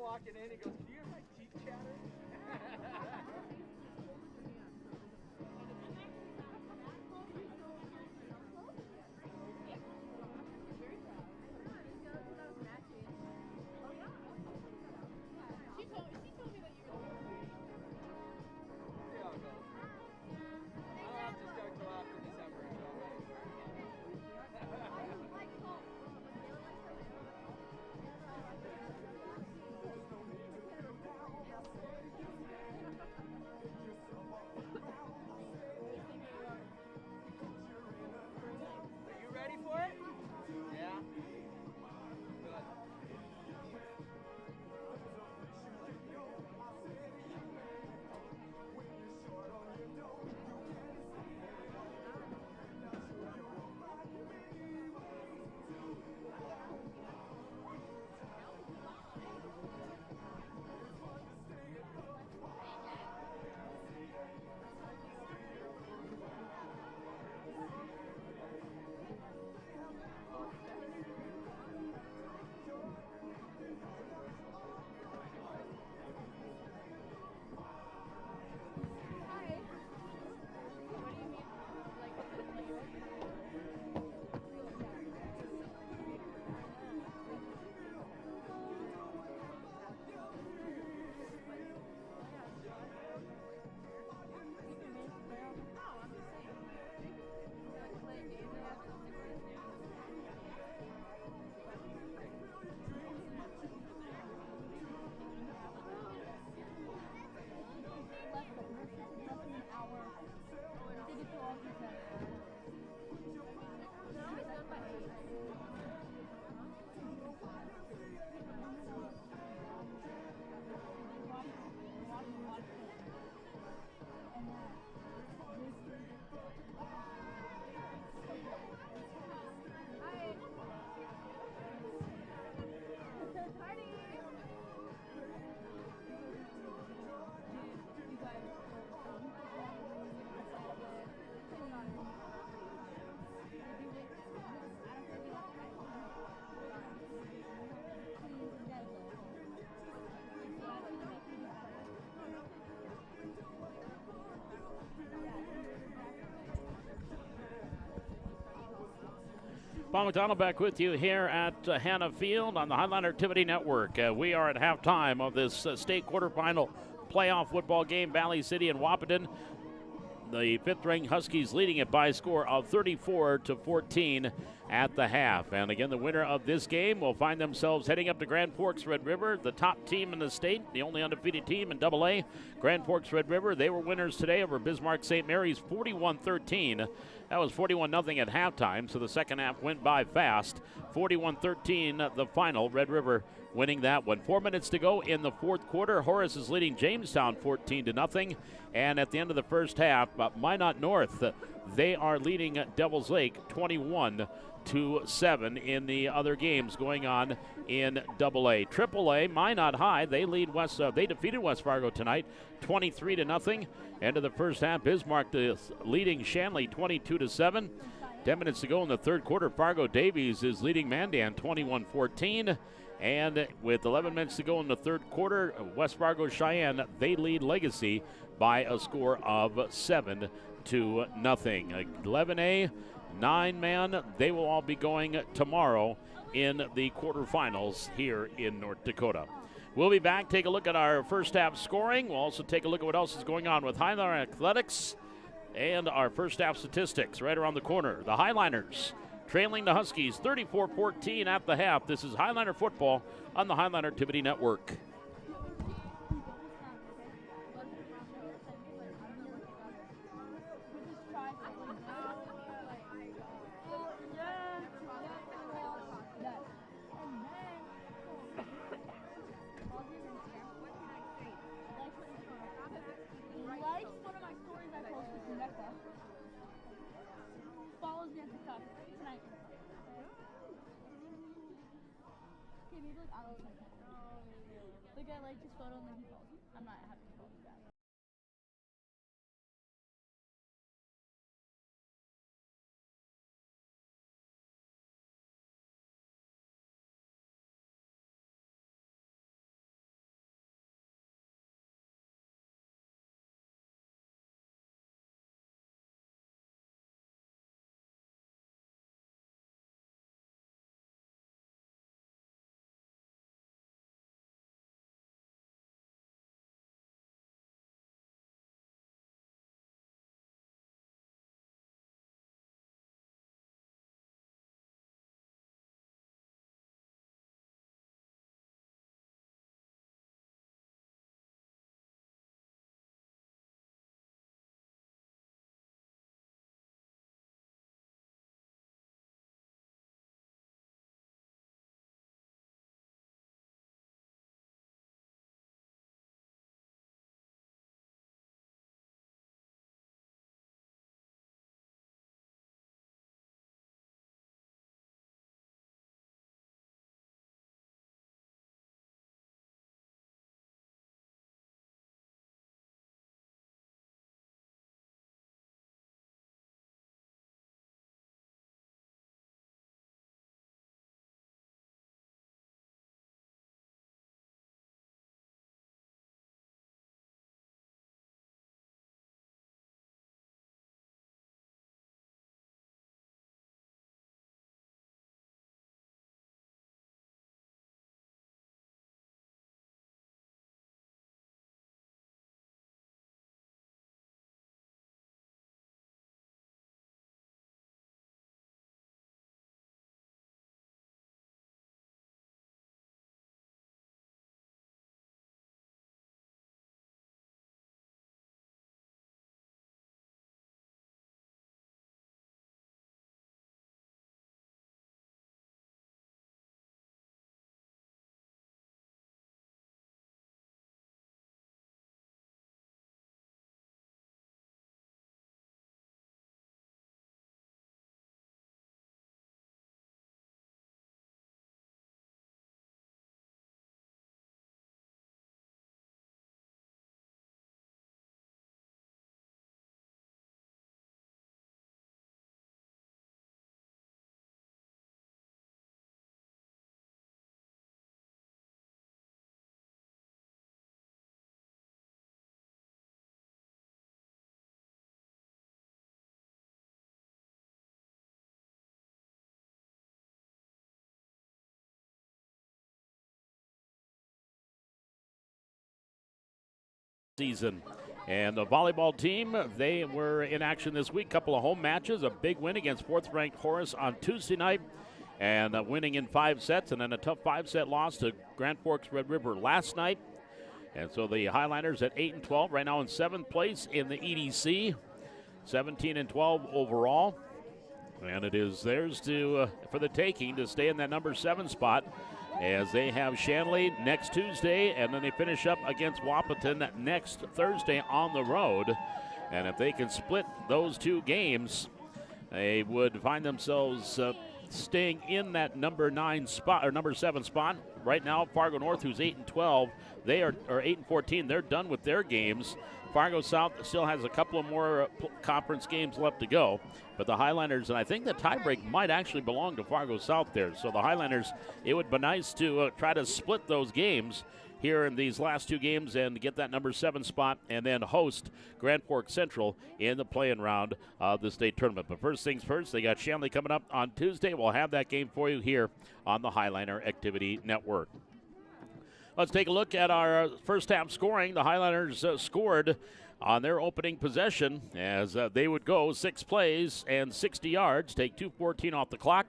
walking in, he goes, "Can you hear my teeth chatter?" Paul McDonald back with you here at Hannah Field on the Highline Activity Network. We are at halftime of this state quarterfinal playoff football game, Valley City and Wahpeton. The fifth-ranked Huskies leading it by a score of 34-14 at the half. And again, the winner of this game will find themselves heading up to Grand Forks Red River, the top team in the state, the only undefeated team in AA. Grand Forks Red River, they were winners today over Bismarck St. Mary's 41-13. That was 41-0 at halftime, so the second half went by fast. 41-13 the final, Red River winning that one. 4 minutes to go in the fourth quarter. Horace is leading Jamestown 14-0. And at the end of the first half, Minot North, they are leading Devils Lake 21-7 in the other games going on in AA. AAA, Minot High, they defeated West Fargo tonight 23-0. End of the first half, Bismarck is leading Shanley 22-7. 10 minutes to go in the third quarter, Fargo Davies is leading Mandan 21-14. And with 11 minutes to go in the third quarter, West Fargo Cheyenne, they lead Legacy by a score of 7-0. 11A, 9-man, they will all be going tomorrow in the quarterfinals here in North Dakota. We'll be back, take a look at our first half scoring. We'll also take a look at what else is going on with Highline Athletics and our first half statistics right around the corner. The Highliners trailing the Huskies 34-14 at the half. This is Highliner football on the Highline Activity Network. Follows me on TikTok tonight. Okay, maybe like I'll like I like his photo and then he follows me. I'm not happy to follow that. season. And the volleyball team, they were in action this week. Couple of home matches, a big win against fourth-ranked Horace on Tuesday night, and winning in 5 sets, and then a tough 5-set loss to Grand Forks Red River last night. And so the Highliners at 8-12, right now in 7th place in the EDC, 17-12 overall. And it is theirs to for the taking to stay in that number 7 spot, as they have Shanley next Tuesday, and then they finish up against Wahpeton next Thursday on the road. And if they can split those 2 games, they would find themselves staying in that number 9 spot or number 7 spot. Right now, Fargo North, who's 8-12, they are 8-14. They're done with their games. Fargo South still has a couple of more conference games left to go. But the Highliners, and I think the tiebreak might actually belong to Fargo South there. So the Highliners, it would be nice to try to split those games here in these last 2 games and get that number 7 spot, and then host Grand Forks Central in the play-in round of the state tournament. But first things first, they got Shanley coming up on Tuesday. We'll have that game for you here on the Highliner Activity Network. Let's take a look at our first half scoring. The Highliners scored on their opening possession as they would go 6 plays and 60 yards, take 2:14 off the clock.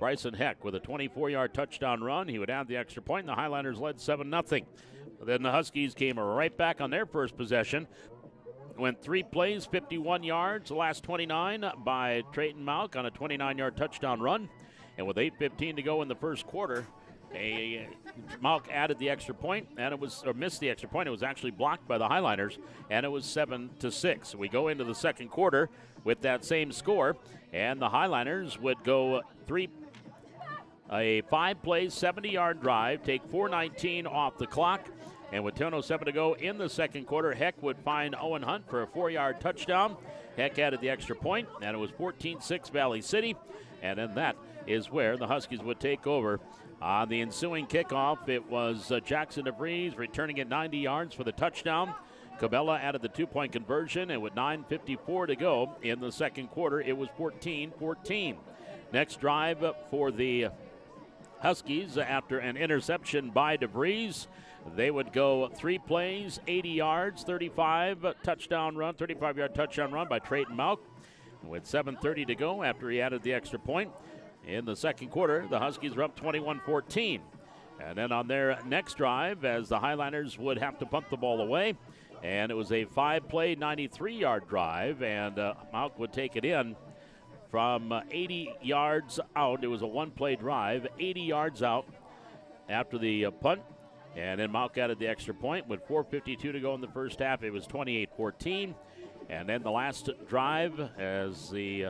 Bryson Heck with a 24-yard touchdown run. He would add the extra point, and the Highliners led 7-0. Then the Huskies came right back on their first possession. Went 3 plays, 51 yards, the last 29 by Trayton Malk on a 29-yard touchdown run. And with 8:15 to go in the first quarter, Malk added the extra point, and it was, or missed the extra point. It was actually blocked by the Highliners, and it was 7-6. We go into the second quarter with that same score, and the Highliners would go a 5-play, 70-yard drive, take 4:19 off the clock, and with 10:07 to go in the second quarter, Heck would find Owen Hunt for a 4-yard touchdown. Heck added the extra point, and it was 14-6 Valley City, and then that is where the Huskies would take over. On the ensuing kickoff, it was Jackson DeVries returning at 90 yards for the touchdown. Cabela added the 2-point conversion, and with 9:54 to go in the second quarter, it was 14-14. Next drive for the Huskies, after an interception by DeVries, they would go 3 plays, 80 yards, 35-yard touchdown run by Trayton Malk. With 7:30 to go after he added the extra point. In the second quarter, the Huskies were up 21-14. And then on their next drive, as the Highliners would have to punt the ball away, and it was a 5-play, 93-yard drive, and Malk would take it in from 80 yards out. It was a 1-play drive, 80 yards out after the punt, and then Malk added the extra point. With 4:52 to go in the first half, it was 28-14. And then the last drive, as the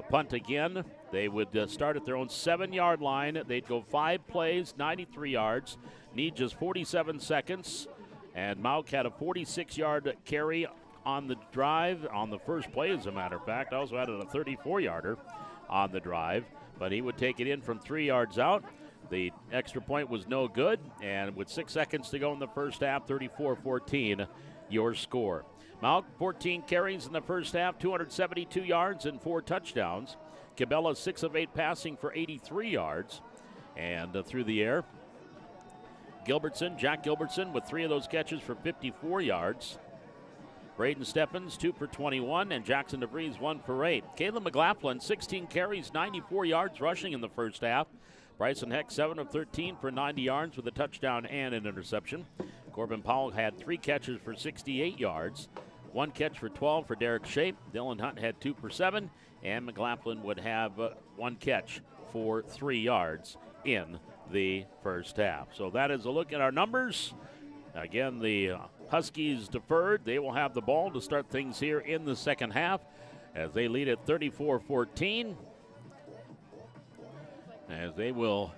punt again, they would start at their own 7-yard line. They'd go 5 plays, 93 yards, need just 47 seconds. And Malk had a 46-yard carry on the drive, on the first play, as a matter of fact. Also added a 34-yarder on the drive, but he would take it in from 3 yards out. The extra point was no good, and with 6 seconds to go in the first half, 34-14, your score. Malk, 14 carries in the first half, 272 yards and 4 touchdowns. Cabela, 6 of 8 passing for 83 yards. And through the air, Jack Gilbertson with 3 of those catches for 54 yards. Braden Stephens, 2 for 21, and Jackson DeVries, 1 for 8. Caleb McLaughlin, 16 carries, 94 yards rushing in the first half. Bryson Heck, 7 of 13 for 90 yards with a touchdown and an interception. Corbin Powell had 3 catches for 68 yards. 1 catch for 12 for Derek Shape. Dylan Hunt had 2 for 7, and McLaughlin would have 1 catch for 3 yards in the first half. So that is a look at our numbers. Again, the Huskies deferred. They will have the ball to start things here in the second half as they lead at 34-14. As they will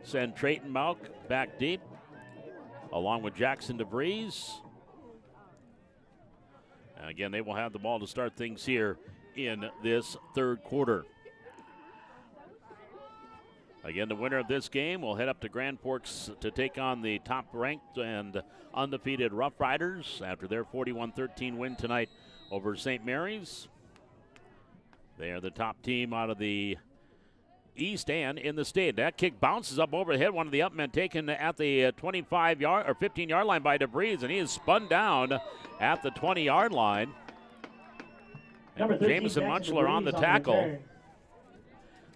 send Trayton Malk back deep, along with Jackson DeVries. Again, they will have the ball to start things here in this third quarter. Again, the winner of this game will head up to Grand Forks to take on the top-ranked and undefeated Rough Riders after their 41-13 win tonight over St. Mary's. They are the top team out of the East and in the state. That kick bounces up over the head. One of the up men taken at the 25-yard or 15-yard line by DeBreeze, and he is spun down at the 20-yard line. Jameson Mutchler on the tackle.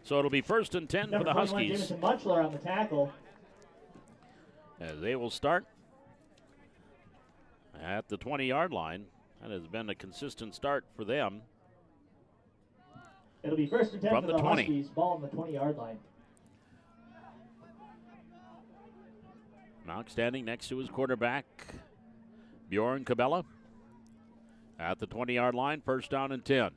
So it'll be 1st and 10 for the Huskies. Jameson Mutchler on the tackle. As they will start at the 20-yard line. That has been a consistent start for them. It'll be 1st and 10 from for the 20. Huskies. Ball on the 20-yard line. Malk standing next to his quarterback, Bjorn Cabela. At the 20-yard line, 1st down and 10.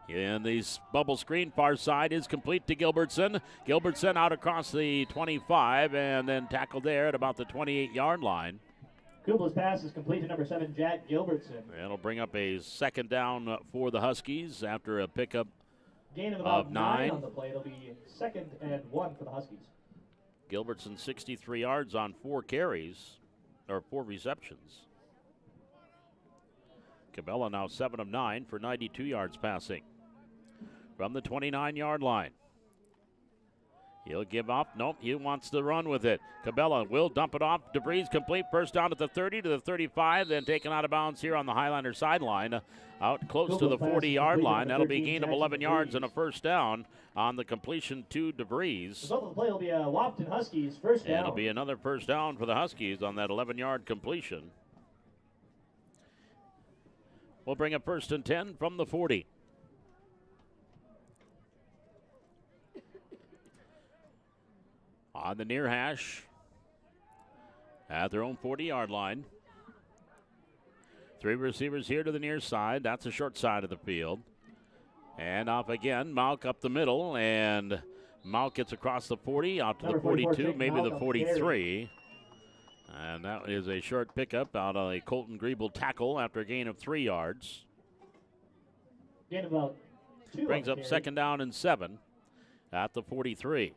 In the bubble screen, far side is complete to Gilbertson. Gilbertson out across the 25 and then tackled there at about the 28-yard line. Kubla's pass is complete to number 7, Jack Gilbertson. It'll bring up a 2nd down for the Huskies after a pickup Gain of about 9 9 on the play. It'll be 2nd and 1 for the Huskies. Gilbertson 63 yards on 4 carries, or 4 receptions. Cabela now 7 of 9 for 92 yards passing. From the 29-yard line. He'll give up. Nope, he wants to run with it. Cabela will dump it off. DeBreeze complete. 1st down at the 30 to the 35, then taken out of bounds here on the Highlander sideline. Out close to the 40-yard line. That'll be a gain of 11 yards and a 1st down on the completion to DeBreeze. The result of the play will be a Wahpeton Huskies 1st down. And it'll be another 1st down for the Huskies on that 11-yard completion. We'll bring up 1st and 10 from the 40. On the near hash at their own 40-yard line. 3 receivers here to the near side. That's the short side of the field. And off again, Malk up the middle, and Malk gets across the 40, out to the 42, maybe the 43. And that is a short pickup out of a Colton Griebel tackle after a gain of 3 yards. Gain of about 2. Brings up 2nd down and 7 at the 43.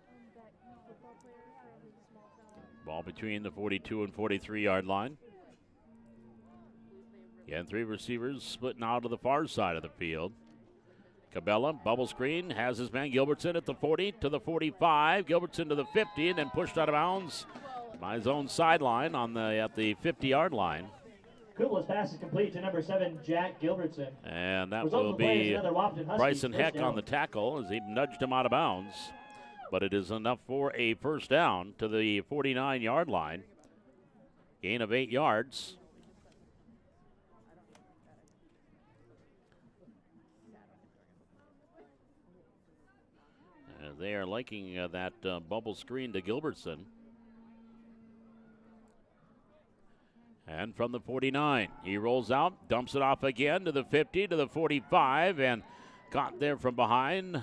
Ball between the 42 and 43-yard line. Again, 3 receivers splitting out to the far side of the field. Cabela, bubble screen, has his man Gilbertson at the 40 to the 45. Gilbertson to the 50 and then pushed out of bounds by his own sideline on at the 50-yard line. Kubla's pass is complete to number 7, Jack Gilbertson. And that will be Bryson Heck on the tackle as he nudged him out of bounds. But it is enough for a 1st down to the 49-yard line. Gain of 8 yards. They are liking that bubble screen to Gilbertson. And from the 49, he rolls out, dumps it off again to the 50, to the 45, and caught there from behind.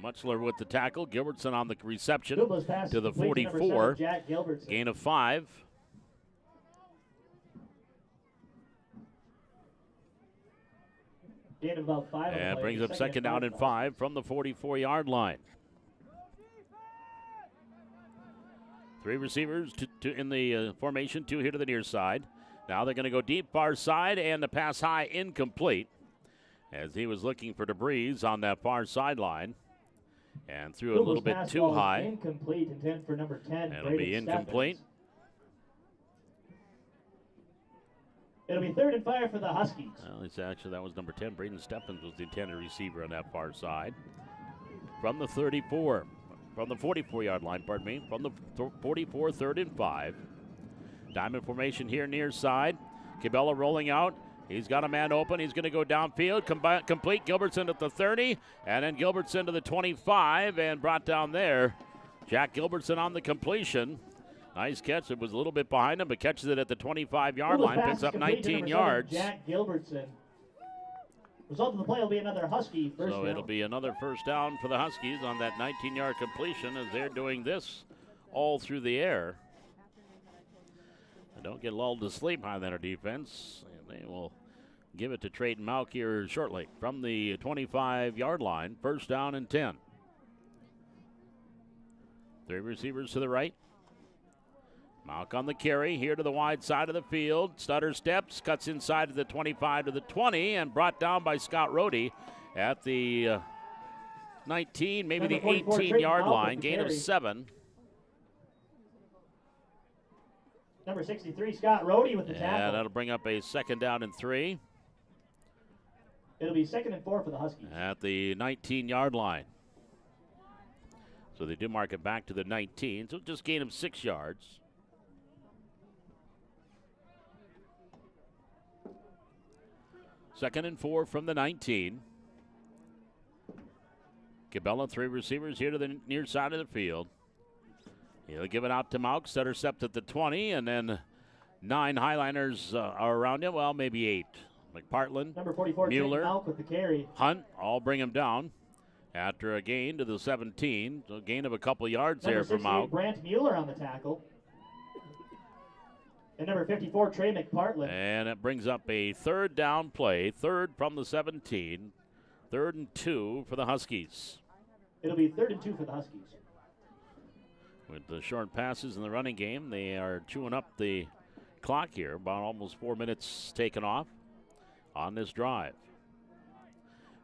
Mutchler with the tackle. Gilbertson on the reception to the 44. Gain of 5. Gain of about 5. And brings up 2nd down and 5 from the 44-yard line. 3 receivers in the formation, 2 here to the near side. Now they're going to go deep far side, and the pass high incomplete as he was looking for DeBreeze on that far sideline. And threw a little bit too high. Incomplete, intended for number 10. It'll be incomplete. It'll be 3rd and 5 for the Huskies. Well, it's actually, that was number 10. Braden Stephens was the intended receiver on that far side. From the 34, from the 44-yard line, pardon me, from the 44, 3rd and 5. Diamond formation here near side. Cabela rolling out. He's got a man open. He's going to go downfield. Complete. Gilbertson at the 30. And then Gilbertson to the 25 and brought down there. Jack Gilbertson on the completion. Nice catch. It was a little bit behind him, but catches it at the 25-yard line. Picks up 19 yards. Jack Gilbertson. Result of the play will be another Husky first down. So it'll be another 1st down for the Huskies on that 19-yard completion as they're doing this all through the air. Don't get lulled to sleep by their defense. They will give it to Trayton Malk here shortly from the 25-yard line. 1st down and 10. 3 receivers to the right. Malk on the carry here to the wide side of the field. Stutter steps, cuts inside to the 25 to the 20, and brought down by Scott Rohde at the 19, maybe Number the 44, 18-yard Malcolm line, to gain of carry. 7. Number 63, Scott Rohde with the And tackle. that'll bring up a 2nd down and 3 It'll be 2nd and 4 for the Huskies. at the 19-yard line. So they do mark it back to the 19, so just gain of 6 yards. Second and 4 from the 19. Cabela, 3 receivers here to the near side of the field. He'll give it out to Maux, intercept at the 20, and then 9 Highliners are around him. Well, maybe 8. McPartland, Number 44, Mueller, Malk with the carry. Hunt, all bring him down after a gain to the 17. So a gain of a couple yards Number there for 68, Maux. Brant Mueller on the tackle. And number 54, Trey McPartland. And it brings up a 3rd down play, 3rd from the 17, 3rd and 2 for the Huskies. It'll be 3rd and 2 for the Huskies. With the short passes in the running game, they are chewing up the clock here. About almost 4 minutes taken off on this drive.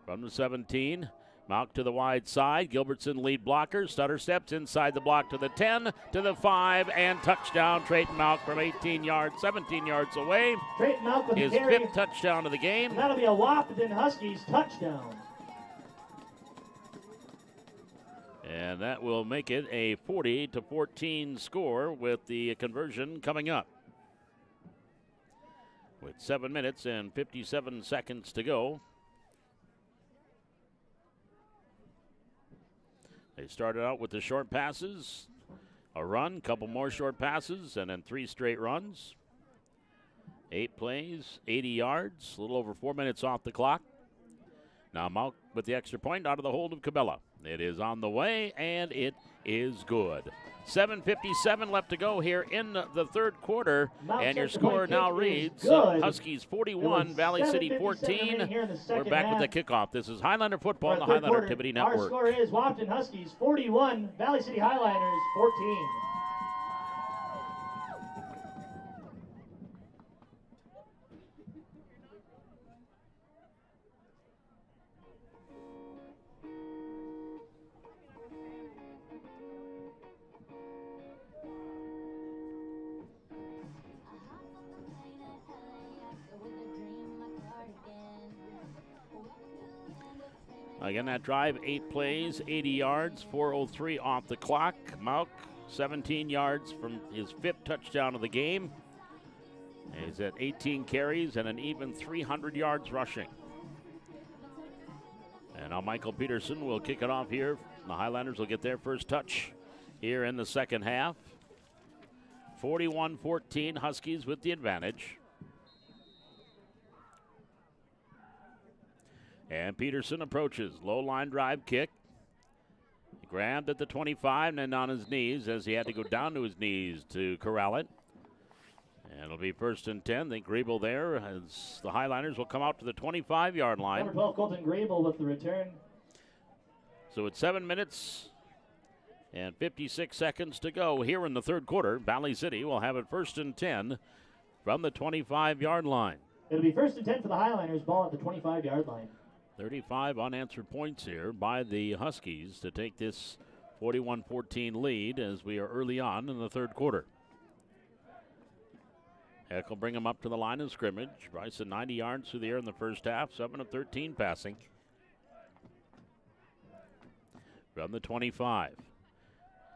From the 17, Malk to the wide side. Gilbertson lead blocker. Stutter steps inside the block to the 10, to the 5, and touchdown. Trayton Malk from 18 yards, 17 yards away. Trayton Malk with His the carry. 5th touchdown of the game. And that'll be a Wahpeton Huskies touchdown. And that will make it a 40-14 score with the conversion coming up. With 7 minutes and 57 seconds to go. They started out with the short passes, a run, couple more short passes, and then 3 straight runs. 8 plays, 80 yards, a little over 4 minutes off the clock. Now Malk with the extra point out of the hold of Cabela. It is on the way, and it is good. 7:57 left to go here in the 3rd quarter, and your score now reads Huskies 41, Valley City 14. We're back with the kickoff. This is Highlander football on the Highland Activity Network. Our score is Wahpeton Huskies 41, Valley City Highliners 14. Again, that drive, 8 plays, 80 yards, 4:03 off the clock. Malk, 17 yards from his 5th touchdown of the game. He's at 18 carries and an even 300 yards rushing. And now Michael Peterson will kick it off here. The Highlanders will get their first touch here in the 2nd half. 41-14, Huskies with the advantage. And Peterson approaches. Low line drive kick. Grabbed at the 25 and then on his knees as he had to go down to his knees to corral it. And it'll be 1st and 10. I think Griebel there as the Highliners will come out to the 25-yard line. Number 12, Colton Griebel with the return. So it's 7 minutes and 56 seconds to go here in the 3rd quarter. Valley City will have it 1st and 10 from the 25-yard line. It'll be 1st and 10 for the Highliners, ball at the 25-yard line. 35 unanswered points here by the Huskies to take this 41-14 lead as we are early on in the 3rd quarter. Heck will bring him up to the line of scrimmage. Bryson 90 yards through the air in the 1st half, 7 of 13 passing. From the 25.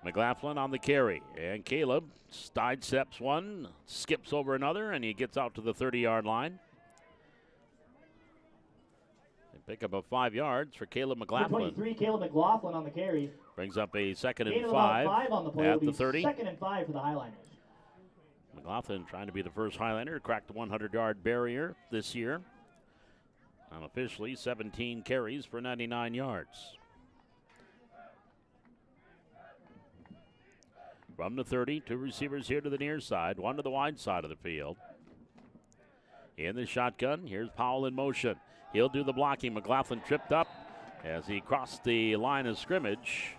McLaughlin on the carry, and Caleb sidesteps one, skips over another, and he gets out to the 30-yard line. Pick up a 5 yards for Caleb McLaughlin. 23, Caleb McLaughlin on the carry. Brings up a 2nd Gain and of 5 about 5 on the play. at the 30. 2nd and 5 for the Highliners. McLaughlin trying to be the first Highlander to crack the 100-yard barrier this year. Unofficially, 17 carries for 99 yards. From the 30, 2 receivers here to the near side, 1 to the wide side of the field. In the shotgun, here's Powell in motion. He'll do the blocking. McLaughlin tripped up as he crossed the line of scrimmage.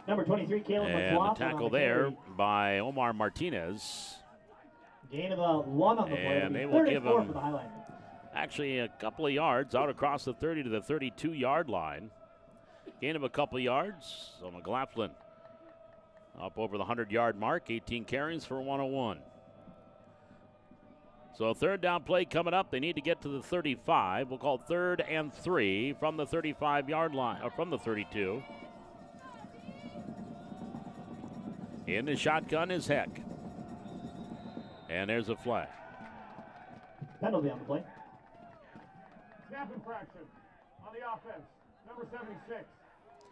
Number 23, Caleb and McLaughlin. the tackle on the there carry. by Omar Martinez. Gain of a 1 on the play. And they It'll will be 3rd give and 4 him for the Highliners. actually a couple of yards out across the 30 to the 32-yard line. Gain of a couple yards. So McLaughlin up over the 100-yard mark. 18 carries for 101. So third down play coming up. They need to get to the 35. We'll call 3rd and 3 from the 35-yard line, or from the 32. In the shotgun is Heck. And there's a flag. Penalty on the play. Snap infraction on the offense. Number 76.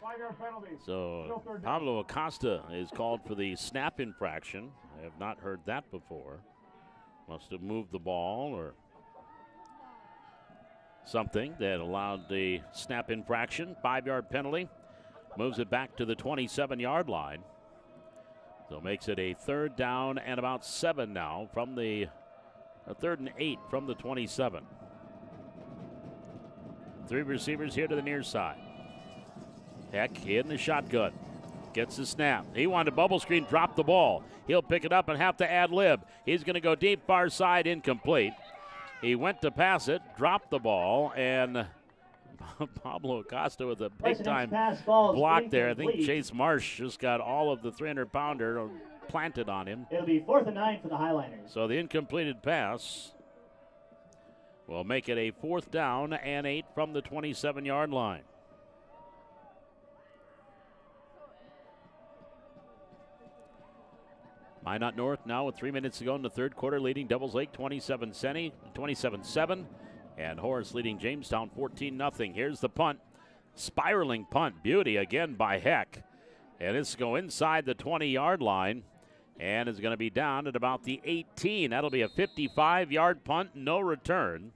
5-yard penalty. So Pablo Acosta is called for the snap infraction. I have not heard that before. Must have moved the ball or something that allowed the snap infraction. 5-yard penalty. Moves it back to the 27-yard line. So makes it a 3rd down and about 7 now from the 3rd and 8 from the 27. 3 receivers here to the near side. Heck in the shotgun. Gets the snap. He wanted a bubble screen, drop the ball. He'll pick it up and have to ad lib. He's going to go deep, far side, incomplete. He went to pass it, dropped the ball, and Pablo Acosta with a big-time block there. I think Chase Marsh just got all of the 300-pounder planted on him. It'll be 4th and 9 for the Highliners. So the incompleted pass will make it a 4th down and 8 from the 27-yard line. Minot North now with 3 minutes to go in the 3rd quarter, leading Devils Lake 27-7. And Horace leading Jamestown 14-0. Here's the punt. Spiraling punt. Beauty again by Heck. And it's go inside the 20-yard line. And is going to be down at about the 18. That'll be a 55-yard punt, no return.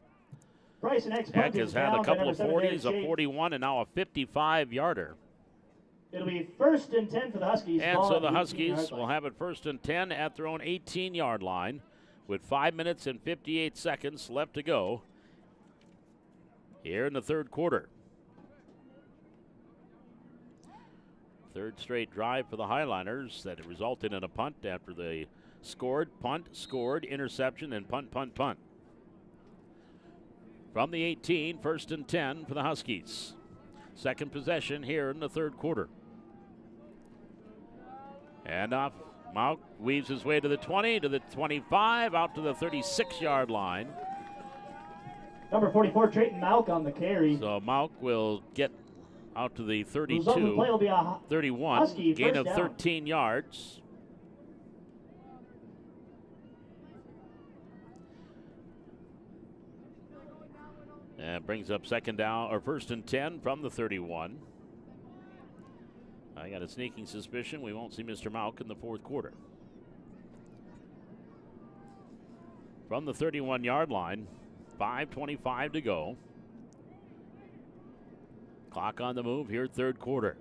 Heck has had a couple of 40s, a 41, and now a 55-yarder. It'll be 1st and 10 for the Huskies. And so the Huskies will have it 1st and 10 at their own 18-yard line with 5 minutes and 58 seconds left to go here in the 3rd quarter. 3rd straight drive for the Highliners that resulted in a punt after they scored, punt, scored, interception, and punt. From the 18, 1st and 10 for the Huskies. 2nd possession here in the 3rd quarter. And off, Mauk weaves his way to the 20, to the 25, out to the 36-yard line. Number 44, Trayton Mauk on the carry. So Mauk will get out to the 32, Result of the play will be a 31, Husky gain of down. 13 yards. And brings up 2nd down, or 1st and 10 from the 31. I got a sneaking suspicion we won't see Mr. Mauk in the 4th quarter. From the 31-yard line, 5:25 to go. Clock on the move here, 3rd quarter.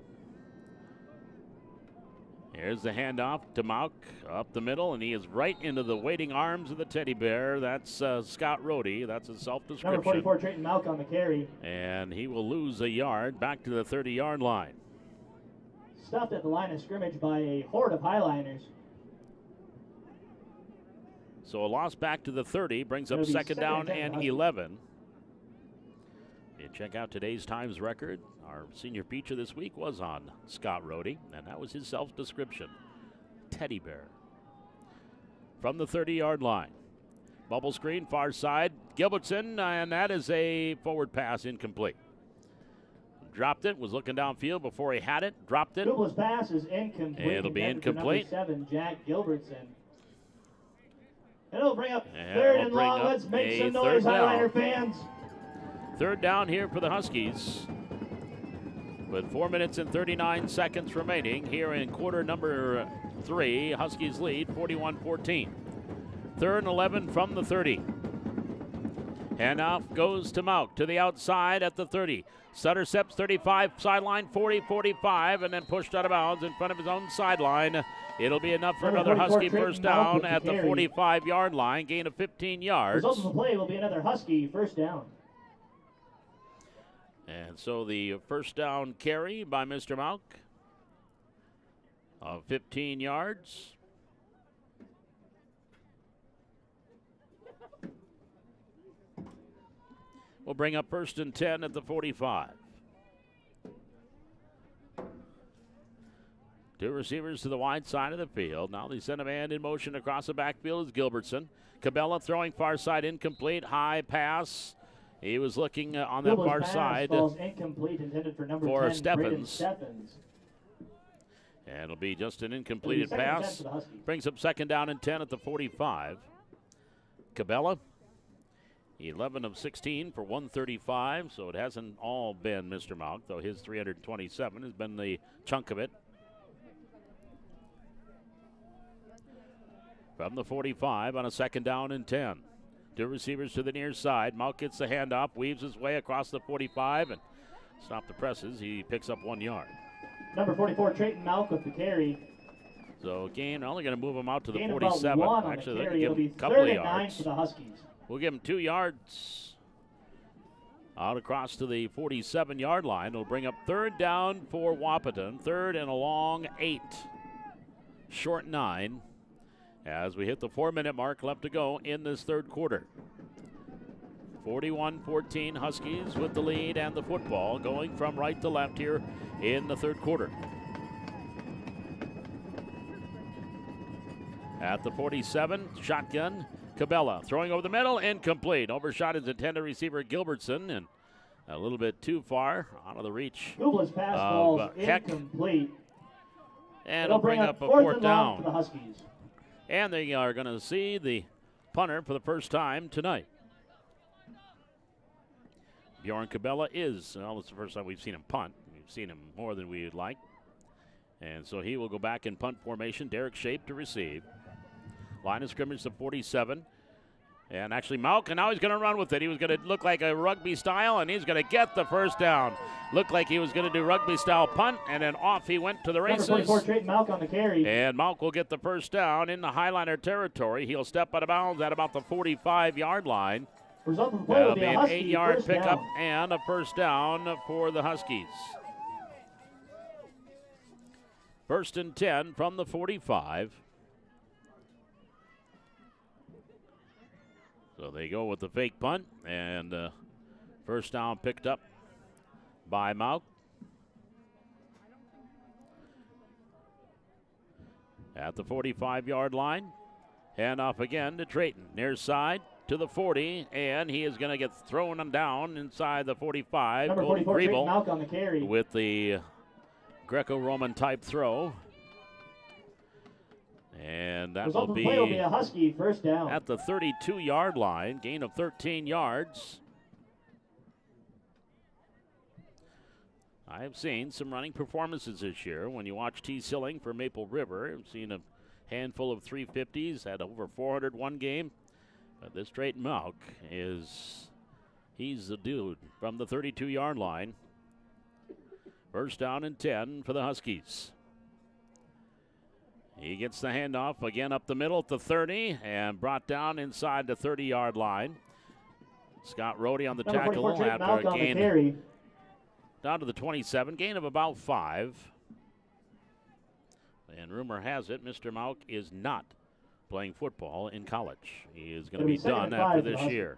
Here's the handoff to Mauk up the middle, and he is right into the waiting arms of the teddy bear. That's Scott Rohde. That's a self-description. Number 44, Trayton Mauk on the carry. And he will lose a yard back to the 30-yard line. Stopped at the line of scrimmage by a horde of Highliners. So a loss back to the 30 brings up It'll be 2nd down 2nd and 10 and Huskies. 11. You check out today's Times record. Our senior feature this week was on Scott Rohde, and that was his self-description. Teddy bear. From the 30-yard line. Bubble screen, far side. Gilbertson, and that is a forward pass incomplete. Dropped it, was looking downfield before he had it, dropped it. Douglas pass is incomplete. It'll be Intended for incomplete. Number 7, Jack Gilbertson. And it'll bring up And 3rd it'll and bring long. up Let's make a some noise, 3rd down. Highliner fans. 3rd down here for the Huskies. With 4 minutes and 39 seconds remaining here in quarter number 3. Huskies lead 41-14. 3rd and 11 from the 30. Handoff goes to Mauk to the outside at the 30. Sutter steps 35, sideline 40, 45, and then pushed out of bounds in front of his own sideline. It'll be enough for Number another 44, Husky Trayton first Mauk down with the at the carry. 45-yard line, gain of 15 yards. Result of the play will be another Husky first down. And so the first down carry by Mr. Mauk of 15 yards. We'll bring up 1st and 10 at the 45. Two receivers to the wide side of the field. Now they send a man in motion across the backfield is Gilbertson. Cabela throwing far side, incomplete, high pass. He was looking on that far side falls incomplete, intended for number for 10, Stephens. Stephens. And it'll be just an incompleted It'll be second and 10 pass. for the Huskies. Brings up 2nd down and 10 at the 45. Cabela, 11 of 16 for 135, so it hasn't all been Mr. Mount, though his 327 has been the chunk of it. From the 45 on a 2nd down and 10. Two receivers to the near side. Mount gets the handoff, weaves his way across the 45, and stop the presses. He picks up 1 yard. Number 44, Trayton Malk with the carry. So gain, only going to move him out to the Gain 47. about 1 Actually, on they're the going carry. to It'll give be him a couple 3rd of and 9 yards. for the Huskies. We'll give him 2 yards out across to the 47-yard line. It'll bring up 3rd down for Wahpeton. 3rd and a long 8. Short 9 as we hit the 4-minute mark left to go in this 3rd quarter. 41-14 Huskies with the lead and the football going from right to left here in the 3rd quarter. At the 47, shotgun, Cabela throwing over the middle, incomplete. Overshot his intended receiver Gilbertson, and a little bit too far out of the reach Kubla's pass falls Heck. incomplete. And It'll it'll bring up a 4th for the down. Huskies. And they are going to see the punter for the first time tonight. Bjorn Cabela is, well, it's the first time we've seen him punt. We've seen him more than we'd like. And so he will go back in punt formation. Derek Shape to receive. Line of scrimmage to 47. And actually Malk, and now he's going to run with it. He was going to look like a rugby style, and he's going to get the first down. Looked like he was going to do rugby style punt, and then off he went to the races. Number 44, Trayton Malk on the carry. And Malk will get the first down in the Highliner territory. He'll step out of bounds at about the 45-yard line. Result of the play will That'll be be a an Husky 8-yard first pickup down. and a first down for the Huskies. 1st and 10 from the 45. So they go with the fake punt, and first down picked up by Malk. At the 45-yard line, handoff again to Trayton, near side to the 40, and he is going to get thrown down inside the 45. Number Golden 44, Trayton Griebel Malk on the carry. with the Greco-Roman type throw. And that Result will of the play will be be a Husky first down. at the 32-yard line, gain of 13 yards. I have seen some running performances this year. When you watch T. Silling for Maple River, I've seen a handful of 350s, had over 400 one game. But this Trayton Malk he's the dude from the 32-yard line. First down and 10 for the Huskies. He gets the handoff again up the middle at the 30 and brought down inside the 30-yard line. Scott Rohde on the Number tackle 44, Trayton after Malk a on the gain carry. down to the 27, gain of about 5. And rumor has it, Mr. Malk is not playing football in college. He is going to be done after this year.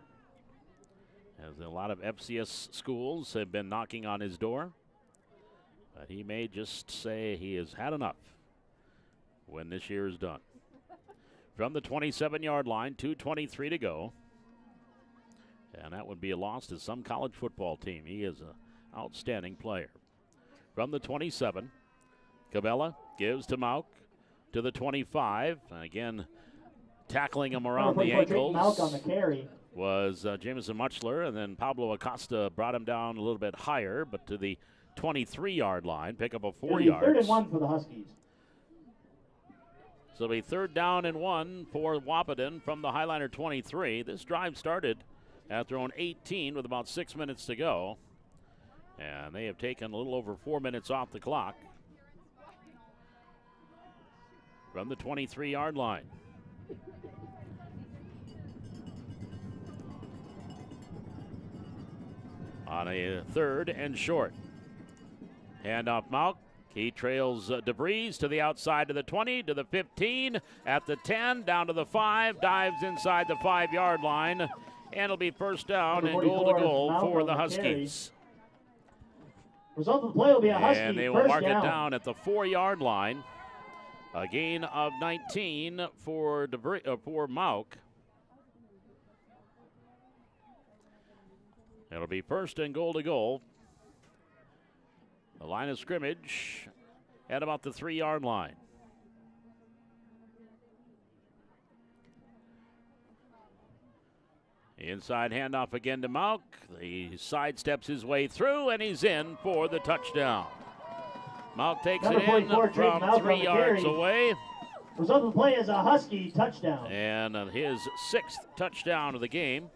As a lot of FCS schools have been knocking on his door. But he may just say he has had enough when this year is done. From the 27-yard line, 2:23 to go. And that would be a loss to some college football team. He is an outstanding player. From the 27, Cabela gives to Malk to the 25. And again, tackling him around the ankles Malk on the carry. was Jameson Muchler, and then Pablo Acosta brought him down a little bit higher, but to the 23-yard line, pick up a 4 yards. 3rd and 1 for the Huskies. So it'll be 3rd down and 1 for Wahpeton from the Highliner 23. This drive started at their own 18 with about 6 minutes to go. And they have taken a little over 4 minutes off the clock. From the 23-yard line. On a 3rd and short. Handoff Malk. He trails DeVries to the outside to the 20, to the 15, at the 10, down to the 5, dives inside the 5-yard line, and it'll be first down and goal to goal for the Huskies. Result of the play will be a Husky And they will first mark down. it down at the 4-yard line. A gain of 19 for Mauk. It'll be first and goal to goal. The line of scrimmage at about the 3-yard line. Inside handoff again to Mauk. He sidesteps his way through, and he's in for the touchdown. Mauk takes it in from 3 yards away. Result of the play is a Husky touchdown. And his 6th touchdown of the game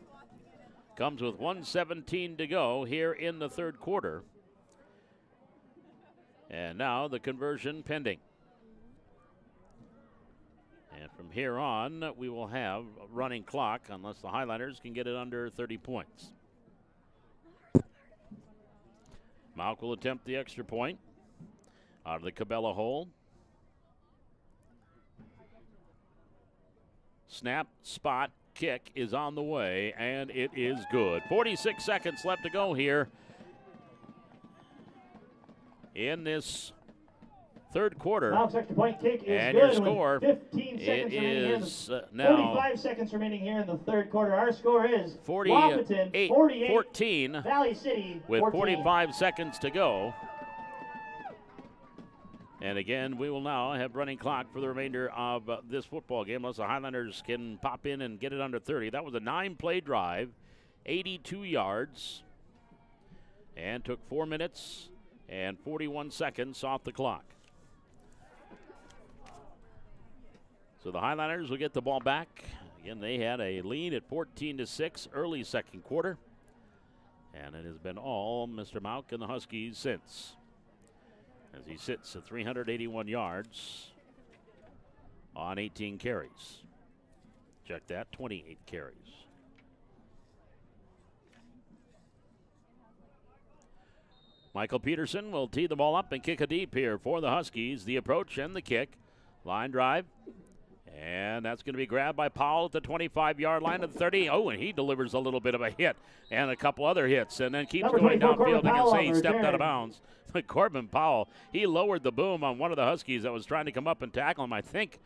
comes with 1:17 to go here in the third quarter. And now the conversion pending. And from here on, we will have a running clock unless the Highliners can get it under 30 points. Mauk will attempt the extra point out of the Cabela hole. Snap, spot, kick is on the way, and it is good. 46 seconds left to go here in this third quarter. Mauk's extra point kick is and good. your score, 15 seconds it remaining is here now 45 seconds remaining here in the third quarter. Our score is 48, 14 Valley City with 14. 45 seconds to go. And again, we will now have running clock for the remainder of this football game unless the Highlanders can pop in and get it under 30. That was a 9-play drive, 82 yards, and took 4 minutes and 41 seconds off the clock. So the Highlanders will get the ball back. Again, they had a lead at 14-6 early second quarter. And it has been all Mr. Mauk and the Huskies since, as he sits at 381 yards on 18 carries. Check that, 28 carries. Michael Peterson will tee the ball up and kick a deep here for the Huskies. The approach and the kick. Line drive. And that's going to be grabbed by Powell at the 25-yard line of the 30. Oh, and he delivers a little bit of a hit and a couple other hits and then keeps going downfield. You can say he stepped out of bounds. Corbin Powell, he lowered the boom on one of the Huskies that was trying to come up and tackle him. I think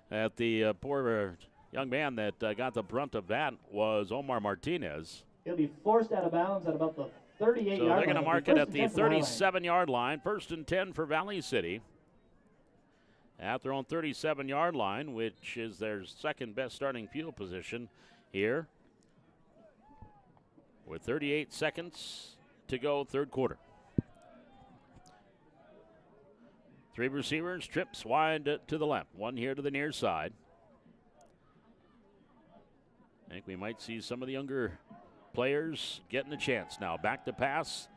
that the poor young man that got the brunt of that was Omar Martinez. He'll be forced out of bounds at about the 38-yard line. So they're going to mark it at the 37-yard line. First and 10 for Valley City. At their own 37-yard line, which is their second best starting field position here. With 38 seconds to go, third quarter. 3 receivers, trips wide to the left. One here to the near side. I think we might see some of the younger players getting a chance now. Back to pass.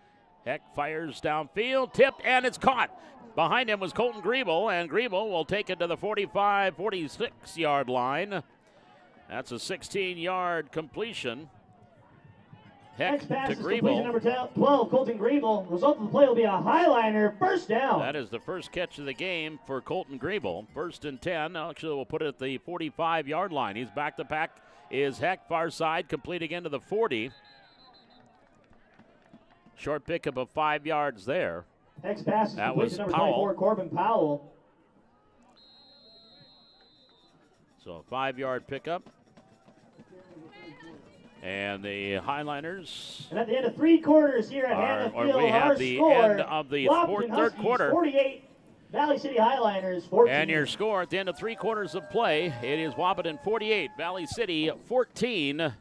Heck fires downfield, tipped, and it's caught. Behind him was Colton Griebel, and Griebel will take it to the 45, 46-yard line. That's a 16-yard completion. Heck to Griebel. Number 12, Colton Griebel. Result of the play will be a Highliner first down. That is the first catch of the game for Colton Griebel. First and 10. Actually, we'll put it at the 45-yard line. He's back to pack. Is Heck far side, complete again to the 40. Short pickup of 5 yards there. Next pass is that was number Powell. 24, Corbin Powell. So a 5-yard pickup. And the Highliners. And at the end of 3 quarters here at Hannah Field, we have the end of the third quarter. 48, Valley City Highliners 14. And your score at the end of 3 quarters of play, it is Wahpeton 48, Valley City 14.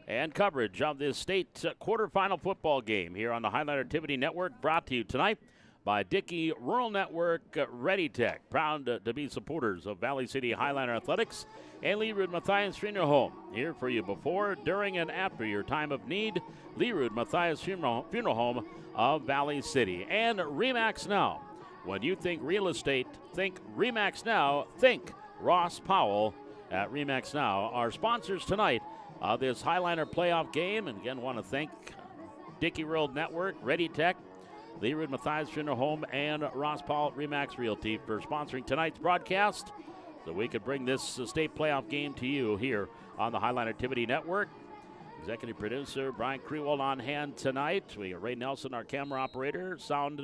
And coverage of this state quarterfinal football game here on the Highliner Activity Network, brought to you tonight by Dickey Rural Network Ready Tech. Proud to be supporters of Valley City Highliner Athletics and Lee Rood Matthias Funeral Home. Here for you before, during, and after your time of need. Lee Rood Matthias Funeral Home of Valley City. And RE/MAX Now. When you think real estate, think RE/MAX Now. Think Ross Powell at RE/MAX Now. Our sponsors tonight of this Highliner playoff game. And again, want to thank Dickey Rural Network, Ready Tech, Lee Rood Matthias Funeral Home, and Ross Powell at RE/MAX Realty for sponsoring tonight's broadcast so we could bring this state playoff game to you here on the Highliner Activity Network. Executive producer Brian Krewald on hand tonight. We got Ray Nelson, our camera operator, sound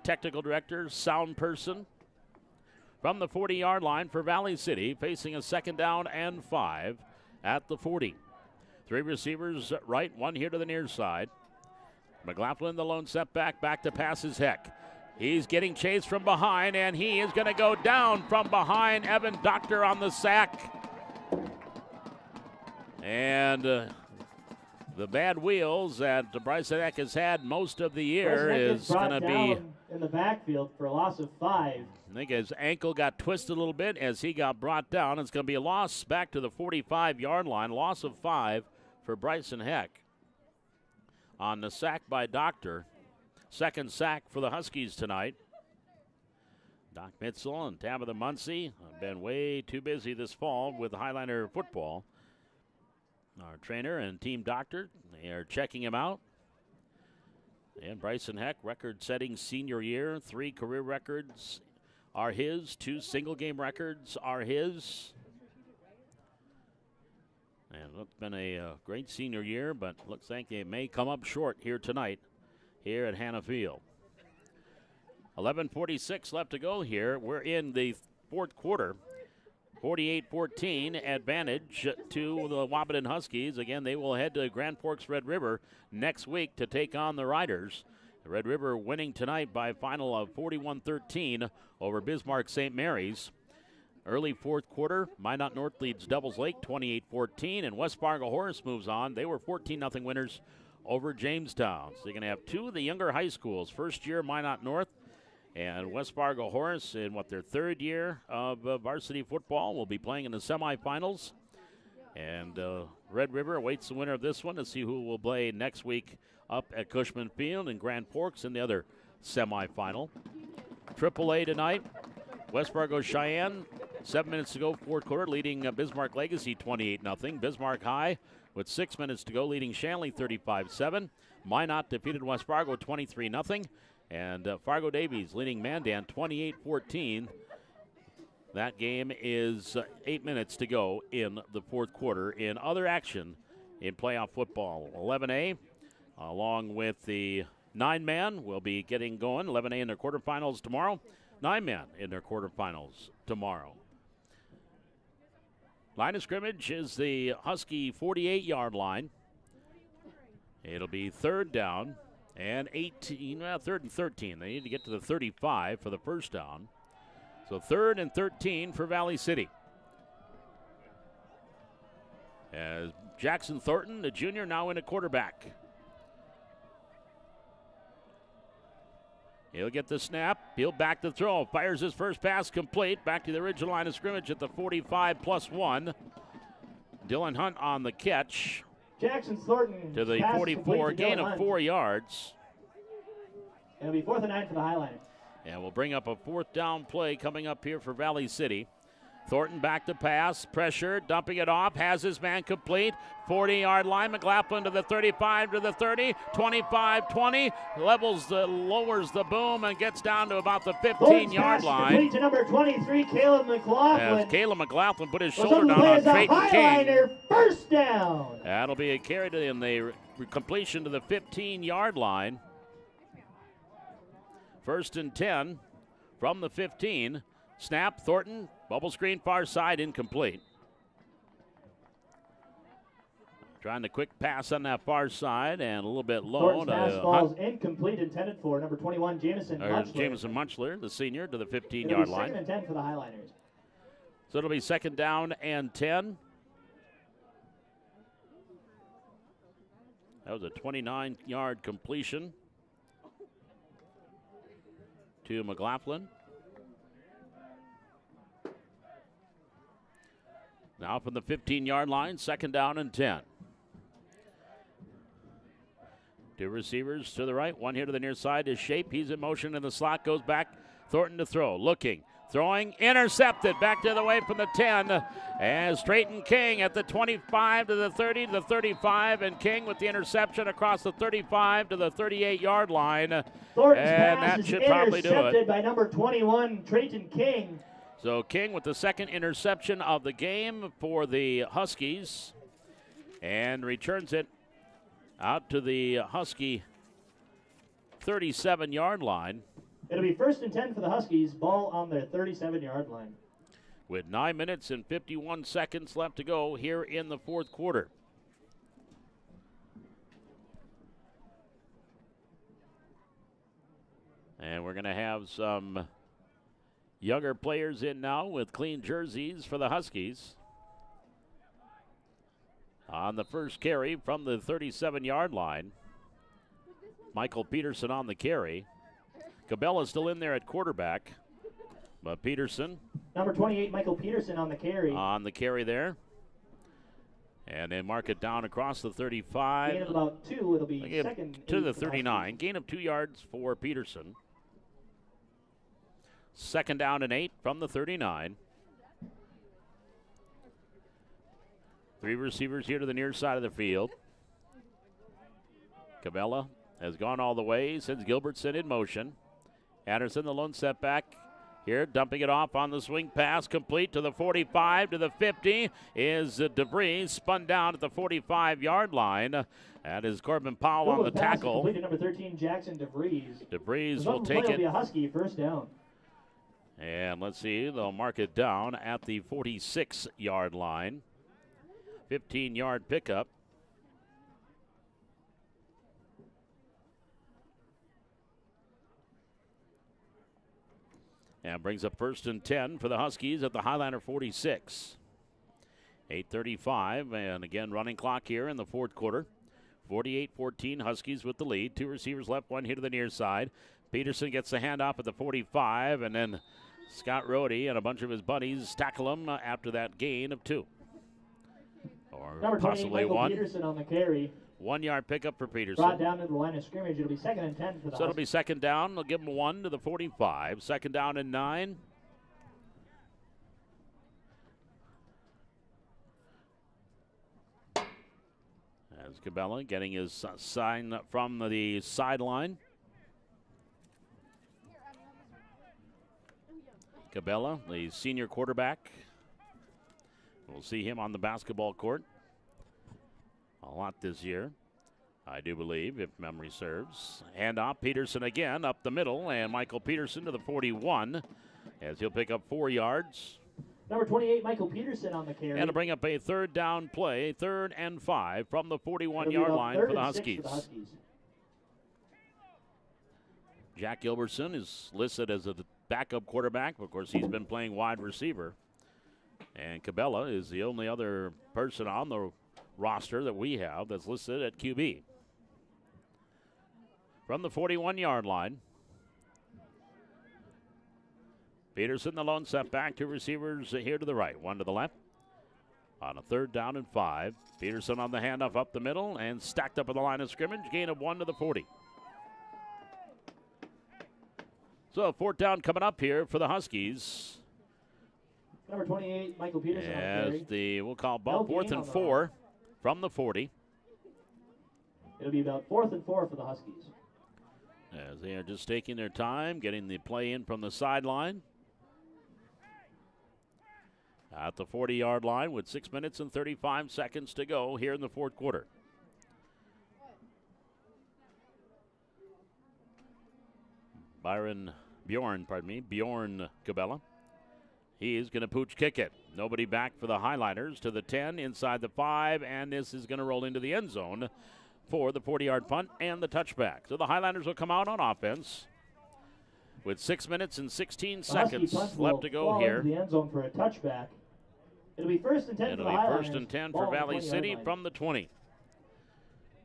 technical director, sound person. from the 40-yard line for Valley City, facing a 2nd down and 5 at the 40. 3 receivers right, 1 here to the near side. McLaughlin, the lone setback, back to pass is Heck. He's getting chased from behind, and he is going to go down from behind. Evan Doctor on the sack. And the bad wheels that Bryson Heck has had most of the year is going to be in the backfield for a loss of 5. I think his ankle got twisted a little bit as he got brought down. It's going to be a loss back to the 45-yard line. Loss of 5 for Bryson Heck on the sack by Doctor. 2nd sack for the Huskies tonight. Doc Mitzel and Tabitha Muncie have been way too busy this fall with Highliner football. Our trainer and team doctor, they are checking him out. And Bryson Heck, record-setting senior year. 3 career records are his. 2 single-game records are his. And it's been a great senior year, but looks like it may come up short here tonight here at Hannah Field. 11:46 left to go here. We're in the 4th quarter. 48-14 advantage to the Wahpeton Huskies. Again, they will head to Grand Forks Red River next week to take on the Riders. The Red River winning tonight by a final of 41-13 over Bismarck St. Mary's. Early 4th quarter, Minot North leads Devils Lake 28-14, and West Fargo Horace moves on. They were 14-0 winners over Jamestown. So you're going to have 2 of the younger high schools. First year, Minot North and West Fargo Horace in their 3rd year of varsity football will be playing in the semifinals. And Red River awaits the winner of this one to see who will play next week up at Cushman Field and Grand Forks in the other semifinal. AAA tonight, West Fargo Cheyenne, 7 minutes to go, 4th quarter, leading Bismarck Legacy 28-0. Bismarck High with 6 minutes to go, leading Shanley 35-7. Minot defeated West Fargo 23-0. And Fargo Davies leading Mandan 28-14. That game is 8 minutes to go in the 4th quarter. In other action in playoff football, 11A, along with the 9-man, will be getting going. 11A in their quarterfinals tomorrow. 9-man in their quarterfinals tomorrow. Line of scrimmage is the Husky 48-yard line. It'll be 3rd down and 3rd and 13. They need to get to the 35 for the first down. So 3rd and 13 for Valley City. As Jackson Thornton, the junior, now in a quarterback. He'll get the snap. He'll back the throw. Fires his first pass complete. Back to the original line of scrimmage at the 45+1. Dylan Hunt on the catch. Jackson Thornton to the 44, gain of 4 yards. It'll be 4th and 9 for the Highliners. And we'll bring up a 4th down play coming up here for Valley City. Thornton back to pass, pressure, dumping it off, has his man complete. 40-yard line, McLaughlin to the 35, to the 30, 25-20, lowers the boom and gets down to about the 15-yard line. Complete to number 23, Caleb McLaughlin. As Caleb McLaughlin put his shoulder down on Trayton King. First down. That'll be a carry in the completion to the 15-yard line. 1st and 10 from the 15. Snap, Thornton, bubble screen far side, incomplete. Trying the quick pass on that far side and a little bit low. Thornton's pass falls incomplete, intended for number 21, Jamison Munchler. Jamison Munchler, the senior, to the 15-yard line. 2nd and 10 for the Highliners. So it'll be 2nd down and 10. That was a 29-yard completion to McLaughlin. Now from the 15-yard line, 2nd down and 10. 2 receivers to the right, 1 here to the near side is Shape. He's in motion in the slot, goes back. Thornton to throw, looking, throwing, intercepted. Back to the way from the 10 as Trayton King at the 25 to the 30 to the 35, and King with the interception across the 35 to the 38-yard line. Thornton's and pass that should is probably do it. intercepted by number 21, Trayton King. So King with the 2nd interception of the game for the Huskies and returns it out to the Husky 37-yard line. It'll be 1st and 10 for the Huskies, ball on their 37-yard line. With 9 minutes and 51 seconds left to go here in the fourth quarter. And we're going to have some younger players in now with clean jerseys for the Huskies. On the first carry from the 37-yard line, Michael Peterson on the carry. Cabella's still in there at quarterback, but Peterson. Number 28, Michael Peterson on the carry. On the carry there. And then mark it down across the 35. Gain of about 2, it'll be second to the 39. Gain of 2 yards for Peterson. 2nd down and 8 from the 39. 3 receivers here to the near side of the field. Cabela has gone all the way, sends Gilbertson in motion. Anderson, the lone setback here, dumping it off on the swing pass, complete to the 45, to the 50, is DeVries, spun down at the 45-yard line. That is Corbin Powell on the tackle. Complete to number 13, Jackson DeVries. DeVries will take it. Will be a Husky, 1st down. And let's see, they'll mark it down at the 46-yard line. 15-yard pickup. And brings up 1st and 10 for the Huskies at the Highliner 46. 8:35, and again running clock here in the fourth quarter. 48-14, Huskies with the lead. 2 receivers left, 1 here to the near side. Peterson gets the handoff at the 45, and then Scott Rohde and a bunch of his buddies tackle him after that gain of 2. Or number possibly 1. Peterson on the carry. 1-yard pickup for Peterson. Brought down to the line of scrimmage. It'll be 2nd and 10 for the So it'll be 2nd down. They'll give him 1 to the 45. 2nd down and 9. As Cabela getting his sign from the sideline. Cabela, the senior quarterback. We'll see him on the basketball court a lot this year, I do believe, if memory serves. Handoff, Peterson again up the middle, and Michael Peterson to the 41 as he'll pick up 4 yards. Number 28, Michael Peterson on the carry. And to bring up a 3rd down play, 3rd and 5 from the 41-yard line for the Huskies. Jack Gilbertson is listed as a backup quarterback. Of course, he's been playing wide receiver. And Cabela is the only other person on the roster that we have that's listed at QB. From the 41-yard line, Peterson, the lone setback. 2 receivers here to the right, 1 to the left. On a 3rd down and 5, Peterson on the handoff up the middle and stacked up at the line of scrimmage. Gain of 1 to the 40. So 4th down coming up here for the Huskies. Number 28, Michael Peterson on the carry. We'll call ball 4th and 4 from the 40. It'll be about 4th and 4 for the Huskies. As they are just taking their time, getting the play in from the sideline. At the 40-yard line with 6 minutes and 35 seconds to go here in the fourth quarter. Bjorn Cabela. He is going to pooch kick it. Nobody back for the Highliners to the 10, inside the 5, and this is going to roll into the end zone for the 40-yard punt and the touchback. So the Highliners will come out on offense with 6 minutes and 16 seconds left to go here. The end zone for a touchback. It'll be 1st and 10 It'll for the be Highliners. 1st and 10 for Valley City from the 20.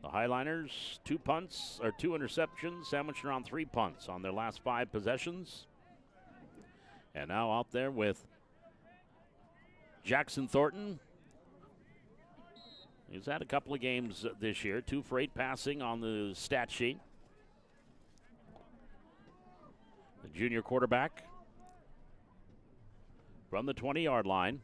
The Highliners, 2 punts, or 2 interceptions, sandwiched around 3 punts on their last 5 possessions. And now out there with Jackson Thornton. He's had a couple of games this year, 2 for 8 passing on the stat sheet. The junior quarterback from the 20-yard line.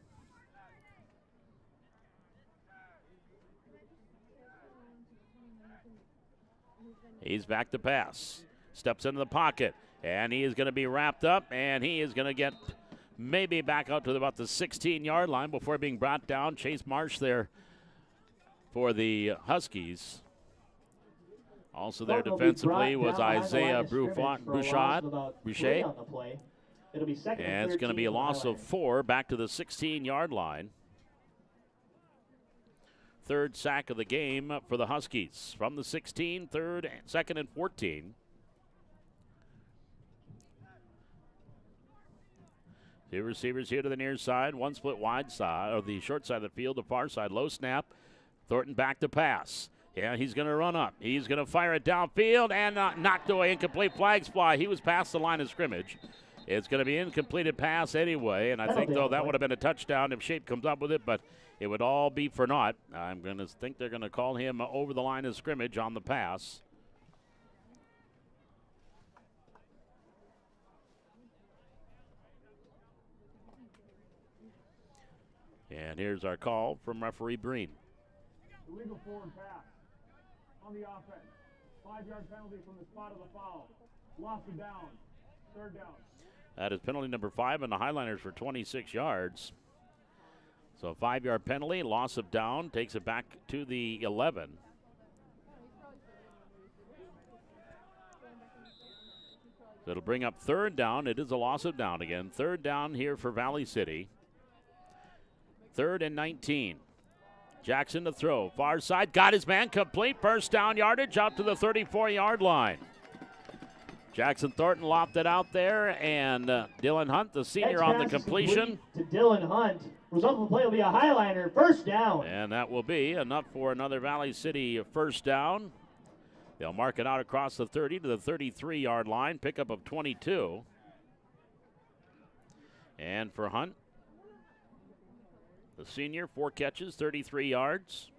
He's back to pass. Steps into the pocket. And he is going to be wrapped up. And he is going to get maybe back out to about the 16-yard line before being brought down. Chase Marsh there for the Huskies. Also there Thornton will be defensively brought was down behind the line Isaiah of scrimmage for a loss of about 3 Boucher. on the play. It'll be second And it's going to be a loss of 4 back to the 16-yard line. Third sack of the game for the Huskies. From the 16, second and 14. Two receivers here to the near side. One split wide side, or the short side of the field, the far side. Low snap. Thornton back to pass. Yeah, he's going to run up. He's going to fire it downfield and knocked away. Incomplete. Flags fly. He was past the line of scrimmage. It's going to be incompleted pass anyway, and I think, though, that would have been a touchdown if Shape comes up with it, but it would all be for naught. I'm going to think they're going to call him over the line of scrimmage on the pass. And here's our call from referee Breen. Illegal forward pass on the offense. 5-yard penalty from the spot of the foul. Loss of down. Third down. That is penalty number 5 on the Highliners for 26 yards. So a 5-yard penalty, loss of down, takes it back to the 11. So it'll bring up third down. It is a loss of down again. Third down here for Valley City. 3rd and 19. Jackson to throw. Far side, got his man complete. First down yardage out to the 34-yard line. Jackson Thornton lopped it out there, and Dylan Hunt, the senior, on the completion. To Dylan Hunt. Result of the play will be a Highliner. First down. And that will be enough for another Valley City first down. They'll mark it out across the 30 to the 33-yard line. Pickup of 22. And for Hunt, the senior, 4 catches, 33 yards.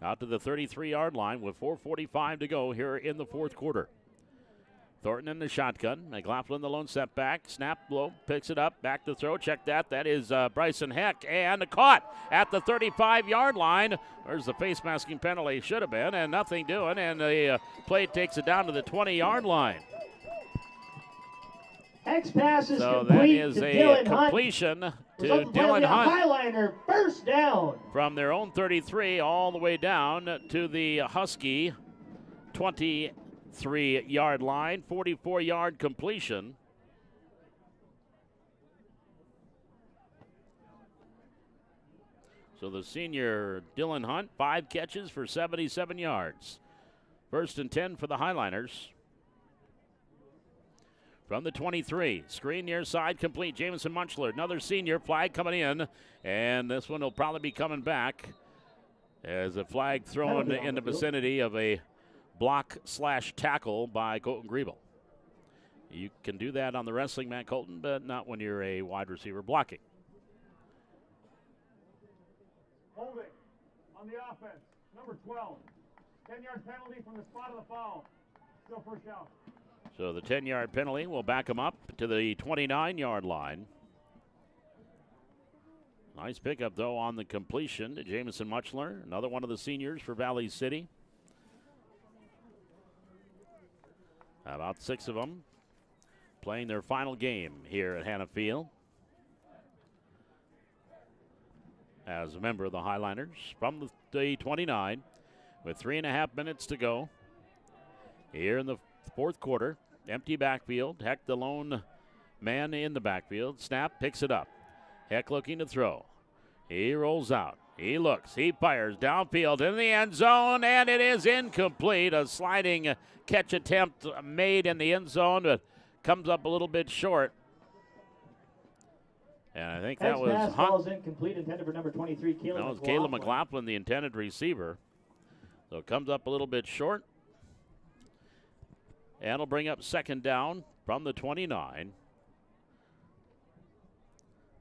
Out to the 33-yard line with 4:45 to go here in the fourth quarter. Thornton in the shotgun. McLaughlin the lone setback. Snap low, picks it up, back to throw. Check that. That is Bryson Heck. And caught at the 35-yard line. There's the face masking penalty. Should have been, and nothing doing. And the play takes it down to the 20-yard line. Heck's pass is so complete that is to a Dylan completion Hunt. to Dylan Hunt. Highliner, first down. From their own 33 all the way down to the Husky 23-yard line, 44-yard completion. So the senior Dylan Hunt, 5 catches for 77 yards. 1st and 10 for the Highliners. From the 23, screen near side, complete. Jamison Munchler, another senior, flag coming in, and this one will probably be coming back as a flag thrown in the vicinity of a block/tackle by Colton Griebel. You can do that on the wrestling mat, Colton, but not when you're a wide receiver blocking. Holding on the offense, number 12. 10-yard penalty from the spot of the foul. Still first down. So the 10-yard penalty will back him up to the 29-yard line. Nice pickup, though, on the completion to Jamison Muchler, another one of the seniors for Valley City. About 6 of them playing their final game here at Hannah Field as a member of the Highliners. From the 29 with 3.5 minutes to go here in the fourth quarter. Empty backfield. Heck, the lone man in the backfield. Snap, picks it up. Heck looking to throw. He rolls out. He looks. He fires downfield in the end zone, and it is incomplete. A sliding catch attempt made in the end zone, but comes up a little bit short. And I think that was pass Hunt. Ball's incomplete, intended for number 23, Caleb That was McLaughlin. Caleb McLaughlin, the intended receiver. So it comes up a little bit short. And it'll bring up second down from the 29.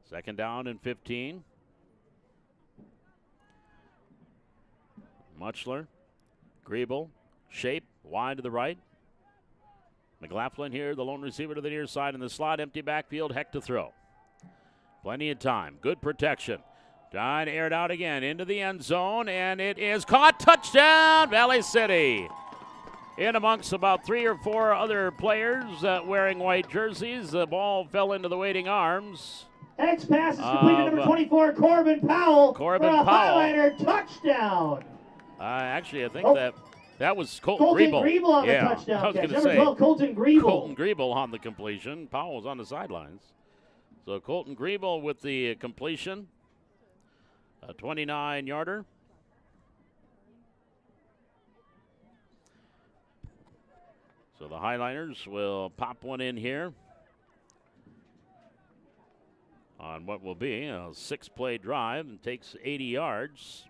Second down and 15. Muchler, Griebel, Shape, wide to the right. McLaughlin here, the lone receiver to the near side in the slot, empty backfield, Heck to throw. Plenty of time, good protection. Trying to air it out again into the end zone, and it is caught. Touchdown, Valley City. In amongst about 3 or 4 other players wearing white jerseys, the ball fell into the waiting arms. Heck's pass is completed, number 24, Corbin Powell. Corbin for a Powell. Highliner touchdown. Actually, I think that That was Colton Griebel Griebel. on the Yeah, touchdown I was catch. going to Number say 12, Colton Griebel. Colton Griebel on the completion. Powell was on the sidelines. So Colton Griebel with the completion. A 29-yarder. So the Highliners will pop one in here on what will be a 6-play drive and takes 80 yards.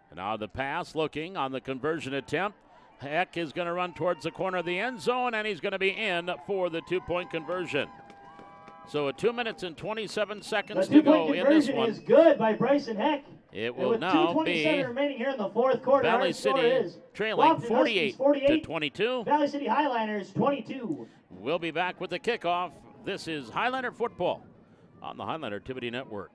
And now the pass looking on the conversion attempt. Heck is going to run towards the corner of the end zone, and he's going to be in for the 2-point conversion. So a 2 minutes and 27 seconds to go in this one. The 2-point conversion is good by Bryson Heck. It will now be remaining here in the fourth quarter. Valley City trailing 48-22. Valley City Highliners 22. We'll be back with the kickoff. This is Highliner football on the Highliner Activity Network.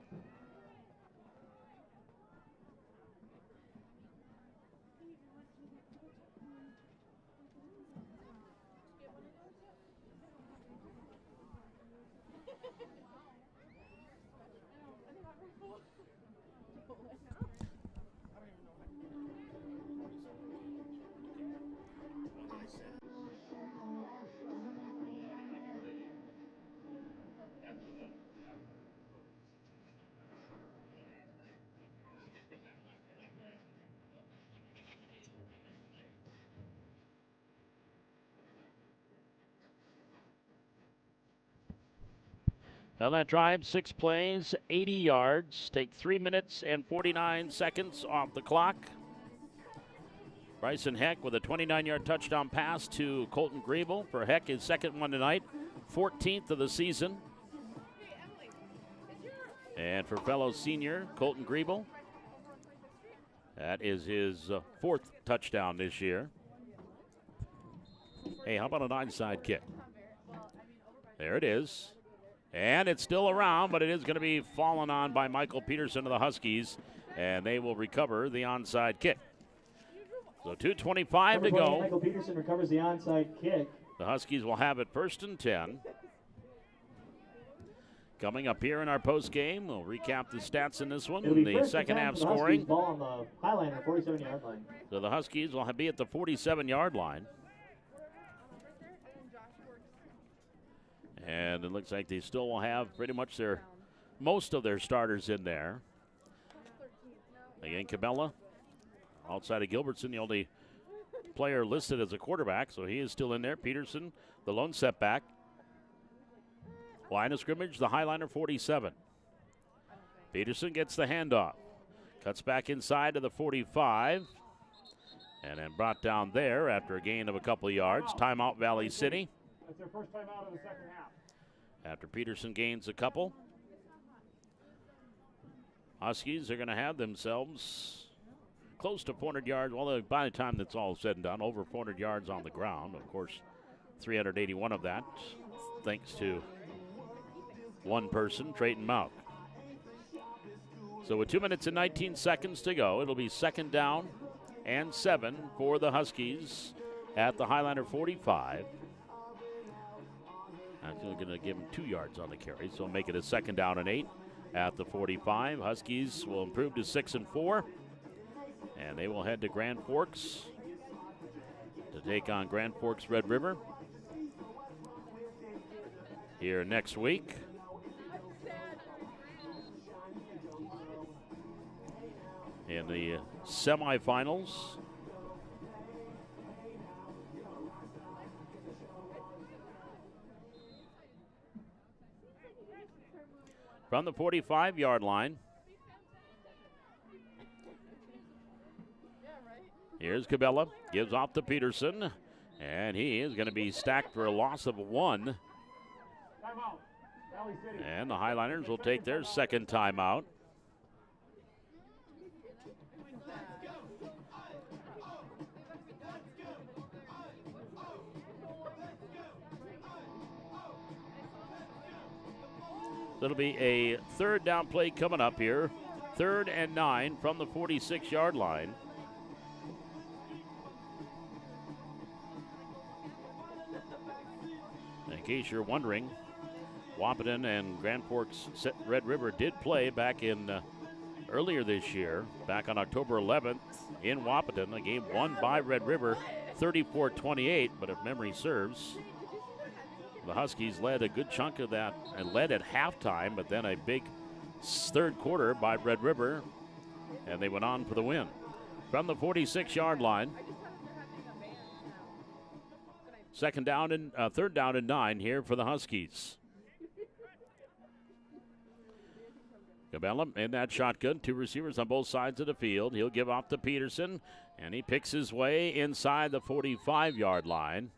Now that drive, 6 plays, 80 yards. Take 3 minutes and 49 seconds off the clock. Bryson Heck with a 29-yard touchdown pass to Colton Griebel. For Heck, his second one tonight, 14th of the season. And for fellow senior Colton Griebel, that is his 4th touchdown this year. Hey, how about an onside kick? There it is. And it's still around, but it is going to be fallen on by Michael Peterson of the Huskies, and they will recover the onside kick. So 2:25 to go. Michael Peterson recovers the onside kick. The Huskies will have it 1st and 10. Coming up here in our post game, we'll recap the stats in this one. The second half scoring. Ball on the Highliner 47-yard line. So the Huskies will be at the 47-yard line. And it looks like they still will have pretty much most of their starters in there. Again, Cabela, outside of Gilbertson, the only player listed as a quarterback, so he is still in there. Peterson, the lone setback. Line of scrimmage, the Highliner 47. Peterson gets the handoff. Cuts back inside to the 45. And then brought down there after a gain of a couple of yards. Timeout, Valley City. That's their first time out of the second half. After Peterson gains a couple, Huskies are going to have themselves close to 400 yards. Well, by the time that's all said and done, over 400 yards on the ground. Of course, 381 of that, thanks to one person, Trayton Mount. So with 2 minutes and 19 seconds to go, it'll be 2nd down and 7 for the Huskies at the Highliner 45. Actually going to give him 2 yards on the carry, so make it a 2nd down and 8 at the 45. Huskies will improve to 6 and 4, and they will head to Grand Forks to take on Grand Forks Red River here next week. In the semifinals. From the 45-yard line. Here's Cabela, gives off to Peterson, and he is going to be stacked for a loss of 1. And the Highliners will take their 2nd timeout. It'll be a 3rd down play coming up here. 3rd and 9 from the 46-yard line. In case you're wondering, Wahpeton and Grand Forks Red River did play back in earlier this year, back on October 11th in Wahpeton, a game won by Red River 34-28, but if memory serves, the Huskies led a good chunk of that and led at halftime, but then a big third quarter by Red River, and they went on for the win. From the 46-yard line, third down and 9 here for the Huskies. Cabela in that shotgun, 2 receivers on both sides of the field. He'll give off to Peterson, and he picks his way inside the 45-yard line.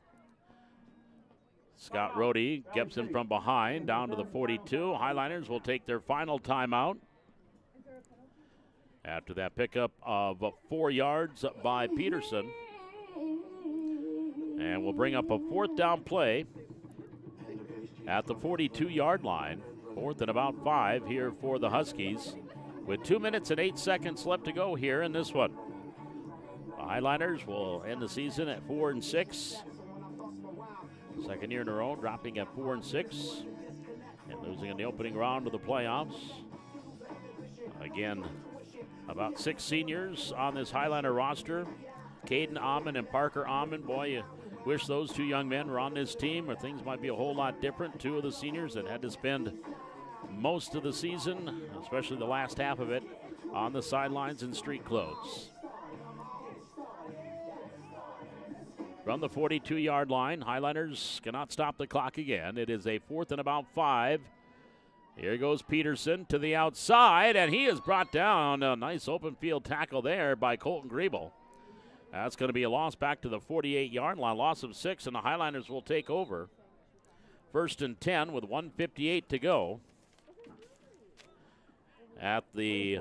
Scott Rohde gets him from behind down to the 42. Highliners will take their final timeout after that pickup of 4 yards by Peterson. And we'll bring up a 4th down play at the 42-yard line. 4th and about 5 here for the Huskies, with 2 minutes and 8 seconds left to go here in this one. The Highliners will end the season at 4-6. Second year in a row, dropping at 4-6 and losing in the opening round of the playoffs. Again, about 6 seniors on this Highliner roster. Caden Amon and Parker Amon. Boy, you wish those 2 young men were on this team, or things might be a whole lot different. 2 of the seniors that had to spend most of the season, especially the last half of it, on the sidelines in street clothes. From the 42-yard line, Highliners cannot stop the clock again. It is a 4th and about 5. Here goes Peterson to the outside, and he is brought down. A nice open field tackle there by Colton Griebel. That's going to be a loss back to the 48-yard line, loss of 6, and the Highliners will take over. 1st and 10 with 1:58 to go. At the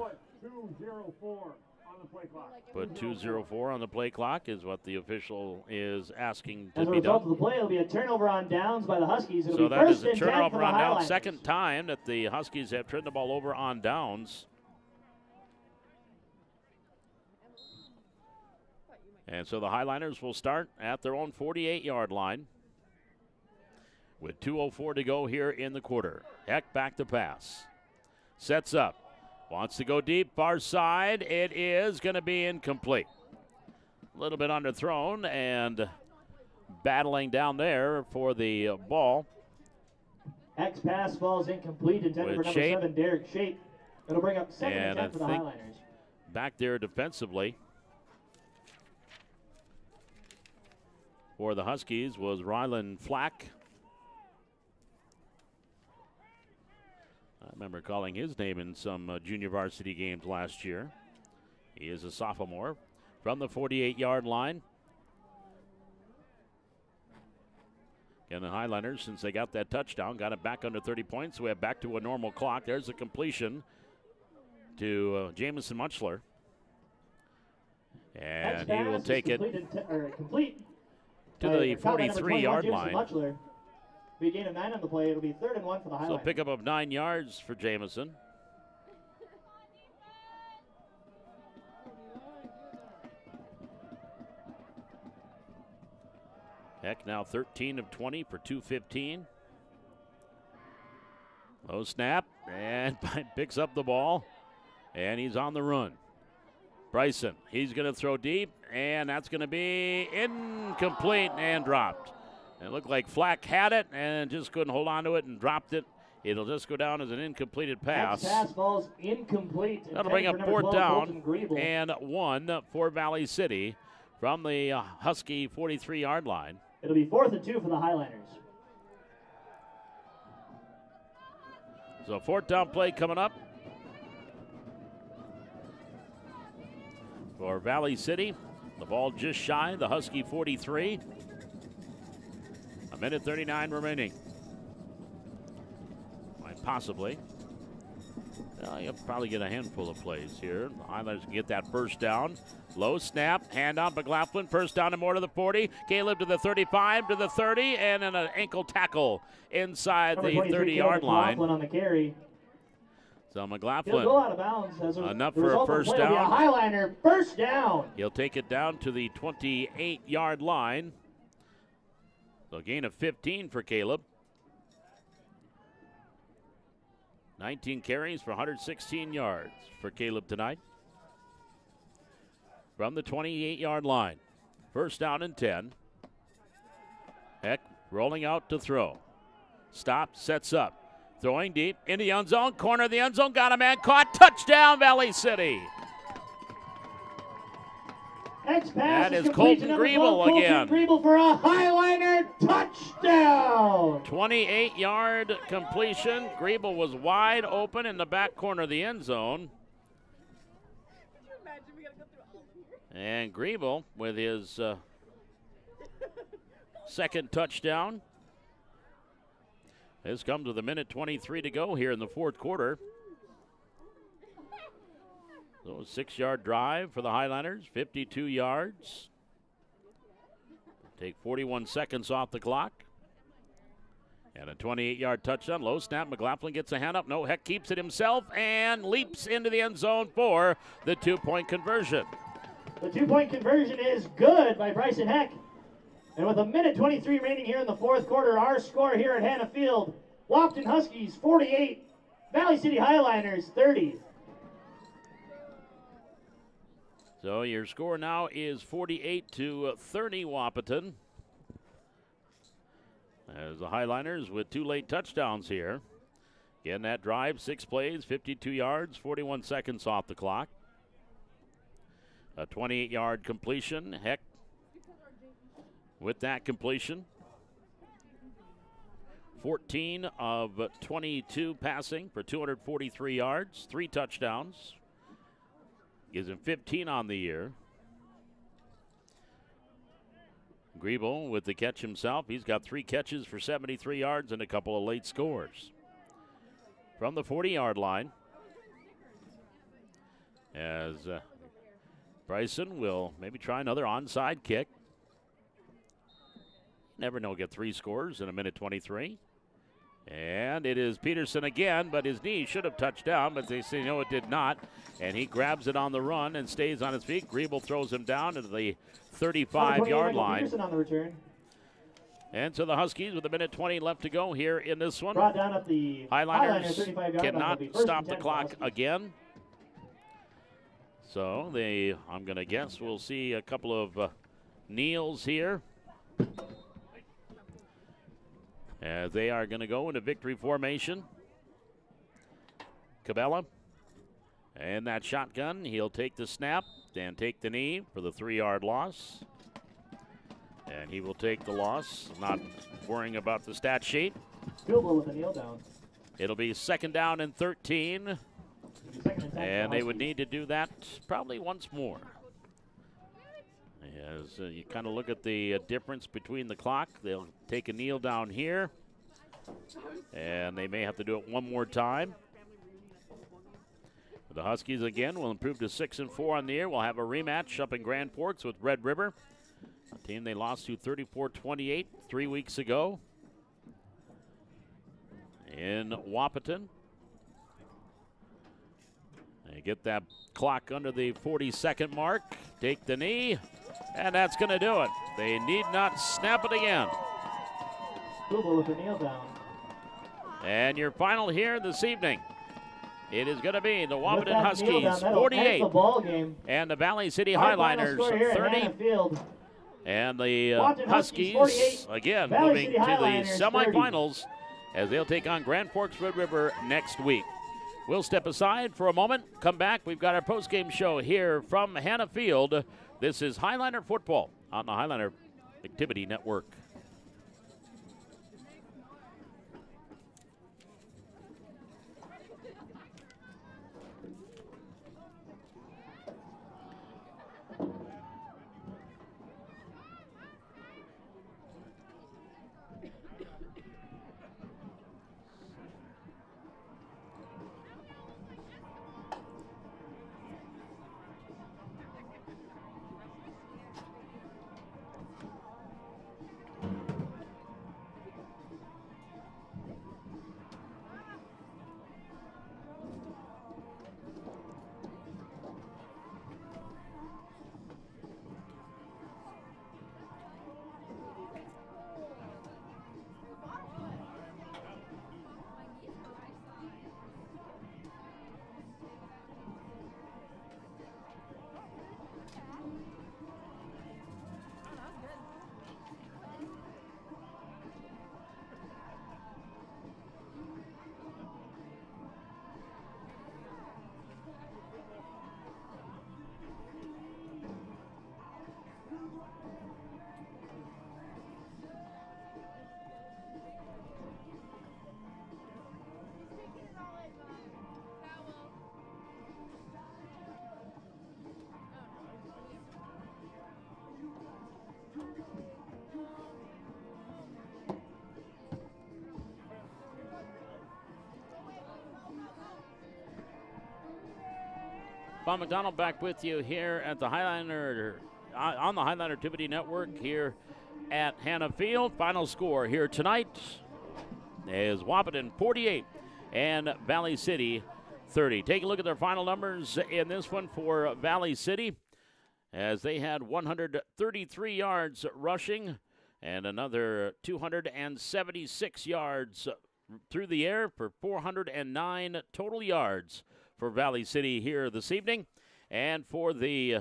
put 2:04 on the play clock is what the official is asking to As a be result done. of the play, it'll be a turnover on downs by the Huskies. It'll So be that is first a and 10 turnover for the on downs. Highliners. Second time that the Huskies have turned the ball over on downs. And so the Highliners will start at their own 48-yard line with 2:04 to go here in the quarter. Heck back to pass. Sets up. Wants to go deep, far side. It is going to be incomplete. A little bit underthrown and battling down there for the ball. X pass falls incomplete, intended for With number Shape. 7, Derek Shape. It'll bring up 2nd and 10 And for the I think Highliners. back there defensively for the Huskies was Rylan Flack. I remember calling his name in some junior varsity games last year. He is a sophomore from the 48-yard line. And the Highliners, since they got that touchdown, got it back under 30 points. So we have back to a normal clock. There's a completion to Jamison Munchler. And he will take it complete to the 43-yard line. Munchler. Be a gain of 9 on the play. It'll be 3rd and 1 for the Highliners. So pickup of 9 yards for Jamison. Heck now 13 of 20 for 215. Low snap, and picks up the ball, and he's on the run. Bryson, he's going to throw deep, and that's going to be incomplete and dropped. It looked like Flack had it and just couldn't hold on to it and dropped it. It'll just go down as an incompleted pass. Next pass falls incomplete. That'll bring up 4th down Griebel. and 1 for Valley City from the Husky 43-yard line. It'll be 4th and 2 for the Highliners. So 4th down play coming up for Valley City. The ball just shy, the Husky 43. A minute 39 remaining. Might possibly. Well, you'll probably get a handful of plays here. The Highlanders can get that first down. Low snap, hand on McLaughlin. First down and more to the 40. Caleb to the 35, to the 30, and then an ankle tackle inside the 30-yard line. McLaughlin on the carry. So He'll McLaughlin, go out of bounds. As enough the for a result of the first play will be down. A Highliner first down. He'll take it down to the 28-yard line. So gain of 15 for Caleb. 19 carries for 116 yards for Caleb tonight. From the 28-yard line. First down and 10. Heck rolling out to throw. Stopped, sets up. Throwing deep in the end zone. Corner of the end zone. Got a man caught. Touchdown, Valley City. That is Colton Griebel again. Griebel for a Highliner touchdown. 28-yard completion. Griebel was wide open in the back corner of the end zone. Could you imagine we gotta go through all of here? And Griebel with his second touchdown. This comes with a minute 23 to go here in the fourth quarter. So a 6-yard drive for the Highliners, 52 yards. Take 41 seconds off the clock. And a 28-yard touchdown. Low snap. McLaughlin gets a hand up. No, Heck keeps it himself and leaps into the end zone for the 2-point conversion. The 2-point conversion is good by Bryson Heck. And with a minute 23 remaining here in the fourth quarter, our score here at Hannah Field, Wahpeton Huskies 48, Valley City Highliners 30. So your score now is 48-30 Wahpeton. As the Highliners with 2 late touchdowns here. Again, that drive, 6 plays, 52 yards, 41 seconds off the clock. A 28-yard completion. Heck with that completion. 14 of 22 passing for 243 yards, 3 touchdowns. Gives him 15 on the year. Griebel with the catch himself. He's got 3 catches for 73 yards and a couple of late scores. From the 40-yard line, as Bryson will maybe try another onside kick. Never know, get 3 scores in a minute 23. And it is Peterson again, but his knee should have touched down, but they say no, it did not. And he grabs it on the run and stays on his feet. Griebel throws him down into the 35-yard line. Peterson on the return. And so the Huskies with a minute 20 left to go here in this one. Brought down at the Highliners 35-yard cannot line. stop the clock again. So I'm going to guess we'll see a couple of kneels here. As they are going to go into victory formation. Cabela and that shotgun. He'll take the snap and take the knee for the 3-yard loss. And he will take the loss, not worrying about the stat sheet. Field goal with a kneel down. It'll be 2nd down and 13. And they would need to do that probably once more. As you kind of look at the difference between the clock, they'll take a kneel down here, and they may have to do it one more time. The Huskies again will improve to 6-4 on the year. We'll have a rematch up in Grand Forks with Red River, a team they lost to 34-28 3 weeks ago in Wahpeton. They get that clock under the 40-second mark, take the knee, and that's going to do it. They need not snap it again. With a kneel down. And your final here this evening, it is going to be the Wahpeton Huskies 48 and the Valley City Highliners 30. And the Huskies, again, moving to the semifinals as they'll take on Grand Forks Red River next week. We'll step aside for a moment, come back. We've got our postgame show here from Hannah Field. This is Highliner Football on the Highliner Activity Network. Bob McDonald back with you here at the Highliner, on the Highliner Activity Network here at Hannah Field. Final score here tonight is Wahpeton 48 and Valley City 30. Take a look at their final numbers in this one for Valley City, as they had 133 yards rushing and another 276 yards through the air for 409 total yards for Valley City here this evening. And for the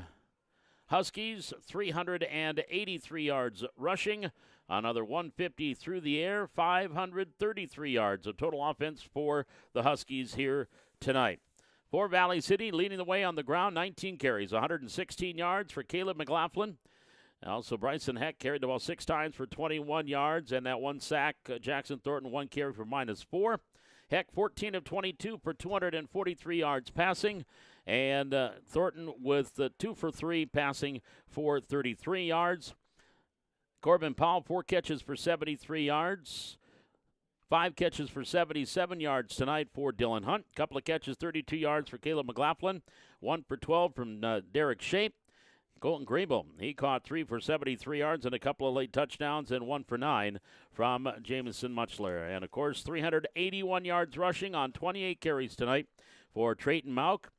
Huskies, 383 yards rushing, another 150 through the air, 533 yards of total offense for the Huskies here tonight. For Valley City, leading the way on the ground, 19 carries, 116 yards for Caleb McLaughlin. Also, Bryson Heck carried the ball 6 times for 21 yards, and that 1 sack. Jackson Thornton, 1 carry for -4. Heck, 14 of 22 for 243 yards passing, and Thornton with 2 for 3 passing for 33 yards. Corbin Powell, 4 catches for 73 yards. 5 catches for 77 yards tonight for Dylan Hunt. Couple of catches, 32 yards for Caleb McLaughlin. 1 for 12 from Derek Shape. Colton Grable, he caught 3 for 73 yards and a couple of late touchdowns, and 1 for 9 from Jamison Muchler. And, of course, 381 yards rushing on 28 carries tonight for Trayton Mauk.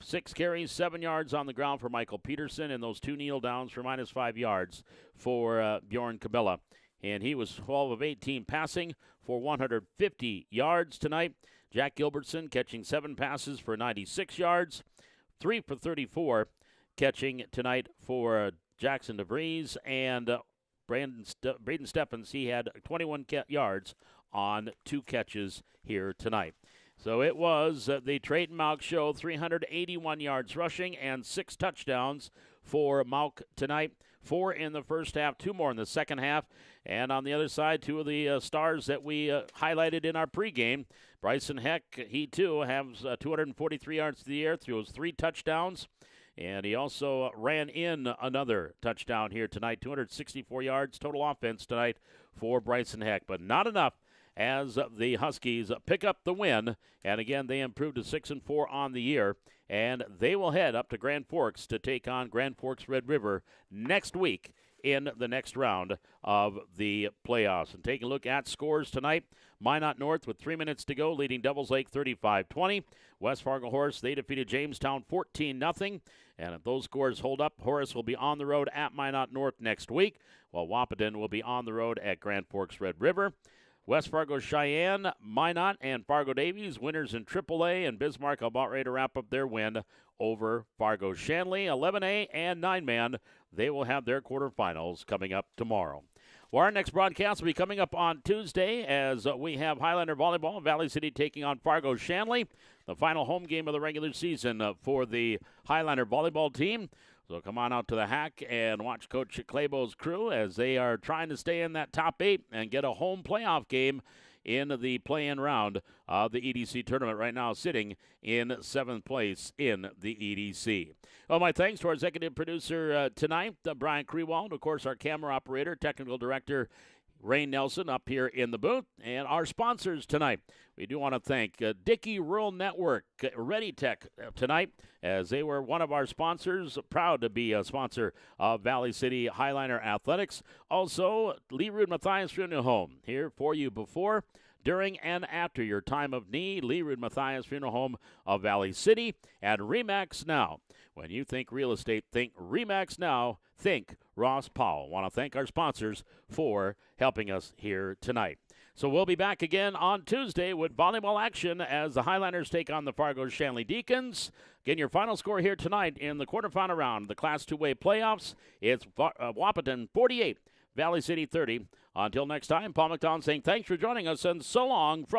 6 carries, 7 yards on the ground for Michael Peterson, and those 2 kneel downs for -5 yards for Bjorn Cabela. And he was 12 of 18 passing for 150 yards tonight. Jack Gilbertson catching 7 passes for 96 yards, 3 for 34 catching tonight for Jackson DeVries, and Braden Stephens, he had 21 yards on 2 catches here tonight. So it was the Trayton Mauk show, 381 yards rushing and 6 touchdowns for Mauk tonight. 4 in the first half, 2 more in the second half. And on the other side, 2 of the stars that we highlighted in our pregame. Bryson Heck, he too has 243 yards to the air, throws 3 touchdowns. And he also ran in another touchdown here tonight, 264 yards total offense tonight for Bryson Heck. But not enough as the Huskies pick up the win. And again, they improved to 6-4 on the year. And they will head up to Grand Forks to take on Grand Forks Red River next week in the next round of the playoffs. And taking a look at scores tonight, Minot North with 3 minutes to go, leading Devils Lake 35-20. West Fargo Horace, they defeated Jamestown 14-0. And if those scores hold up, Horace will be on the road at Minot North next week, while Wahpeton will be on the road at Grand Forks Red River. West Fargo Cheyenne, Minot, and Fargo Davies, winners in AAA, and Bismarck about ready to wrap up their win over Fargo Shanley. 11A and 9-man, they will have their quarterfinals coming up tomorrow. Well, our next broadcast will be coming up on Tuesday, as we have Highlander Volleyball, Valley City taking on Fargo Shanley, the final home game of the regular season for the Highlander Volleyball team. So come on out to the Hack and watch Coach Claybo's crew as they are trying to stay in that top 8 and get a home playoff game in the play-in round of the EDC tournament, right now sitting in 7th place in the EDC. Well, my thanks to our executive producer tonight, Brian Krewald, of course, our camera operator, technical director, Rain Nelson, up here in the booth, and our sponsors tonight. We do want to thank Dickey Rural Network, Ready Tech tonight, as they were one of our sponsors, proud to be a sponsor of Valley City Highliner Athletics. Also, Lee Rude Matthias Funeral Home, here for you before, during, and after your time of need. Lee Rude Matthias Funeral Home of Valley City, and RE/MAX Now. When you think real estate, think RE/MAX Now. Think Ross Powell. Want to thank our sponsors for helping us here tonight. So we'll be back again on Tuesday with volleyball action as the Highlanders take on the Fargo Shanley Deacons. Again, your final score here tonight in the quarterfinal round of the Class 2A playoffs. It's Wahpeton 48, Valley City 30. Until next time, Paul McDonald saying thanks for joining us, and so long from